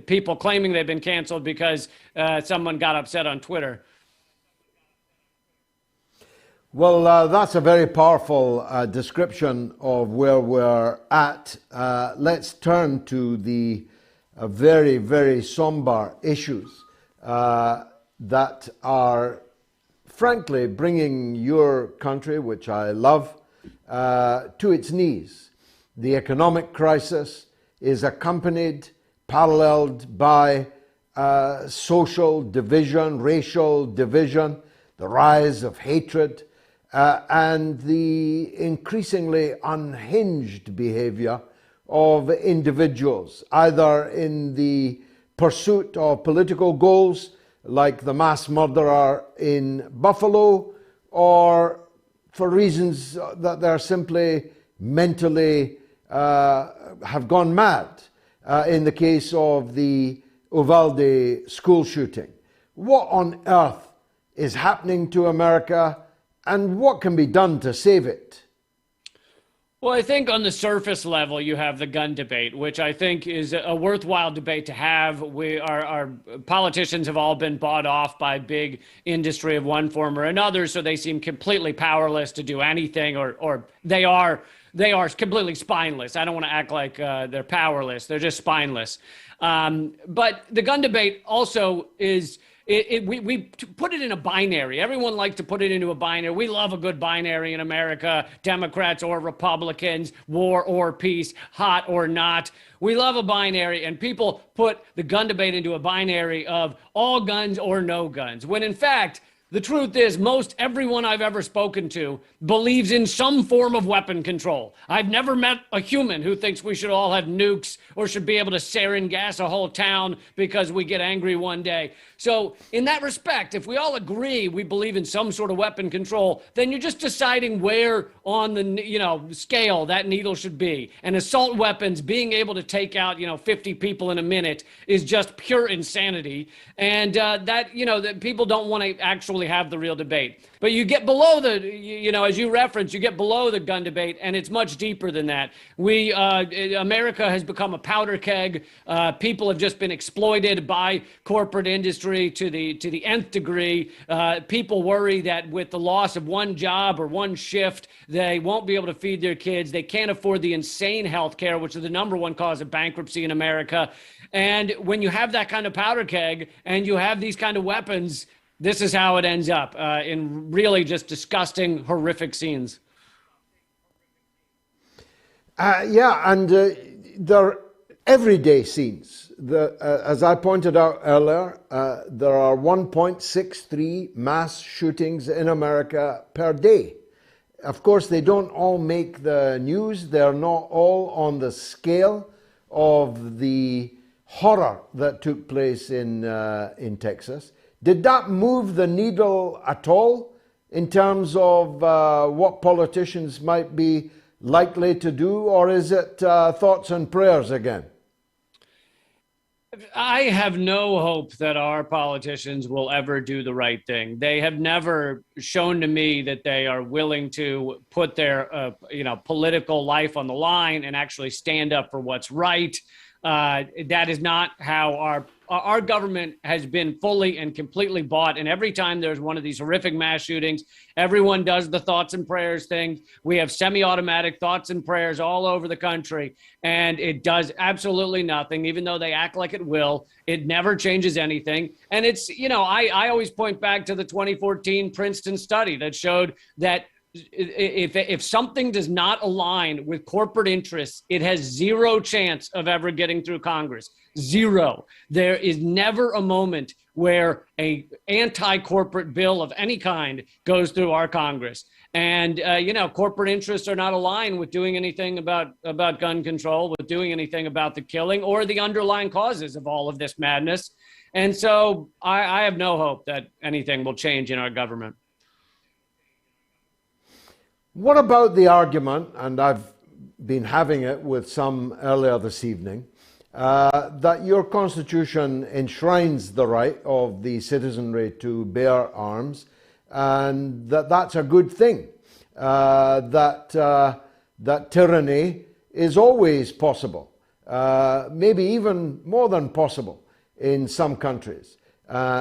people claiming they've been canceled because someone got upset on Twitter. Well, that's a very powerful description of where we're at. Let's turn to the very, very somber issues that are, frankly, bringing your country, which I love, to its knees. The economic crisis is accompanied, paralleled by social division, racial division, the rise of hatred, and the increasingly unhinged behavior of individuals, either in the pursuit of political goals, like the mass murderer in Buffalo, or for reasons that they're simply mentally have gone mad, in the case of the Uvalde school shooting. What on earth is happening to America, and what can be done to save it? Well, I think on the surface level, you have the gun debate, which I think is a worthwhile debate to have. Our politicians have all been bought off by big industry of one form or another, so they seem completely powerless to do anything, or they are completely spineless. I don't want to act like they're powerless. They're just spineless. But the gun debate also is... We put it in a binary. Everyone likes to put it into a binary. We love a good binary in America, Democrats or Republicans, war or peace, hot or not. We love a binary, and people put the gun debate into a binary of all guns or no guns, when in fact, the truth is, most everyone I've ever spoken to believes in some form of weapon control. I've never met a human who thinks we should all have nukes or should be able to sarin gas a whole town because we get angry one day. So in that respect, if we all agree we believe in some sort of weapon control, then you're just deciding where on the scale that needle should be. And assault weapons, being able to take out 50 people in a minute, is just pure insanity. And that people don't want to actually have the real debate. But you get below as you referenced, you get below the gun debate, and it's much deeper than that. America has become a powder keg. People have just been exploited by corporate industry to the nth degree. People worry that with the loss of one job or one shift, they won't be able to feed their kids. They can't afford the insane health care, which is the number one cause of bankruptcy in America. And when you have that kind of powder keg and you have these kind of weapons, this is how it ends up in really just disgusting, horrific scenes. They're everyday scenes. As I pointed out earlier, there are 1.63 mass shootings in America per day. Of course, they don't all make the news. They're not all on the scale of the horror that took place in Texas. Did that move the needle at all in terms of what politicians might be likely to do, or is it thoughts and prayers again? I have no hope that our politicians will ever do the right thing. They have never shown to me that they are willing to put their political life on the line and actually stand up for what's right. That is not how our government has been fully and completely bought. And every time there's one of these horrific mass shootings, everyone does the thoughts and prayers thing. We have semi-automatic thoughts and prayers all over the country, and it does absolutely nothing, even though they act like it will. It never changes anything. And it's, I always point back to the 2014 Princeton study that showed that if something does not align with corporate interests, it has zero chance of ever getting through Congress. Zero. There is never a moment where a anti-corporate bill of any kind goes through our Congress. And, corporate interests are not aligned with doing anything about gun control, with doing anything about the killing or the underlying causes of all of this madness. And so I have no hope that anything will change in our government. What about the argument, and I've been having it with some earlier this evening, that your Constitution enshrines the right of the citizenry to bear arms, and that's a good thing, that tyranny is always possible, maybe even more than possible in some countries,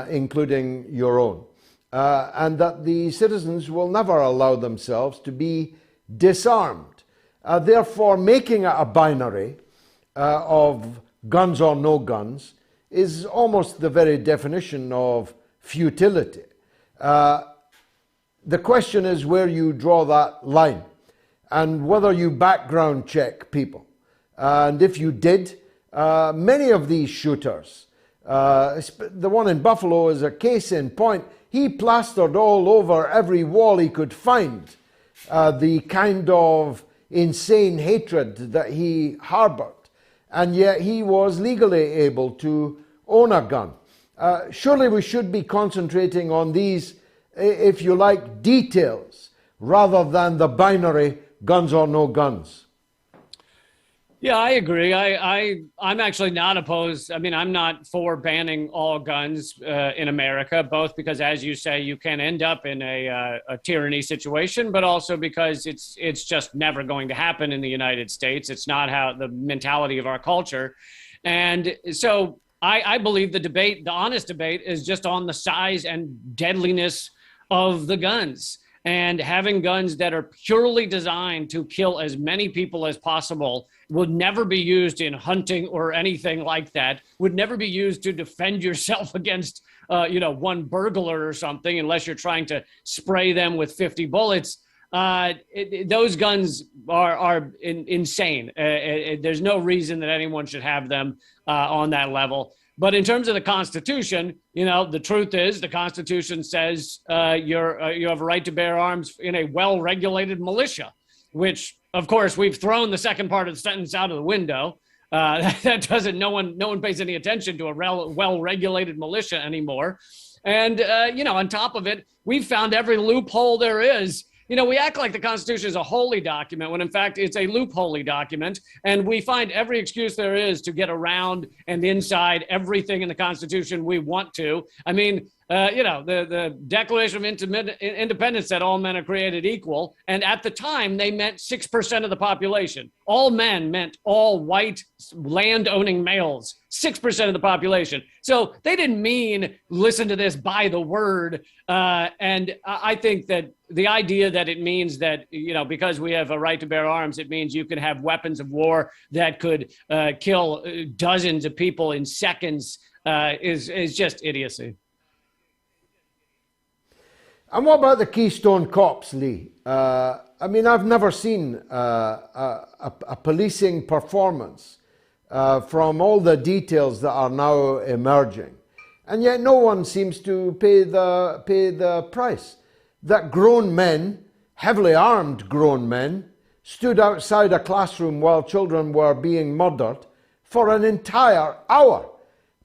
including your own. And that the citizens will never allow themselves to be disarmed. Therefore, making it a binary of guns or no guns is almost the very definition of futility. The question is where you draw that line and whether you background check people. And if you did, many of these shooters, the one in Buffalo is a case in point. He plastered all over every wall he could find the kind of insane hatred that he harbored. And yet he was legally able to own a gun. Surely we should be concentrating on these, if you like, details, rather than the binary guns or no guns. Yeah, I agree. I'm actually not opposed. I mean, I'm not for banning all guns in America, both because, as you say, you can end up in a tyranny situation, but also because it's just never going to happen in the United States. It's not how the mentality of our culture. And so I believe the honest debate is just on the size and deadliness of the guns. And having guns that are purely designed to kill as many people as possible would never be used in hunting or anything like that, would never be used to defend yourself against, one burglar or something, unless you're trying to spray them with 50 bullets. Those guns are insane. There's no reason that anyone should have them on that level. But in terms of the Constitution, the truth is the Constitution says you have a right to bear arms in a well-regulated militia, which, of course, we've thrown the second part of the sentence out of the window. No one pays any attention to a well-regulated militia anymore. And, on top of it, we've found every loophole there is. We act like the Constitution is a holy document when, in fact, it's a loopholey document. And we find every excuse there is to get around and inside everything in the Constitution we want to. I mean, the Declaration of Independence said all men are created equal. And at the time, they meant 6% of the population. All men meant all white land-owning males, 6% of the population. So they didn't mean listen to this by the word. And I think that the idea that it means that, because we have a right to bear arms, it means you can have weapons of war that could kill dozens of people in seconds is just idiocy. And what about the Keystone Cops, Lee? I've never seen a policing performance from all the details that are now emerging. And yet no one seems to pay the price. That grown men, heavily armed grown men, stood outside a classroom while children were being murdered for an entire hour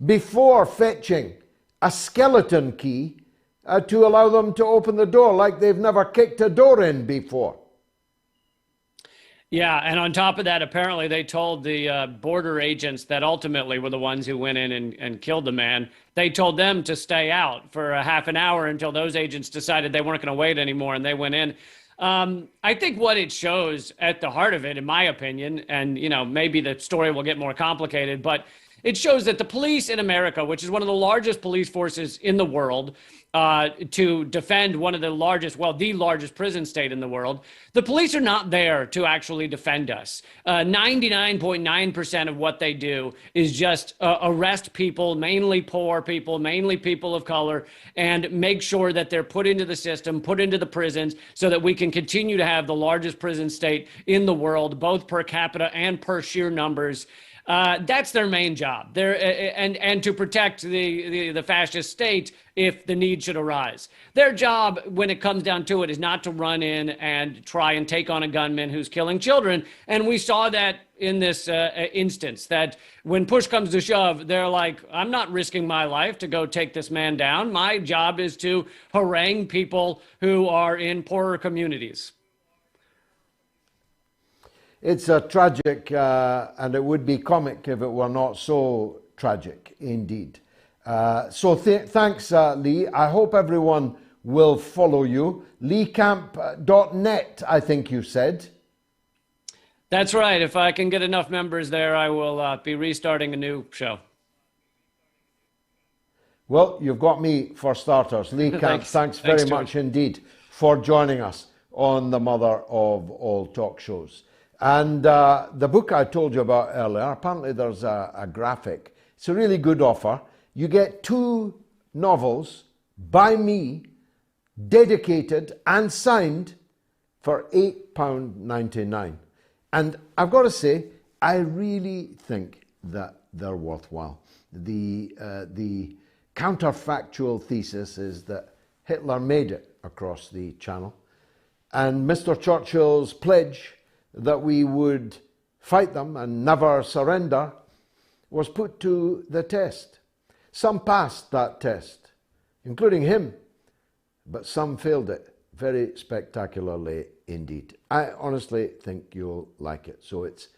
before fetching a skeleton key to allow them to open the door, like they've never kicked a door in before. Yeah, and on top of that, apparently they told the border agents that ultimately were the ones who went in and killed the man. They told them to stay out for a half an hour until those agents decided they weren't going to wait anymore, and they went in. I think what it shows at the heart of it, in my opinion, and maybe the story will get more complicated, but it shows that the police in America, which is one of the largest police forces in the world, to defend one of the largest, the largest prison state in the world, the police are not there to actually defend us. 99.9% of what they do is just arrest people, mainly poor people, mainly people of color, and make sure that they're put into the system, put into the prisons, so that we can continue to have the largest prison state in the world, both per capita and per sheer numbers. That's their main job. And to protect the fascist state if the need should arise. Their job, when it comes down to it, is not to run in and try and take on a gunman who's killing children. And we saw that in this instance, that when push comes to shove, they're like, I'm not risking my life to go take this man down. My job is to harangue people who are in poorer communities. It's a tragic, and it would be comic if it were not so tragic, indeed. So thanks, Lee. I hope everyone will follow you. LeeCamp.net, I think you said. That's right. If I can get enough members there, I will be restarting a new show. Well, you've got me for starters. Lee Camp, thanks very much indeed for joining us on the mother of all talk shows. And the book I told you about earlier, apparently there's a graphic. It's a really good offer. You get 2 novels by me, dedicated and signed for £8.99. And I've got to say, I really think that they're worthwhile. The counterfactual thesis is that Hitler made it across the channel. And Mr. Churchill's pledge that we would fight them and never surrender was put to the test. Some passed that test, including him, but some failed it very spectacularly indeed. I honestly think you'll like it. So it's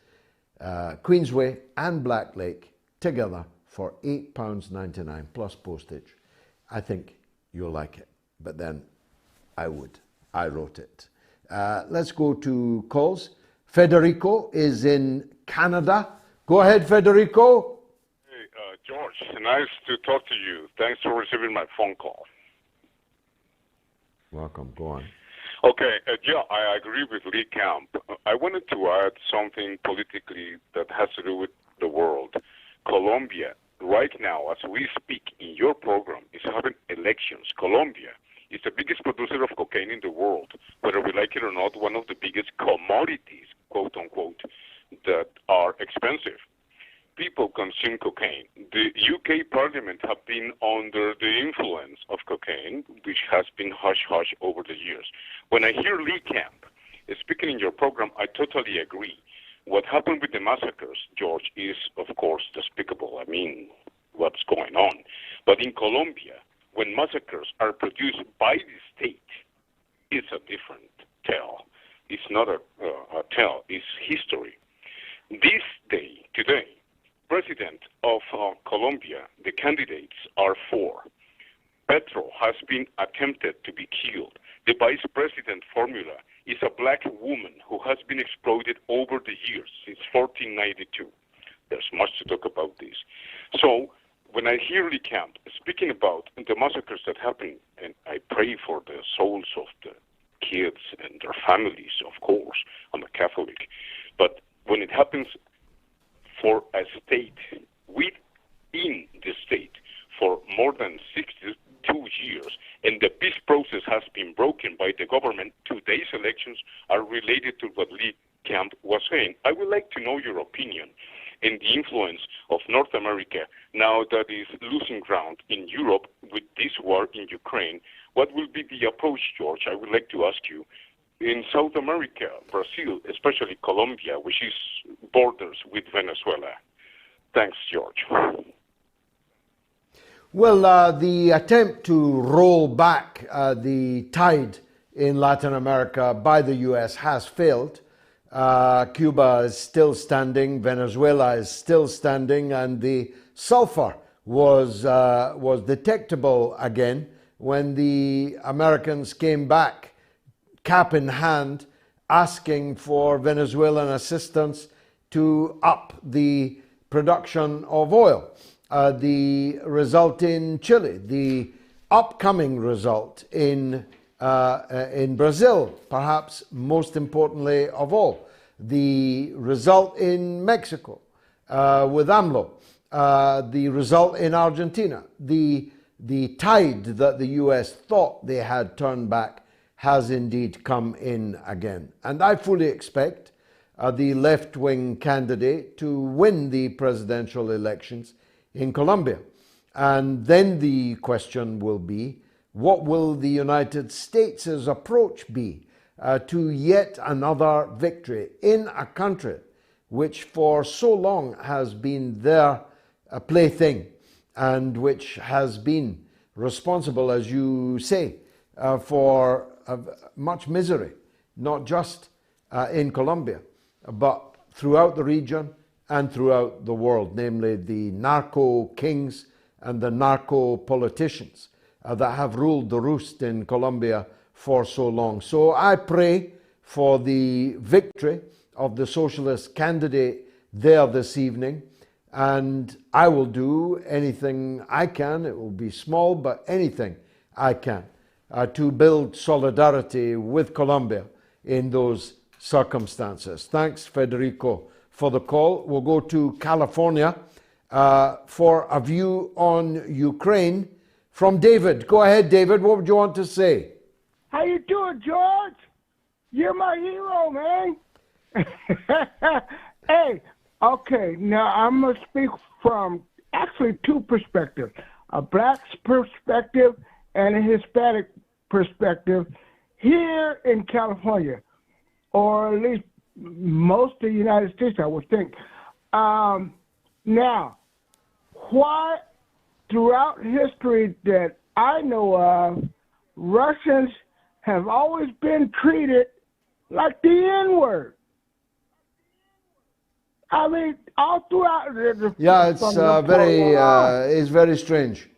Queensway and Blacklake together for £8.99 plus postage. I think you'll like it, but then I wrote it. Let's go to calls. Federico is in Canada. Go ahead, Federico. Hey, George, nice to talk to you. Thanks for receiving my phone call. Welcome. Go on. Okay, yeah, I agree with Lee Camp. I wanted to add something politically that has to do with the world. Colombia, right now, as we speak in your program, is having elections. Colombia is the biggest producer of cocaine in the world. Whether we like it or not, one of the biggest commodities, quote unquote, that are expensive. People consume cocaine. The UK Parliament have been under the influence of cocaine, which has been hush-hush over the years. When I hear Lee Camp speaking in your program, I totally agree. What happened with the massacres, George, is, of course, despicable. I mean, what's going on? But in Colombia, when massacres are produced by the state, it's a different tale. It's not a tale, it's history. This day, today, President of Colombia, the candidates are 4. Petro has been attempted to be killed. The vice president formula is a black woman who has been exploited over the years, since 1492. There's much to talk about this. So, when I hear Lee Camp speaking about the massacres that happen, and I pray for the souls of the kids and their families, of course, I'm a Catholic, but when it happens for a state, within the state, for more than 62 years, and the peace process has been broken by the government, today's elections are related to what Lee Camp was saying. I would like to know your opinion and the influence of North America now that is losing ground in Europe with this war in Ukraine. What will be the approach, George? I would like to ask you. In South America, Brazil, especially Colombia, which is borders with Venezuela. Thanks, George. Well, the attempt to roll back the tide in Latin America by the US has failed. Cuba is still standing, Venezuela is still standing, and the sulfur was detectable again when the Americans came back cap in hand, asking for Venezuelan assistance to up the production of oil. The result in Chile, the upcoming result in Brazil, perhaps most importantly of all, the result in Mexico with AMLO, the result in Argentina, the tide that the US thought they had turned back has indeed come in again. And I fully expect the left-wing candidate to win the presidential elections in Colombia. And then the question will be, what will the United States' approach be to yet another victory in a country which for so long has been their plaything and which has been responsible, as you say, for much misery, not just in Colombia, but throughout the region and throughout the world, namely the narco kings and the narco politicians that have ruled the roost in Colombia for so long. So I pray for the victory of the socialist candidate there this evening, and I will do anything I can. It will be small, but anything I can to build solidarity with Colombia in those circumstances. Thanks, Federico, for the call. We'll go to California for a view on Ukraine from David. Go ahead, David. What would you want to say? How you doing, George? You're my hero, man. Hey, okay, now I'm going to speak from actually two perspectives, a black's perspective and a Hispanic perspective here in California, or at least most of the United States, I would think. Now, why throughout history that I know of, Russians have always been treated like the N-word. I mean, all throughout the yeah, it's very strange.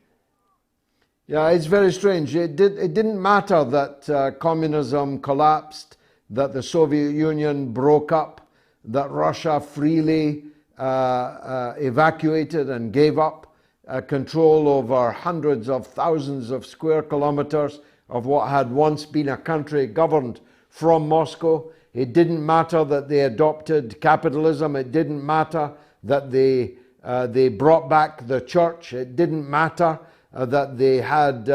Yeah, it's very strange. It didn't matter that communism collapsed, that the Soviet Union broke up, that Russia freely evacuated and gave up control over hundreds of thousands of square kilometers of what had once been a country governed from Moscow. It didn't matter that they adopted capitalism. It didn't matter that they brought back the church. It didn't matter that they had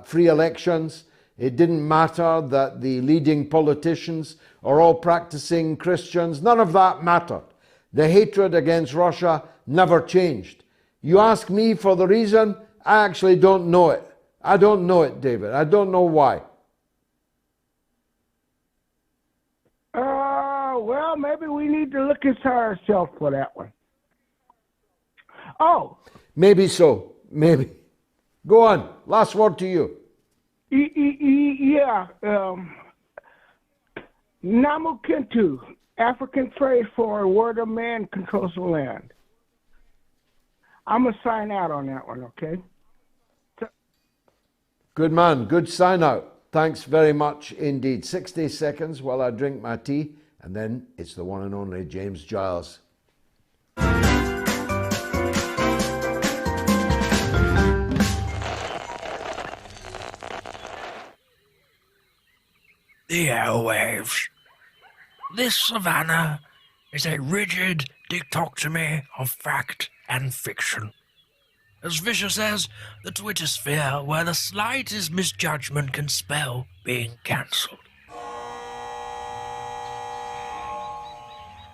free elections. It didn't matter that the leading politicians are all practicing Christians. None of that mattered. The hatred against Russia never changed. You ask me for the reason, I actually don't know it. I don't know it, David. I don't know why. Well, maybe we need to look inside ourselves for that one. Oh. Maybe so. Maybe. Go on. Last word to you. Yeah. Namu Kintu, African phrase for a word of man controls the land. I'm going to sign out on that one, okay? Good man. Good sign out. Thanks very much indeed. 60 seconds while I drink my tea, and then it's the one and only James Giles. The airwaves. This savannah is a rigid dichotomy of fact and fiction. As Fisher says, the Twitter sphere where the slightest misjudgment can spell being cancelled.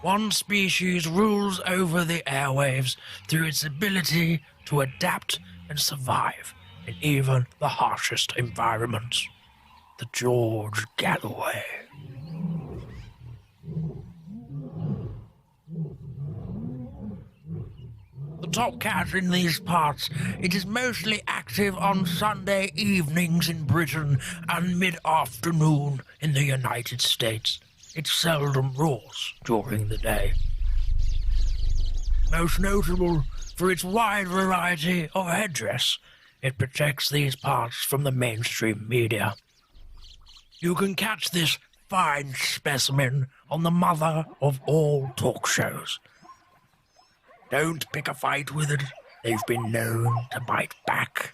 One species rules over the airwaves through its ability to adapt and survive in even the harshest environments. The George Galloway. The top cat in these parts, it is mostly active on Sunday evenings in Britain and mid-afternoon in the United States. It seldom roars during the day. Most notable for its wide variety of headdress, it protects these parts from the mainstream media. You can catch this fine specimen on the mother of all talk shows. Don't pick a fight with it. They've been known to bite back.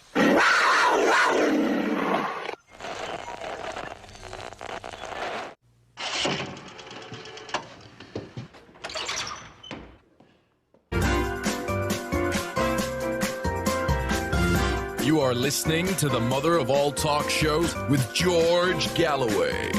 You are listening to the mother of all talk shows with George Galloway.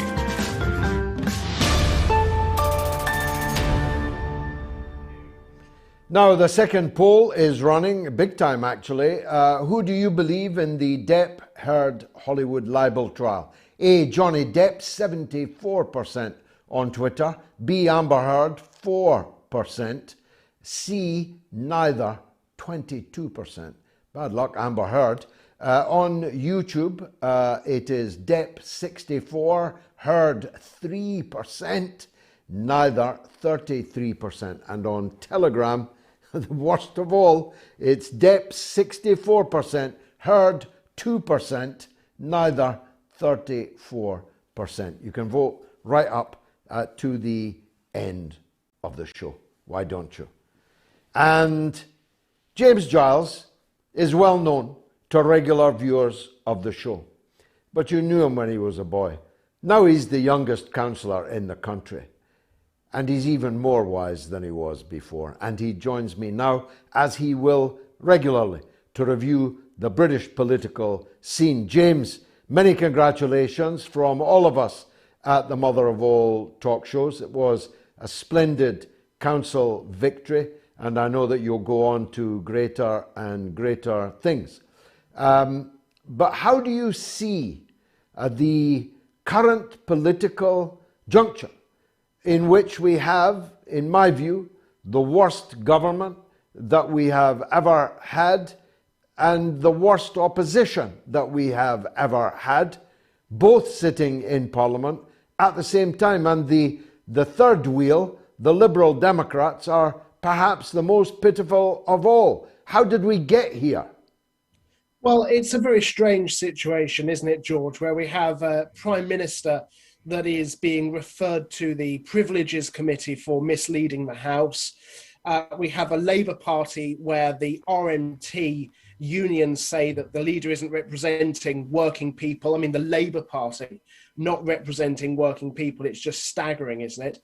Now, the second poll is running, big time actually. Who do you believe in the Depp-Heard Hollywood libel trial? A, Johnny Depp, 74% on Twitter. B, Amber Heard, 4%. C, neither, 22%. Bad luck, Amber Heard. On YouTube, it is Depp 64, Heard 3%, neither 33%. And on Telegram, the worst of all, it's Depp 64%, Heard 2%, neither 34%. You can vote right up to the end of the show. Why don't you? And James Giles is well known to regular viewers of the show. But you knew him when he was a boy. Now he's the youngest councillor in the country. And he's even more wise than he was before. And he joins me now, as he will regularly, to review the British political scene. James, many congratulations from all of us at the mother of all talk shows. It was a splendid council victory, and I know that you'll go on to greater and greater things. But how do you see the current political juncture in which we have, in my view, the worst government that we have ever had and the worst opposition that we have ever had, both sitting in Parliament at the same time? And the third wheel, the Liberal Democrats, are perhaps the most pitiful of all. How did we get here? Well, it's a very strange situation, isn't it, George, where we have a Prime Minister that is being referred to the Privileges Committee for misleading the House. We have a Labour Party where the RMT unions say that the leader isn't representing working people. I mean, the Labour Party not representing working people. It's just staggering, isn't it?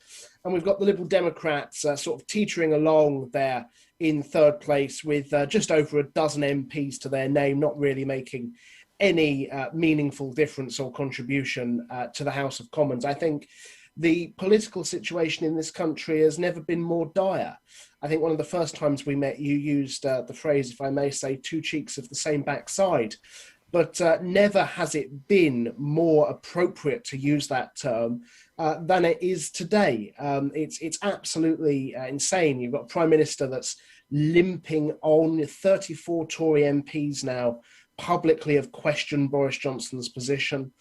And we've got the Liberal Democrats sort of teetering along there in third place with just over a dozen MPs to their name, not really making any meaningful difference or contribution to the House of Commons. I think the political situation in this country has never been more dire. I think one of the first times we met, you used the phrase, if I may say, two cheeks of the same backside. But never has it been more appropriate to use that term than it is today. It's absolutely insane. You've got a Prime Minister that's limping on. 34 Tory MPs now publicly have questioned Boris Johnson's position.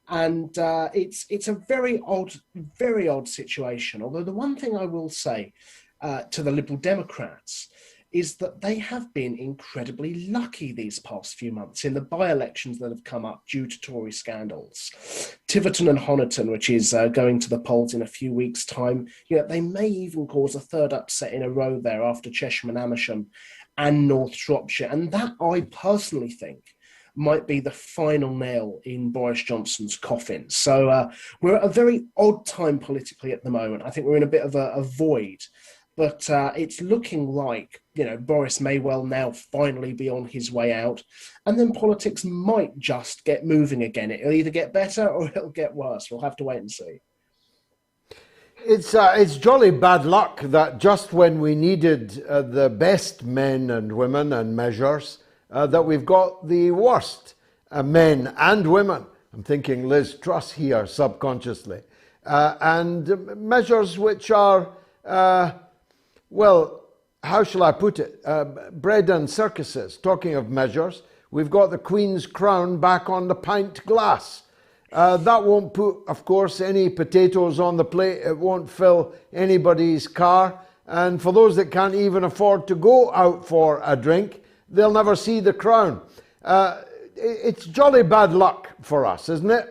And it's a very odd situation. Although the one thing I will say to the Liberal Democrats is that they have been incredibly lucky these past few months in the by-elections that have come up due to Tory scandals. Tiverton and Honiton, which is going to the polls in a few weeks' time, they may even cause a third upset in a row there after Chesham and Amersham and North Shropshire. And that, I personally think, might be the final nail in Boris Johnson's coffin. So we're at a very odd time politically at the moment. I think we're in a bit of a void. But it's looking like, Boris may well now finally be on his way out. And then politics might just get moving again. It'll either get better or it'll get worse. We'll have to wait and see. It's jolly bad luck that just when we needed the best men and women and measures, that we've got the worst men and women. I'm thinking Liz Truss here subconsciously. And measures which are... well, how shall I put it? Bread and circuses. Talking of measures, we've got the Queen's crown back on the pint glass. That won't put, of course, any potatoes on the plate. It won't fill anybody's car. And for those that can't even afford to go out for a drink, they'll never see the crown. It's jolly bad luck for us, isn't it?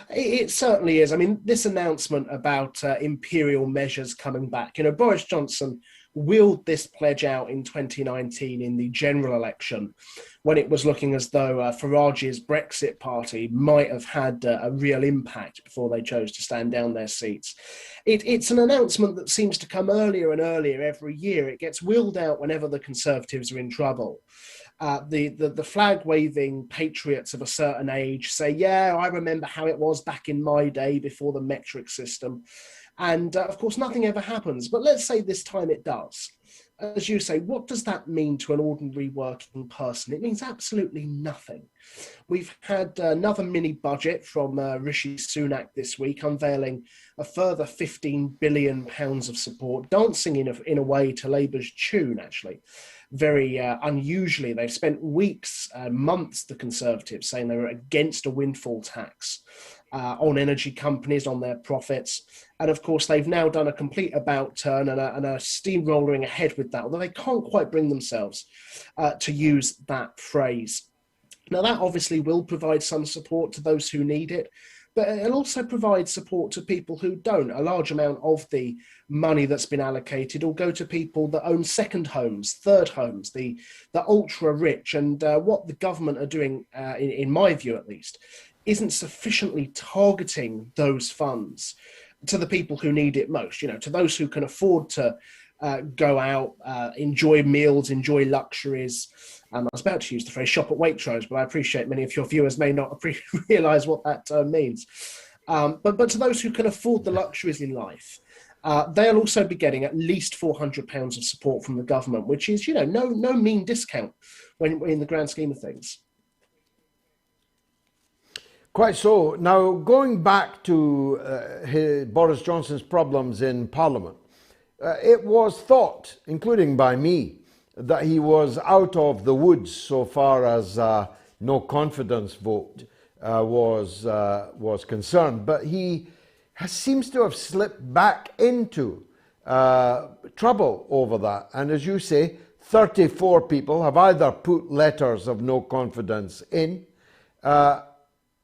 It certainly is. I mean, this announcement about imperial measures coming back, Boris Johnson wheeled this pledge out in 2019 in the general election, when it was looking as though Farage's Brexit party might have had a real impact before they chose to stand down their seats. It's an announcement that seems to come earlier and earlier every year. It gets wheeled out whenever the Conservatives are in trouble. The flag-waving patriots of a certain age say, yeah, I remember how it was back in my day before the metric system. And of course, nothing ever happens. But let's say this time it does. As you say, what does that mean to an ordinary working person? It means absolutely nothing. We've had another mini budget from Rishi Sunak this week, unveiling a further £15 billion of support, dancing in a way to Labour's tune, actually. Very unusually, they've spent weeks, months, the Conservatives, saying they were against a windfall tax on energy companies, on their profits. And of course, they've now done a complete about turn and a steamrolling ahead with that, although they can't quite bring themselves to use that phrase. Now, that obviously will provide some support to those who need it, but it'll also provide support to people who don't. A large amount of the money that's been allocated will go to people that own second homes, third homes, the ultra rich. And what the government are doing, in my view at least, isn't sufficiently targeting those funds to the people who need it most, to those who can afford to go out, enjoy meals, enjoy luxuries. I was about to use the phrase shop at Waitrose, but I appreciate many of your viewers may not realise what that term means. But to those who can afford the luxuries in life, they'll also be getting at least £400 of support from the government, which is, no mean discount when in the grand scheme of things. Quite so. Now, going back to Boris Johnson's problems in Parliament, it was thought, including by me, that he was out of the woods so far as no confidence vote was concerned. But he seems to have slipped back into trouble over that. And as you say, 34 people have either put letters of no confidence in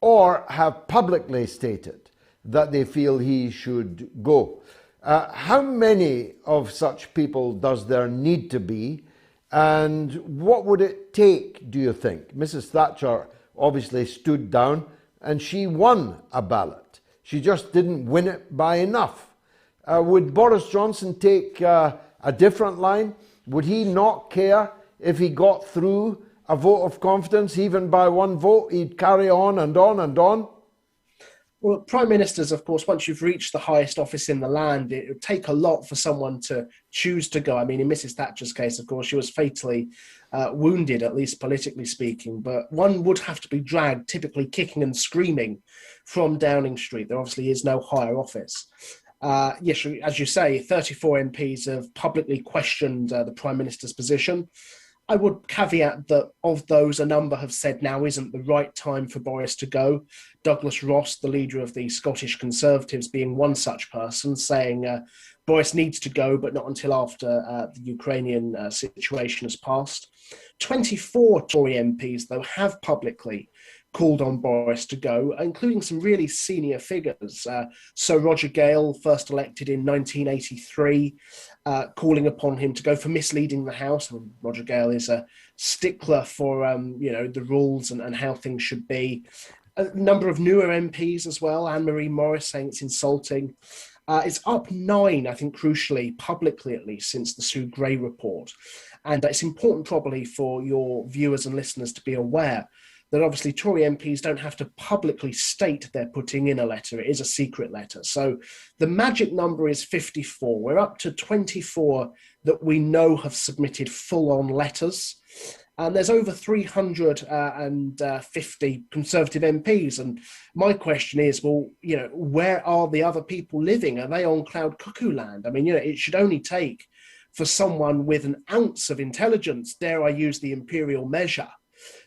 or have publicly stated that they feel he should go. How many of such people does there need to be? And what would it take, do you think? Mrs. Thatcher obviously stood down and she won a ballot. She just didn't win it by enough. Would Boris Johnson take a different line? Would he not care if he got through a vote of confidence, even by one vote? He'd carry on and on and on. Well, prime ministers, of course, once you've reached the highest office in the land, it would take a lot for someone to choose to go. I mean, in Mrs. Thatcher's case, of course, she was fatally wounded, at least politically speaking, but one would have to be dragged, typically kicking and screaming, from Downing Street. There obviously is no higher office. Yes, as you say, 34 MPs have publicly questioned the prime minister's position. I would caveat that of those, a number have said now isn't the right time for Boris to go. Douglas Ross, the leader of the Scottish Conservatives, being one such person, saying Boris needs to go, but not until after the Ukrainian situation has passed. 24 Tory MPs, though, have publicly called on Boris to go, including some really senior figures. Sir Roger Gale, first elected in 1983, calling upon him to go for misleading the House. I mean, Roger Gale is a stickler for the rules and how things should be. A number of newer MPs as well. Anne-Marie Morris saying it's insulting. It's up 9, I think, crucially, publicly at least, since the Sue Gray report. And it's important probably for your viewers and listeners to be aware that obviously Tory MPs don't have to publicly state they're putting in a letter. It is a secret letter. So the magic number is 54. We're up to 24 that we know have submitted full-on letters. And there's over 350 Conservative MPs. And my question is, well, where are the other people living? Are they on cloud cuckoo land? I mean, it should only take for someone with an ounce of intelligence, dare I use the imperial measure,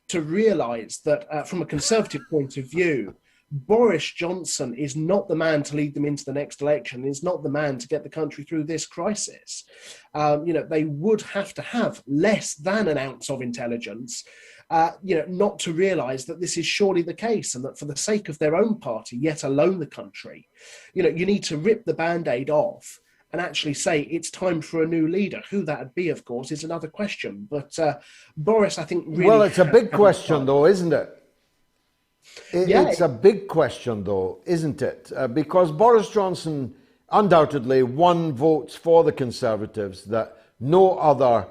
to realise that from a Conservative point of view, Boris Johnson is not the man to lead them into the next election, is not the man to get the country through this crisis. They would have to have less than an ounce of intelligence not to realise that this is surely the case, and that for the sake of their own party, yet alone the country, you need to rip the Band-Aid off and actually say it's time for a new leader. Who that'd be, of course, is another question. But Boris, I think, really... Well, it's a big question, though, isn't it? It's a big question, though, isn't it? Because Boris Johnson undoubtedly won votes for the Conservatives that no other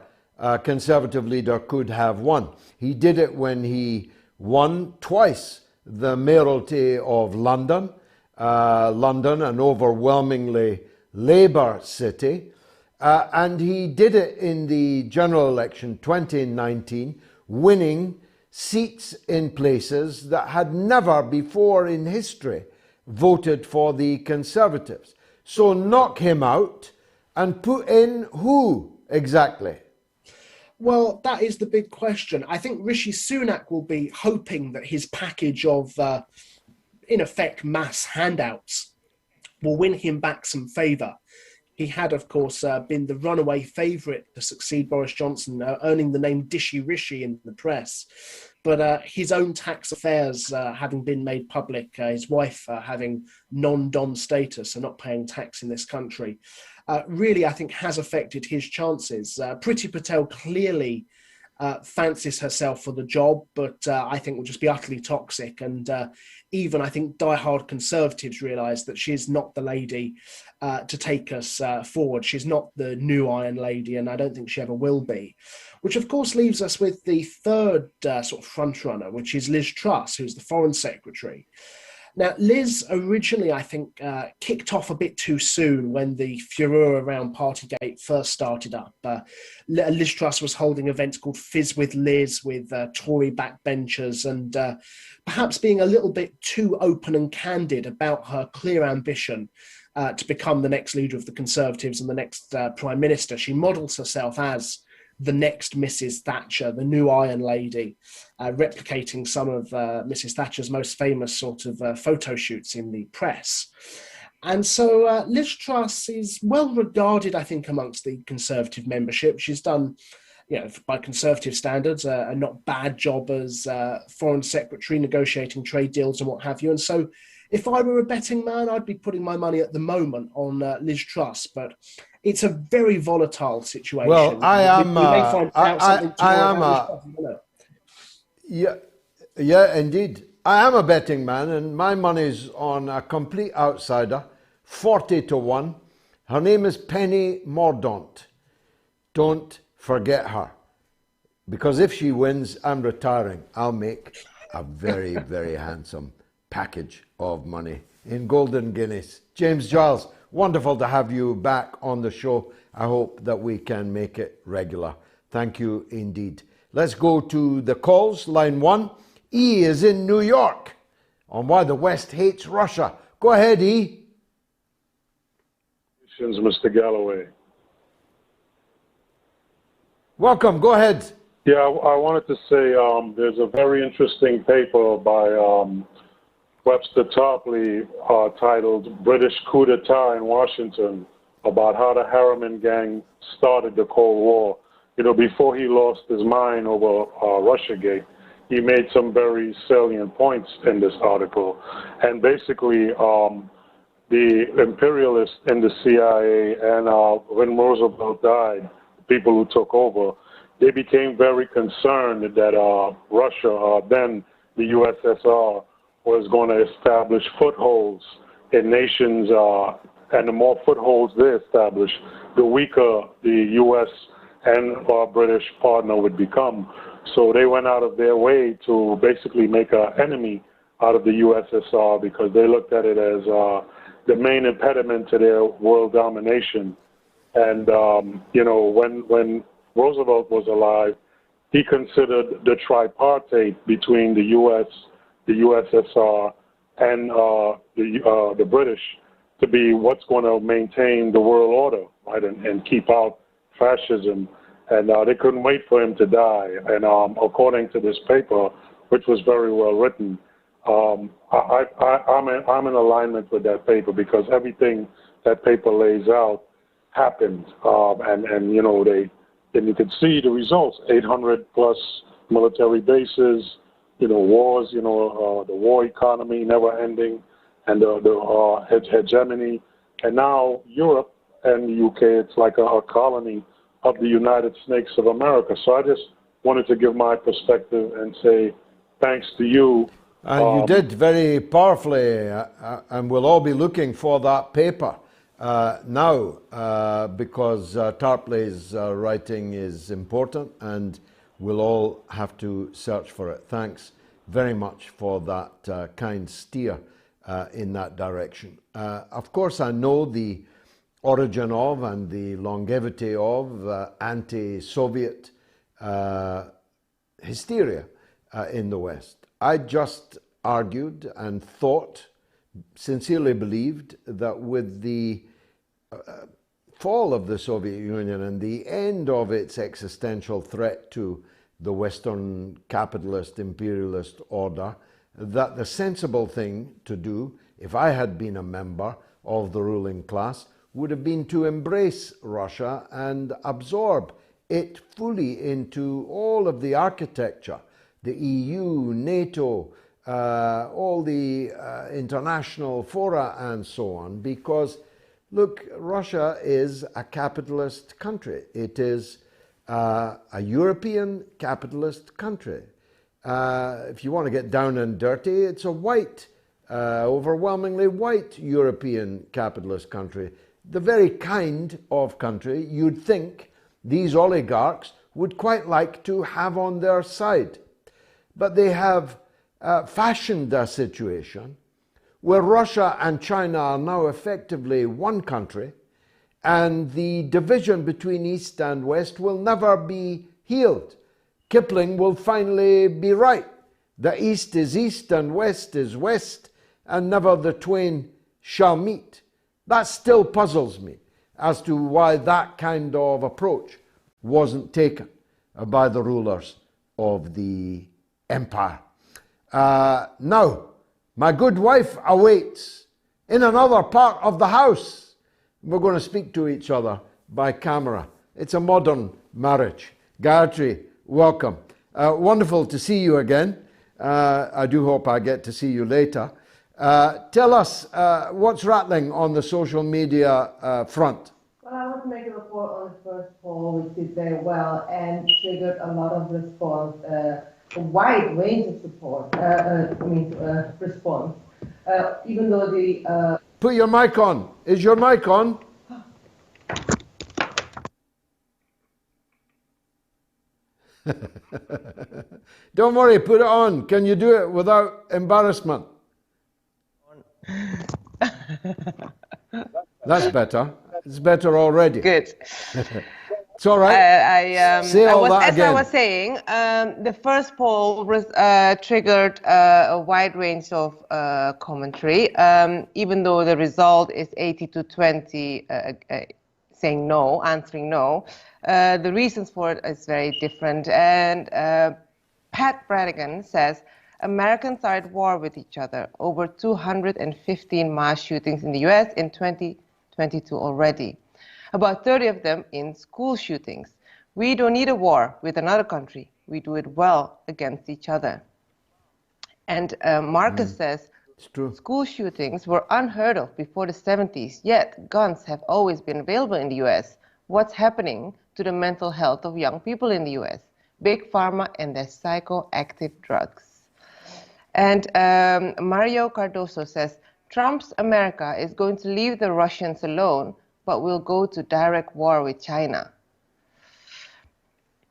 Conservative leader could have won. He did it when he won twice the mayoralty of London, an overwhelmingly Labour city, and he did it in the general election 2019, winning seats in places that had never before in history voted for the Conservatives. So knock him out and put in who exactly? Well, that is the big question. I think Rishi Sunak will be hoping that his package of, in effect, mass handouts will win him back some favour. He had, of course, been the runaway favourite to succeed Boris Johnson, earning the name Dishy Rishi in the press. But his own tax affairs having been made public, his wife having non-dom status and not paying tax in this country, really, I think, has affected his chances. Priti Patel clearly fancies herself for the job, but I think will just be utterly toxic. And even, I think, diehard Conservatives realise that she's not the lady to take us forward. She's not the new Iron Lady, and I don't think she ever will be. Which, of course, leaves us with the third sort of front-runner, which is Liz Truss, who's the Foreign Secretary. Now, Liz originally, I think, kicked off a bit too soon when the furore around Partygate first started up. Liz Truss was holding events called Fizz with Liz with Tory backbenchers and perhaps being a little bit too open and candid about her clear ambition to become the next leader of the Conservatives and the next Prime Minister. She models herself as the next Mrs. Thatcher, the new Iron Lady, replicating some of Mrs. Thatcher's most famous sort of photo shoots in the press. And so Liz Truss is well regarded, I think, amongst the Conservative membership. She's done, by Conservative standards, a not bad job as Foreign Secretary, negotiating trade deals and what have you. And so if I were a betting man, I'd be putting my money at the moment on Liz Truss, but it's a very volatile situation. Well, I am. Yeah, indeed. I am a betting man, and my money's on a complete outsider, 40-1. Her name is Penny Mordaunt. Don't forget her, because if she wins, I'm retiring. I'll make a very, very handsome package of money in golden guineas. James Giles, wonderful to have you back on the show. I hope that we can make it regular. Thank you indeed. Let's go to the calls. Line 1. E is in New York on why the West hates Russia. Go ahead, E. Mr. Galloway. Welcome. Go ahead. Yeah, I wanted to say there's a very interesting paper by Webster Tarpley titled British Coup d'etat in Washington about how the Harriman gang started the Cold War. Before he lost his mind over Russiagate, he made some very salient points in this article. And basically, the imperialists in the CIA and when Roosevelt died, people who took over, they became very concerned that Russia, then the USSR, was going to establish footholds in nations, and the more footholds they establish, the weaker the U.S. and our British partner would become. So they went out of their way to basically make an enemy out of the USSR because they looked at it as the main impediment to their world domination. And, when Roosevelt was alive, he considered the tripartite between the U.S., the USSR, and the British to be what's going to maintain the world order, right, and keep out fascism. And they couldn't wait for him to die. And according to this paper, which was very well written, I'm in alignment with that paper because everything that paper lays out happened. And you could see the results, 800 plus military bases, wars, the war economy never ending, and the hegemony. And now Europe and the UK, it's like a colony of the United Snakes of America. So I just wanted to give my perspective and say thanks to you. And you did very powerfully, and we'll all be looking for that paper now because Tarpley's writing is important and we'll all have to search for it. Thanks very much for that kind steer in that direction. Of course, I know the origin of and the longevity of anti-Soviet hysteria in the West. I just argued and thought, sincerely believed, that with the fall of the Soviet Union and the end of its existential threat to the Western capitalist imperialist order, that the sensible thing to do, if I had been a member of the ruling class, would have been to embrace Russia and absorb it fully into all of the architecture, the EU, NATO, all the international fora and so on, because look, Russia is a capitalist country. It is a European capitalist country. If you want to get down and dirty, it's a white, overwhelmingly white European capitalist country. The very kind of country you'd think these oligarchs would quite like to have on their side. But they have fashioned a situation where Russia and China are now effectively one country, and the division between East and West will never be healed. Kipling will finally be right. The East is East and West is West, and never the twain shall meet. That still puzzles me as to why that kind of approach wasn't taken by the rulers of the empire. Now, my good wife awaits in another part of the house. We're going to speak to each other by camera. It's a modern marriage. Gayatri, welcome. Wonderful to see you again. I do hope I get to see you later. Tell us what's rattling on the social media front. Well, I want to make a report on the first poll, which did very well and triggered a lot of response, a wide range of support. Response. Even though the Put your mic on. Is your mic on? Don't worry, put it on. Can you do it without embarrassment? That's better. It's better already. Good. It's all right. Say all that again. I was saying, the first poll triggered a wide range of commentary, even though the result is 80 to 20 saying no, answering no. The reasons for it is very different. And Pat Brannigan says, Americans are at war with each other. Over 215 mass shootings in the US in 2022 already. About 30 of them in school shootings. We don't need a war with another country. We do it well against each other. And Marcus says, school shootings were unheard of before the 70s, yet guns have always been available in the US. What's happening to the mental health of young people in the US? Big Pharma and their psychoactive drugs. And Mario Cardoso says, Trump's America is going to leave the Russians alone, but will go to direct war with China.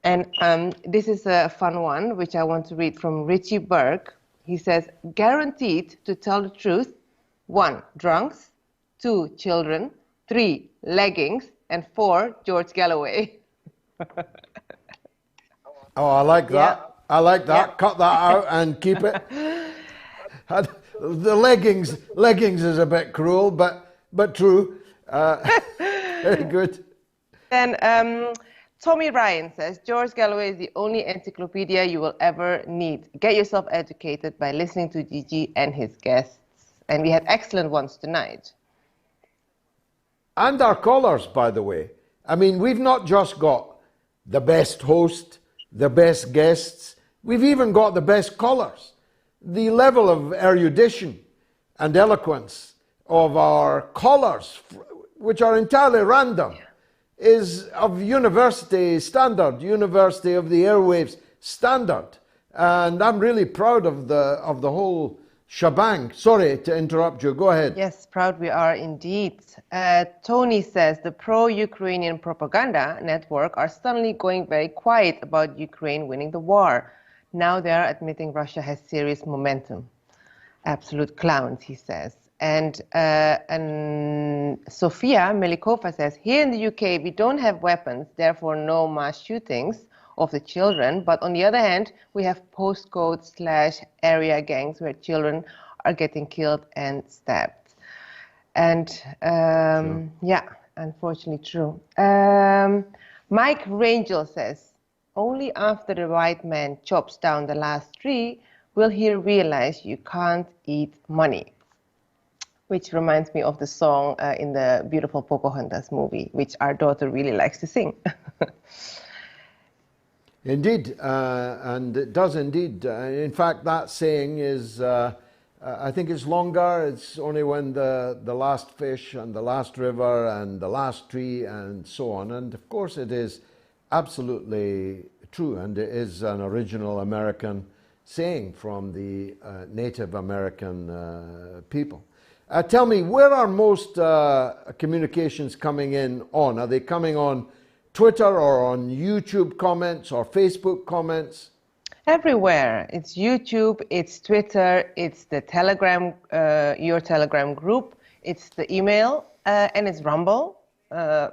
And this is a fun one, which I want to read from Richie Burke. He says, guaranteed to tell the truth, 1, drunks, 2, children, 3, leggings, and 4, George Galloway. Oh, I like that. Yeah. I like that. Yeah. Cut that out and keep it. The leggings is a bit cruel, but true. Very good. Then Tommy Ryan says, George Galloway is the only encyclopedia you will ever need. Get yourself educated by listening to Gigi and his guests. And we had excellent ones tonight. And our callers, by the way. I mean, we've not just got the best host, the best guests, We've even got the best callers. The level of erudition and eloquence of our callers, which are entirely random, is of university standard, University of the Airwaves standard. And I'm really proud of the whole shebang. Sorry to interrupt you. Go ahead. Yes, proud we are indeed. Tony says the pro-Ukrainian propaganda network are suddenly going very quiet about Ukraine winning the war. Now they are admitting Russia has serious momentum. Absolute clowns, he says. And Sofia Melikova says, here in the UK, we don't have weapons, therefore no mass shootings of the children. But on the other hand, we have postcode/area gangs where children are getting killed and stabbed. And yeah, unfortunately true. Mike Rangel says, only after the white man chops down the last tree will he realize you can't eat money. Which reminds me of the song in the beautiful Pocahontas movie, which our daughter really likes to sing. Indeed, and it does indeed. In fact, that saying is, I think it's longer. It's only when the last fish and the last river and the last tree and so on. And of course it is absolutely true, and it is an original American saying from the Native American people. Tell me, where are most communications coming in on? Are they coming on Twitter or on YouTube comments or Facebook comments? Everywhere. It's YouTube, it's Twitter, it's the Telegram, your Telegram group, it's the email, and it's Rumble.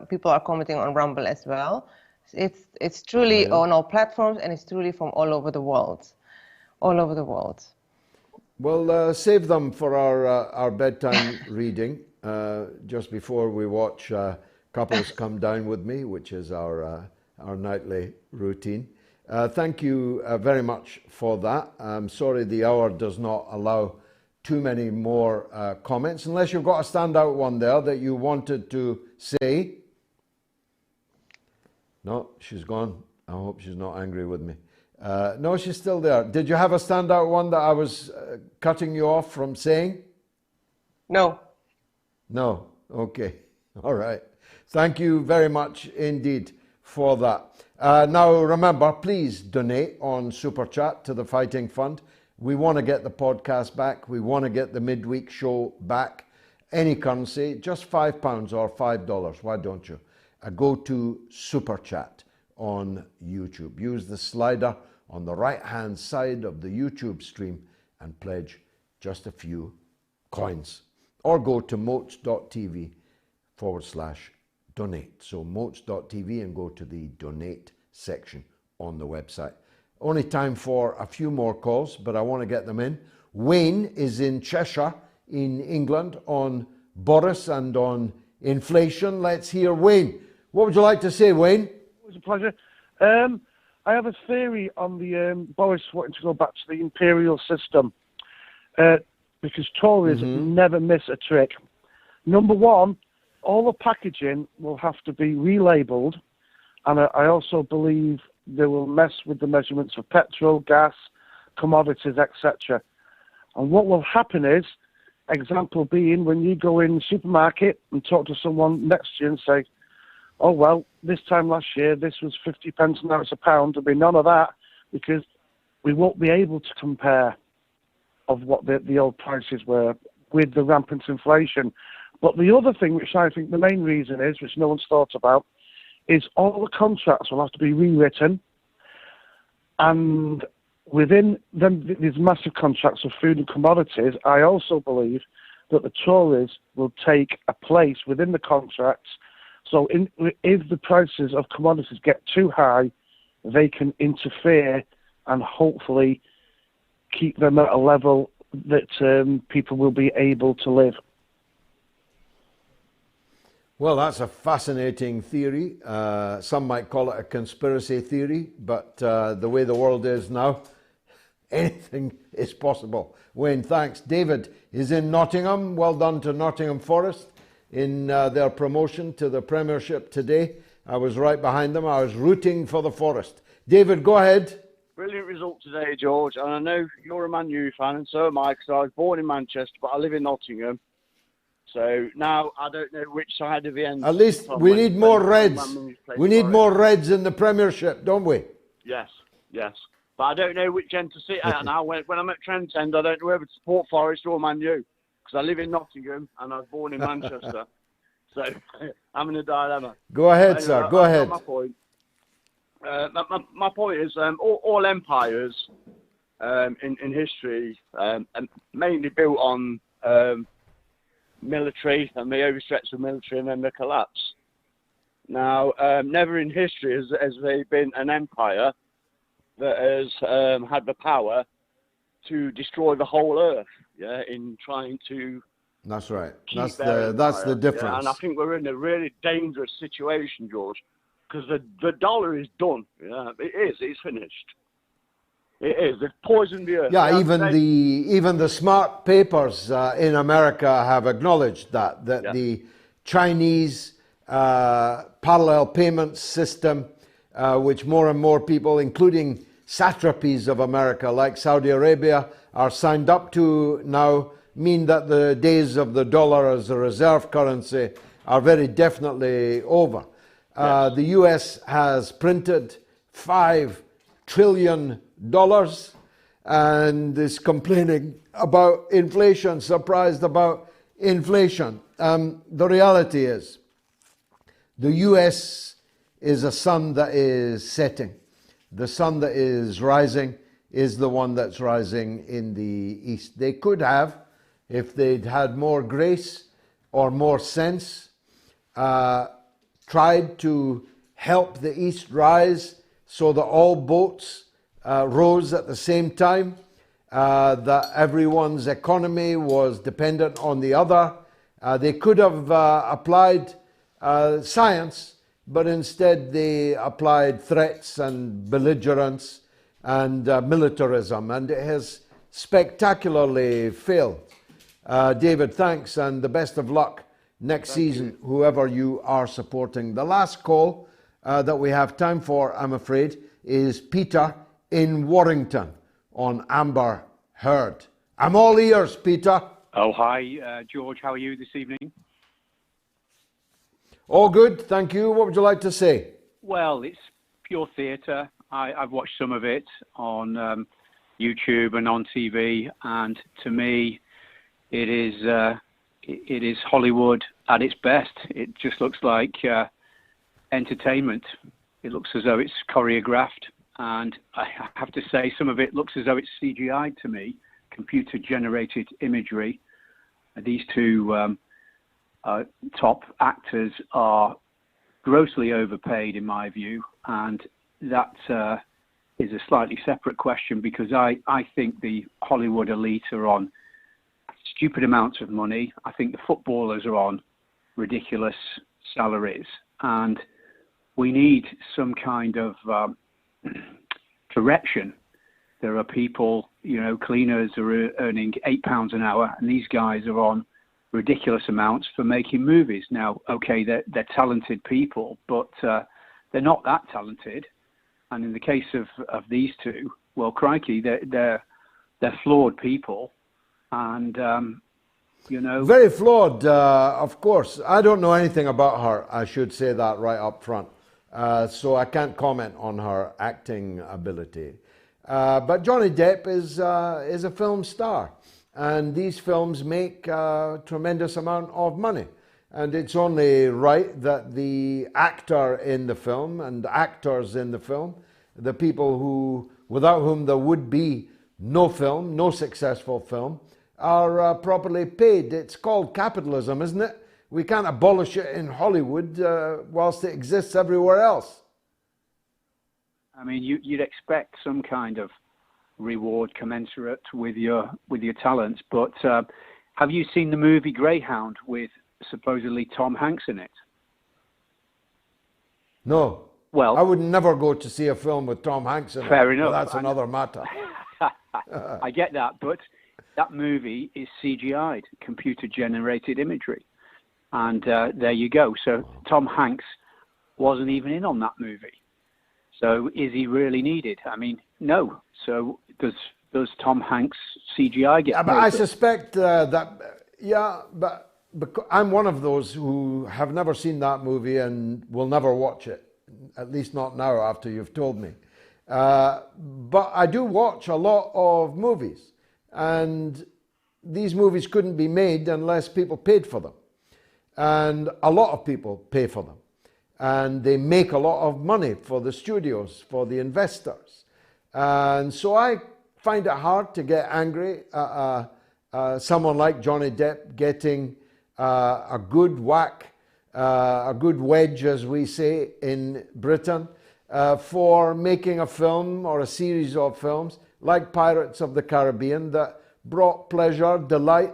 People are commenting on Rumble as well. It's truly on all platforms, and it's truly from all over the world. All over the world. Well, save them for our bedtime reading just before we watch Couples Come Down With Me, which is our nightly routine. Thank you very much for that. I'm sorry the hour does not allow too many more comments, unless you've got a standout one there that you wanted to say. No, she's gone. I hope she's not angry with me. No, she's still there. Did you have a standout one that I was cutting you off from saying? No. No. Okay. All right. Thank you very much indeed for that. Now, remember, please donate on Super Chat to the Fighting Fund. We want to get the podcast back. We want to get the midweek show back. Any currency, just £5 or $5. Why don't you? Go to Super Chat on YouTube. Use the slider on the right-hand side of the YouTube stream and pledge just a few coins. Or go to moats.tv/donate. So moats.tv and go to the donate section on the website. Only time for a few more calls, but I want to get them in. Wayne is in Cheshire in England on Boris and on inflation. Let's hear Wayne. What would you like to say, Wayne? It was a pleasure. I have a theory on the Boris wanting to go back to the imperial system because Tories never miss a trick. Number one, all the packaging will have to be relabeled, and I also believe they will mess with the measurements of petrol, gas, commodities, etc. And what will happen is, example being, when you go in the supermarket and talk to someone next to you and say, oh, well, this time last year, this was 50 pence, now it's £1. There'll be none of that because we won't be able to compare of what the old prices were with the rampant inflation. But the other thing, which I think the main reason is, which no one's thought about, is all the contracts will have to be rewritten. And within these massive contracts of food and commodities, I also believe that the Tories will take a place within the contracts. So if the prices of commodities get too high, they can interfere and hopefully keep them at a level that people will be able to live. Well, that's a fascinating theory. Some might call it a conspiracy theory, but the way the world is now, anything is possible. Wayne, thanks. David is in Nottingham. Well done to Nottingham Forest in their promotion to the Premiership today. I was right behind them. I was rooting for the Forest. David, go ahead. Brilliant result today, George. And I know you're a Man U fan, and so am I, because I was born in Manchester, but I live in Nottingham. So now I don't know which side of the end. At least we need more Reds. We need more Reds in the Premiership, don't we? Yes, yes. But I don't know which end to sit at now. When I'm at Trent End, I don't know whether to support Forest or Man U, because I live in Nottingham and I was born in Manchester. So I'm in a dilemma. Go ahead, Anyway, sir. Go ahead. My point. My point is all empires in history and mainly built on military, and they overstretch the military and then they collapse. Now, never in history has there been an empire that has had the power to destroy the whole earth, in trying to. That's right. That's the difference. Yeah, and I think we're in a really dangerous situation, George, because the dollar is done. Yeah, it is. It's finished. It is. They've poisoned the earth. Yeah, even the smart papers in America have acknowledged that the Chinese parallel payment system, which more and more people, including satrapies of America like Saudi Arabia, are signed up to now, mean that the days of the dollar as a reserve currency are very definitely over. The US has printed $5 trillion and is complaining about inflation, surprised about inflation. The reality is the US is a sun that is setting. The sun that is rising is the one that's rising in the east. They could have, if they'd had more grace or more sense, tried to help the east rise so that all boats rose at the same time, that everyone's economy was dependent on the other. They could have applied science, but instead they applied threats and belligerence and militarism, and it has spectacularly failed. David, thanks, and the best of luck next season, whoever you are supporting. The last call that we have time for, I'm afraid, is Peter in Warrington on Amber Heard. I'm all ears, Peter. Oh, hi, George. How are you this evening? All good, thank you. What would you like to say? Well, it's pure theatre. I've watched some of it on YouTube and on TV, and to me, it is Hollywood at its best. It just looks like entertainment. It looks as though it's choreographed, and I have to say some of it looks as though it's CGI to me, computer-generated imagery. These two top actors are grossly overpaid in my view, and that is a slightly separate question, because I think the Hollywood elite are on stupid amounts of money. I think the footballers are on ridiculous salaries, and we need some kind of direction. There are people, cleaners are earning £8 an hour, and these guys are on ridiculous amounts for making movies. Now, okay, they're talented people, but they're not that talented. And in the case of these two, well, crikey, they're flawed people, and very flawed, of course. I don't know anything about her. I should say that right up front, so I can't comment on her acting ability. But Johnny Depp is a film star, and these films make a tremendous amount of money. And it's only right that the actor in the film and actors in the film, the people without whom there would be no film, no successful film, are properly paid. It's called capitalism, isn't it? We can't abolish it in Hollywood whilst it exists everywhere else. I mean, you'd expect some kind of reward commensurate with your talents, but have you seen the movie Greyhound with supposedly Tom Hanks in it? No. Well, I would never go to see a film with Tom Hanks in it. Fair enough. That's another matter. I get that, but that movie is CGI'd, computer-generated imagery. And there you go. So Tom Hanks wasn't even in on that movie. So is he really needed? I mean, No. So does Tom Hanks CGI get? Yeah, but I suspect but I'm one of those who have never seen that movie and will never watch it, at least not now after you've told me. But I do watch a lot of movies, and these movies couldn't be made unless people paid for them. And a lot of people pay for them. And they make a lot of money for the studios, for the investors. And so I find it hard to get angry at someone like Johnny Depp getting a good whack, a good wedge, as we say in Britain, for making a film or a series of films like Pirates of the Caribbean that brought pleasure, delight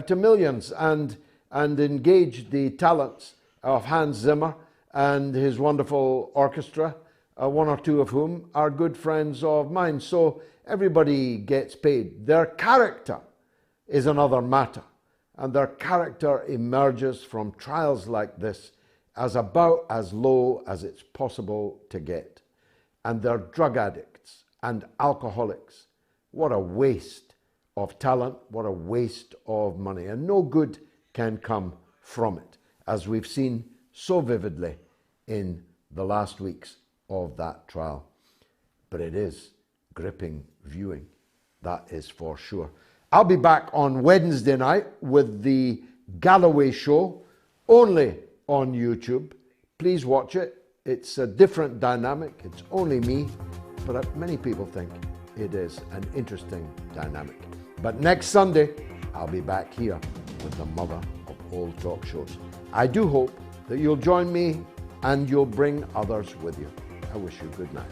to millions and engaged the talents of Hans Zimmer and his wonderful orchestra, one or two of whom are good friends of mine. So everybody gets paid. Their character is another matter, and their character emerges from trials like this as about as low as it's possible to get. And they're drug addicts and alcoholics. What a waste of talent, what a waste of money, and no good can come from it, as we've seen so vividly in the last weeks of that trial. But it is gripping viewing, that is for sure. I'll be back on Wednesday night with the Galloway Show, only on YouTube. Please watch it. It's a different dynamic. It's only me, but many people think it is an interesting dynamic. But next Sunday, I'll be back here with the mother of all talk shows. I do hope that you'll join me and you'll bring others with you. I wish you good night.